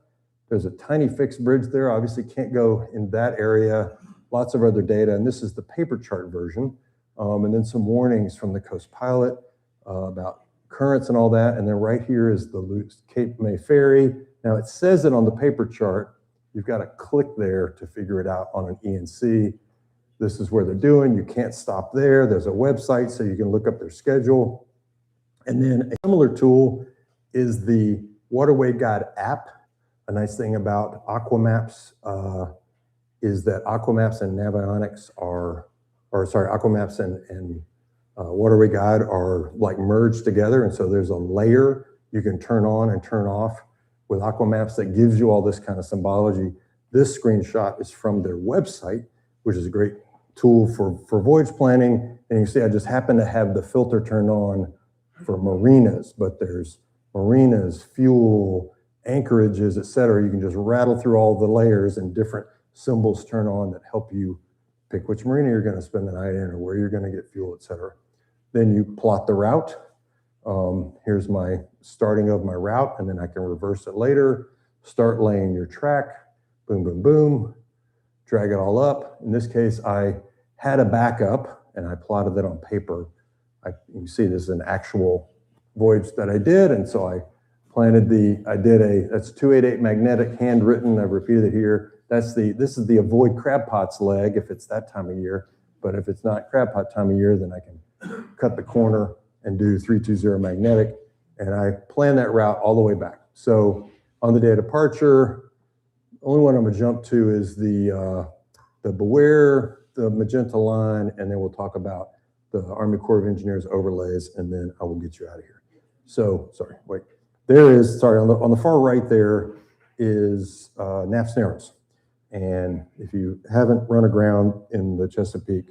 [SPEAKER 1] There's a tiny fixed bridge there. Obviously can't go in that area. Lots of other data, and this is the paper chart version. And then some warnings from the Coast Pilot about currents and all that. And then right here is the Cape May ferry. Now it says it on the paper chart. You've got to click there to figure it out on an ENC. This is where they're doing. You can't stop there. There's a website so you can look up their schedule. And then a similar tool is the Waterway Guide app. A nice thing about Aquamaps is that Aquamaps and Navionics Aquamaps and Waterway Guide are like merged together. And so there's a layer you can turn on and turn off with Aquamaps that gives you all this kind of symbology. This screenshot is from their website, which is a great tool for voyage planning. And you see, I just happen to have the filter turned on for marinas, but there's marinas, fuel, anchorages, et cetera. You can just rattle through all the layers and different symbols turn on that help you pick which marina you're going to spend the night in or where you're going to get fuel, et cetera. Then you plot the route. Here's my starting of my route, and then I can reverse it later. Start laying your track, boom, boom, boom, drag it all up. In this case, I had a backup and I plotted that on paper. You can see this is an actual voyage that I did, and so I planted that's 288 magnetic, handwritten, I've repeated it here. This is the avoid crab pots leg if it's that time of year, but if it's not crab pot time of year, then I can cut the corner and do 320 magnetic, and I plan that route all the way back. So on the day of departure, the only one I'm gonna jump to is the Beware, the magenta line, and then we'll talk about the Army Corps of Engineers overlays, and then I will get you out of here. So, sorry, wait. On the far right there is Knapp's Narrows. And if you haven't run aground in the Chesapeake,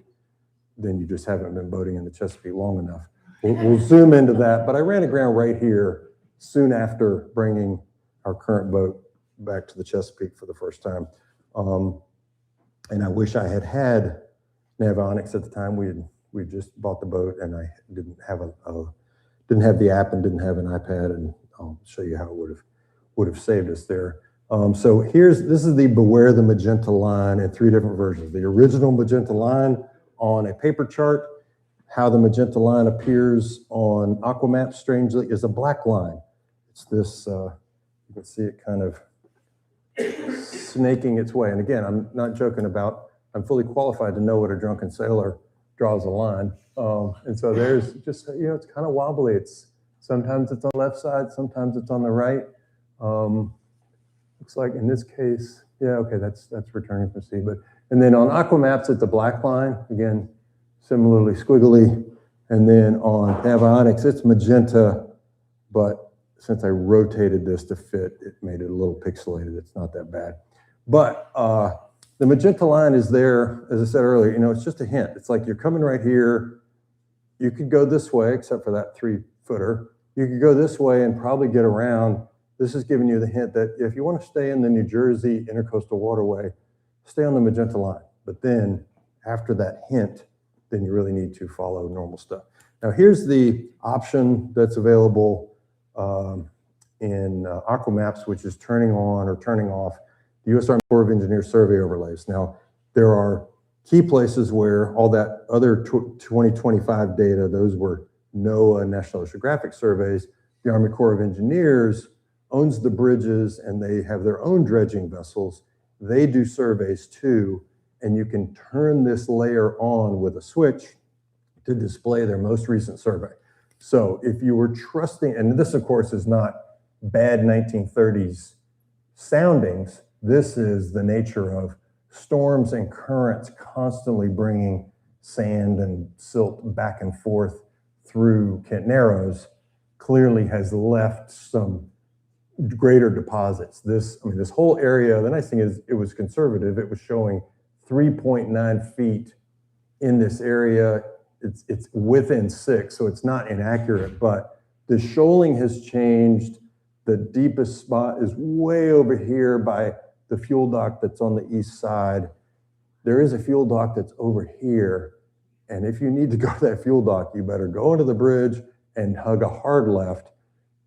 [SPEAKER 1] then you just haven't been boating in the Chesapeake long enough. We'll zoom into that, but I ran aground right here soon after bringing our current boat back to the Chesapeake for the first time. And I wish I had Navionics at the time. We just bought the boat, and I didn't have the app and didn't have an iPad, and I'll show you how it would have saved us there. So this is the Beware the Magenta line in 3 different versions. The original magenta line on a paper chart. How the magenta line appears on Aquamap, strangely, is a black line. It's this, you can see it kind of snaking its way. And again, I'm not joking about, I'm fully qualified to know what a drunken sailor draws a line. And so there's just, it's kind of wobbly. Sometimes it's on the left side, sometimes it's on the right. Looks like in this case, yeah, okay, that's returning from sea. And then on Aquamaps, it's a black line, again, similarly squiggly. And then on Navionics, it's magenta, but since I rotated this to fit, it made it a little pixelated. It's not that bad. But the magenta line is there, as I said earlier, it's just a hint. It's like you're coming right here. You could go this way, except for that 3-footer. You could go this way and probably get around. This is giving you the hint that if you want to stay in the New Jersey Intercoastal Waterway, stay on the magenta line. But then after that hint, then you really need to follow normal stuff. Now here's the option that's available in Aquamaps, which is turning on or turning off the U.S. Army Corps of Engineers survey overlays. Now, there are key places where all that other 2025 data, those were NOAA National Oceanographic surveys. The Army Corps of Engineers owns the bridges, and they have their own dredging vessels. They do surveys too, and you can turn this layer on with a switch to display their most recent survey. So if you were trusting, and this of course is not bad 1930s soundings, this is the nature of storms and currents constantly bringing sand and silt back and forth through Kent Narrows, clearly has left some greater deposits. This whole area, the nice thing is it was conservative. It was showing 3.9 feet in this area. It's within 6, so it's not inaccurate, but the shoaling has changed. The deepest spot is way over here by the fuel dock that's on the east side. There is a fuel dock that's over here, and if you need to go to that fuel dock, you better go into the bridge and hug a hard left.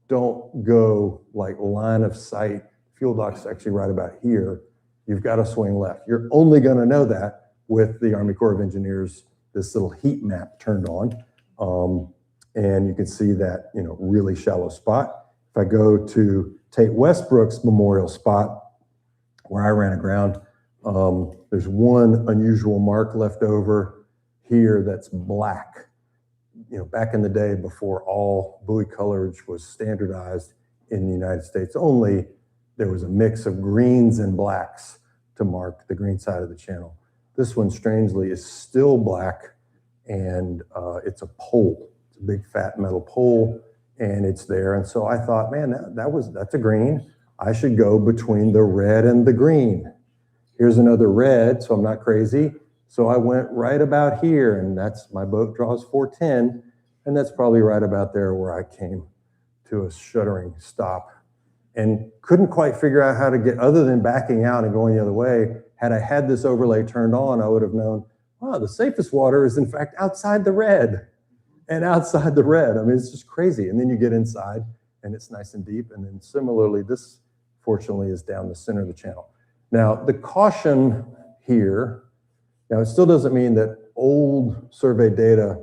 [SPEAKER 1] Don't go like line of sight. Fuel dock's actually right about here. You've got to swing left. You're only going to know that with the Army Corps of Engineers, this little heat map turned on. And you can see that, really shallow spot. If I go to Tate Westbrook's memorial spot where I ran aground, there's one unusual mark left over here that's black. Back in the day before all buoy colorage was standardized in the United States only, there was a mix of greens and blacks to mark the green side of the channel. This one, strangely, is still black, and it's a pole. It's a big fat metal pole, and it's there. And so I thought, man, that's a green. I should go between the red and the green. Here's another red, so I'm not crazy. So I went right about here, and my boat draws 410, and that's probably right about there where I came to a shuddering stop and couldn't quite figure out how to get, other than backing out and going the other way. Had I had this overlay turned on, I would have known, wow, the safest water is in fact outside the red and outside the red. I mean, it's just crazy. And then you get inside and it's nice and deep. And then similarly, this fortunately is down the center of the channel. Now, the caution here, now it still doesn't mean that old survey data,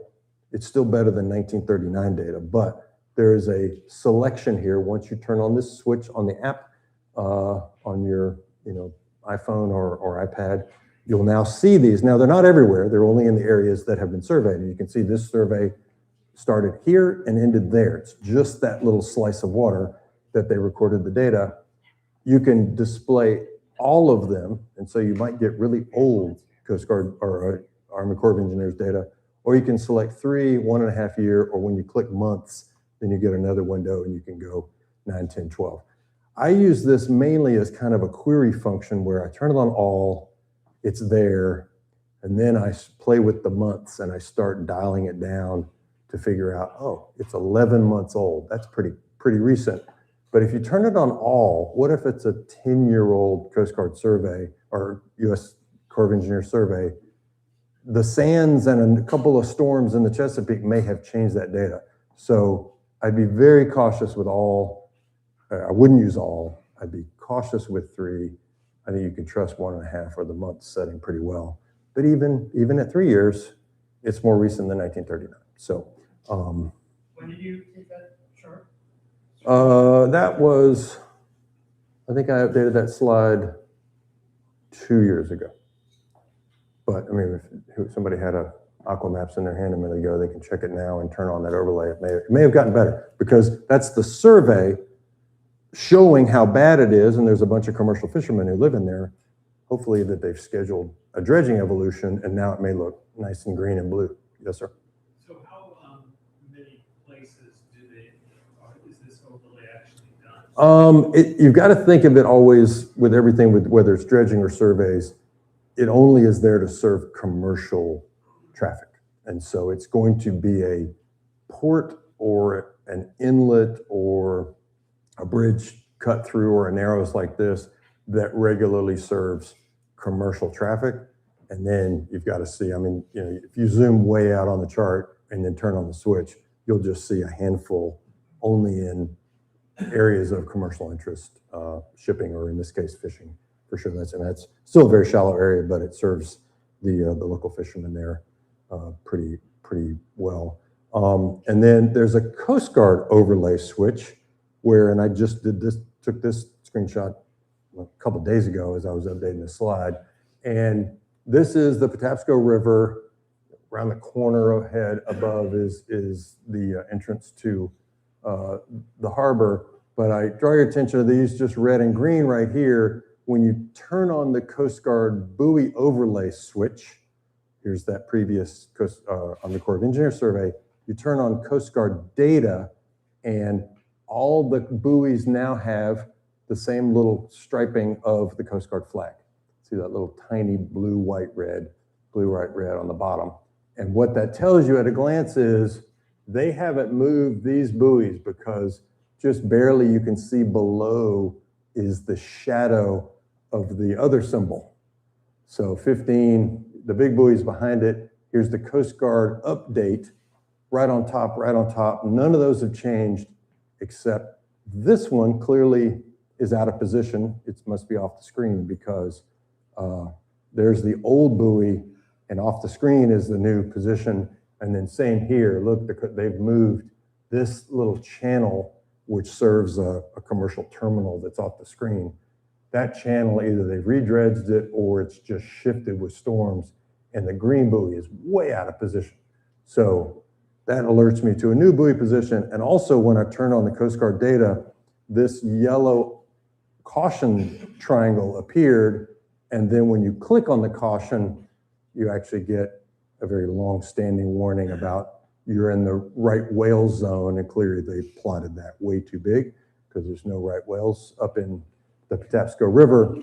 [SPEAKER 1] it's still better than 1939 data, but there is a selection here. Once you turn on this switch on the app on your iPhone or iPad, you'll now see these. Now, they're not everywhere. They're only in the areas that have been surveyed. And you can see this survey started here and ended there. It's just that little slice of water that they recorded the data. You can display all of them, and so you might get really old Coast Guard or Army Corps of Engineers data, or you can select 3, 1.5 year, or when you click months, then you get another window and you can go 9, 10, 12. I use this mainly as kind of a query function where I turn it on all, it's there, and then I play with the months and I start dialing it down to figure out, oh, it's 11 months old. That's pretty recent. But if you turn it on all, what if it's a 10-year-old Coast Guard survey or U.S. Corps of Engineers survey? The sands and a couple of storms in the Chesapeake may have changed that data. So I'd be very cautious with all. I wouldn't use all. I'd be cautious with 3. I think you can trust 1.5 or the month setting pretty well. But even at 3 years, it's more recent than 1939. So
[SPEAKER 8] When did you take that chart?
[SPEAKER 1] that was, I think I updated that slide 2 years ago. But I mean, if somebody had a Aquamaps in their hand a minute ago, they can check it now and turn on that overlay. It may have gotten better because that's the survey showing how bad it is. And there's a bunch of commercial fishermen who live in there. Hopefully that they've scheduled a dredging evolution and now it may look nice and green and blue. Yes, sir.
[SPEAKER 8] So how many places is this overlay actually done?
[SPEAKER 1] You've got to think of it always with everything, with whether it's dredging or surveys, it only is there to serve commercial traffic. And so it's going to be a port or an inlet or a bridge cut through or a narrows like this that regularly serves commercial traffic. And then you've got to see, I mean, if you zoom way out on the chart and then turn on the switch, you'll just see a handful only in areas of commercial interest, shipping, or in this case, fishing, for sure. That's still a very shallow area, but it serves the local fishermen there pretty well. And then there's a Coast Guard overlay switch where, and I just took this screenshot a couple days ago as I was updating the slide. And this is the Patapsco River. Around the corner ahead above is the entrance to the harbor. But I draw your attention to these just red and green right here. When you turn on the Coast Guard buoy overlay switch, here's that previous Army Corps of Engineers survey, you turn on Coast Guard data and all the buoys now have the same little striping of the Coast Guard flag. See that little tiny blue, white, red on the bottom. And what that tells you at a glance is they haven't moved these buoys because just barely you can see below is the shadow of the other symbol. So 15, the big buoys behind it. Here's the Coast Guard update right on top. None of those have changed except this one clearly is out of position. It must be off the screen because there's the old buoy and off the screen is the new position. And then same here, look, they've moved this little channel which serves a commercial terminal that's off the screen. That channel, either they've redredged it or it's just shifted with storms and the green buoy is way out of position. So that alerts me to a new buoy position. And also when I turn on the Coast Guard data, this yellow caution triangle appeared. And then when you click on the caution, you actually get a very long-standing warning about you're in the right whale zone. And clearly they plotted that way too big because there's no right whales up in the Patapsco River.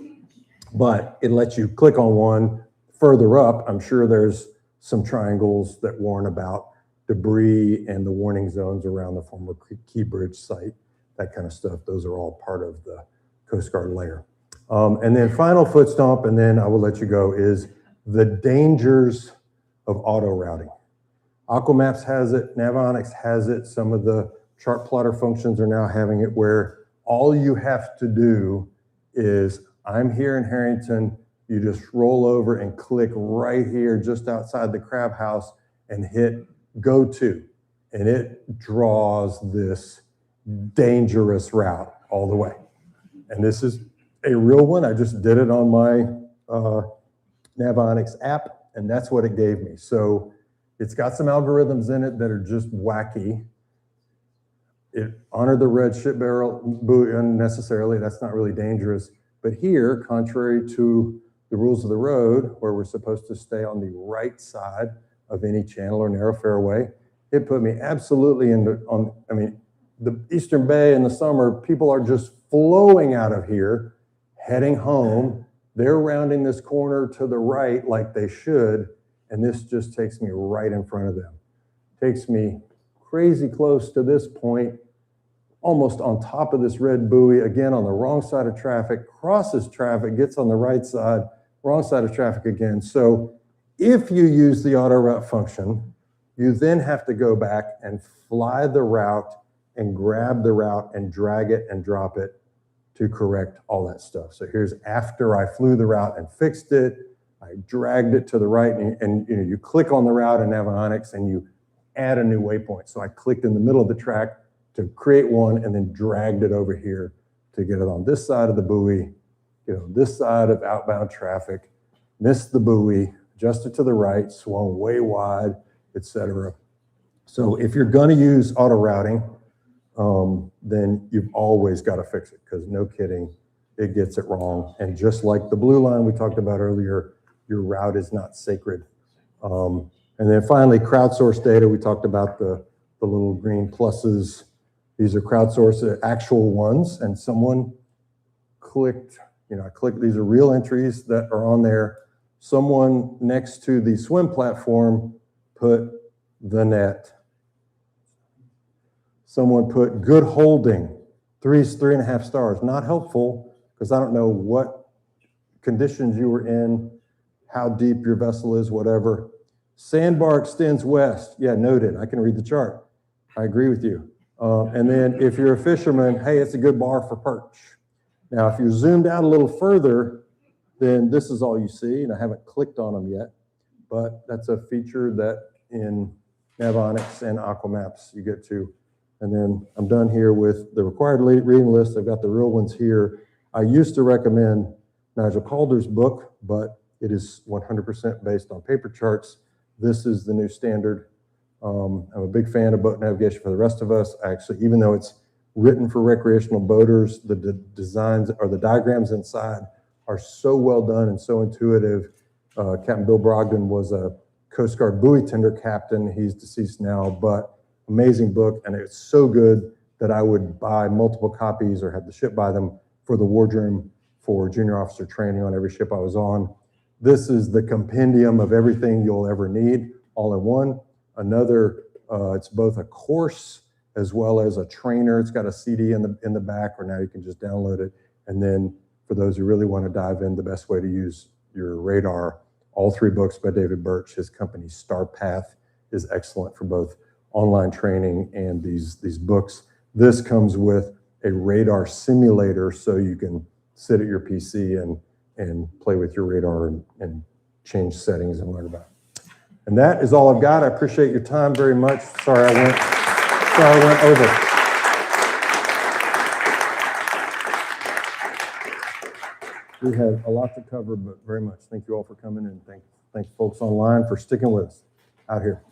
[SPEAKER 1] But it lets you click on one further up. I'm sure there's some triangles that warn about debris and the warning zones around the former Key Bridge site, that kind of stuff. Those are all part of the Coast Guard layer. And then final foot stomp, and then I will let you go, is the dangers of auto routing. Aquamaps has it, Navionics has it, some of the chart plotter functions are now having it where all you have to do is, I'm here in Herrington, you just roll over and click right here just outside the crab house and hit go to, and it draws this dangerous route all the way. And this is a real one. I just did it on my Navionics app, and that's what it gave me. So it's got some algorithms in it that are just wacky. It honored the red ship barrel buoy unnecessarily. That's not really dangerous. But here, contrary to the rules of the road, where we're supposed to stay on the right side of any channel or narrow fairway, it put me absolutely I mean, the Eastern Bay in the summer, people are just flowing out of here, heading home. They're rounding this corner to the right like they should, and this just takes me right in front of them. Takes me crazy close to this point, almost on top of this red buoy, again on the wrong side of traffic, crosses traffic, gets on the right side, wrong side of traffic again. So if you use the auto route function, you then have to go back and fly the route and grab the route and drag it and drop it to correct all that stuff. So here's after I flew the route and fixed it, I dragged it to the right, and you know, you click on the route in Navionics and you add a new waypoint. So I clicked in the middle of the track to create one and then dragged it over here to get it on this side of the buoy, you know, this side of outbound traffic, missed the buoy, adjusted to the right, swung way wide, etc. So if you're gonna use auto routing, then you've always got to fix it, because no kidding, it gets it wrong. And just like the blue line we talked about earlier, your route is not sacred. And then finally, crowdsourced data. We talked about the little green pluses. These are crowdsourced actual ones, and someone clicked, you know, I clicked, these are real entries that are on there. Someone next to the swim platform put the net. Someone put good holding, 3.5 stars. Not helpful, because I don't know what conditions you were in, how deep your vessel is, whatever. Sandbar extends west. Yeah, noted. I can read the chart. I agree with you. And then if you're a fisherman, hey, it's a good bar for perch. Now, if you're zoomed out a little further, then this is all you see, and I haven't clicked on them yet, but that's a feature that in Navionics and Aquamaps you get to. And then I'm done here with the required reading list. I've got the real ones here. I used to recommend Nigel Calder's book, but it is 100% based on paper charts. This is the new standard. I'm a big fan of boat navigation for the rest of us. Actually, even though it's written for recreational boaters, the designs or the diagrams inside are so well done and so intuitive. Captain Bill Brogdon was a Coast Guard buoy tender captain. He's deceased now, but amazing book, and it's so good that I would buy multiple copies or have the ship buy them for the wardroom for junior officer training on every ship I was on. This is the compendium of everything you'll ever need, all in one. Another, it's both a course as well as a trainer. It's got a CD in the back, or now you can just download it. And then for those who really want to dive in, the best way to use your radar, all 3 books by David Birch. His company Starpath is excellent for both online training and these books. This comes with a radar simulator, so you can sit at your PC and play with your radar and change settings and learn about it. And that is all I've got. I appreciate your time very much. Sorry I went over. We had a lot to cover, but very much. Thank you all for coming, and thank folks online for sticking with us out here.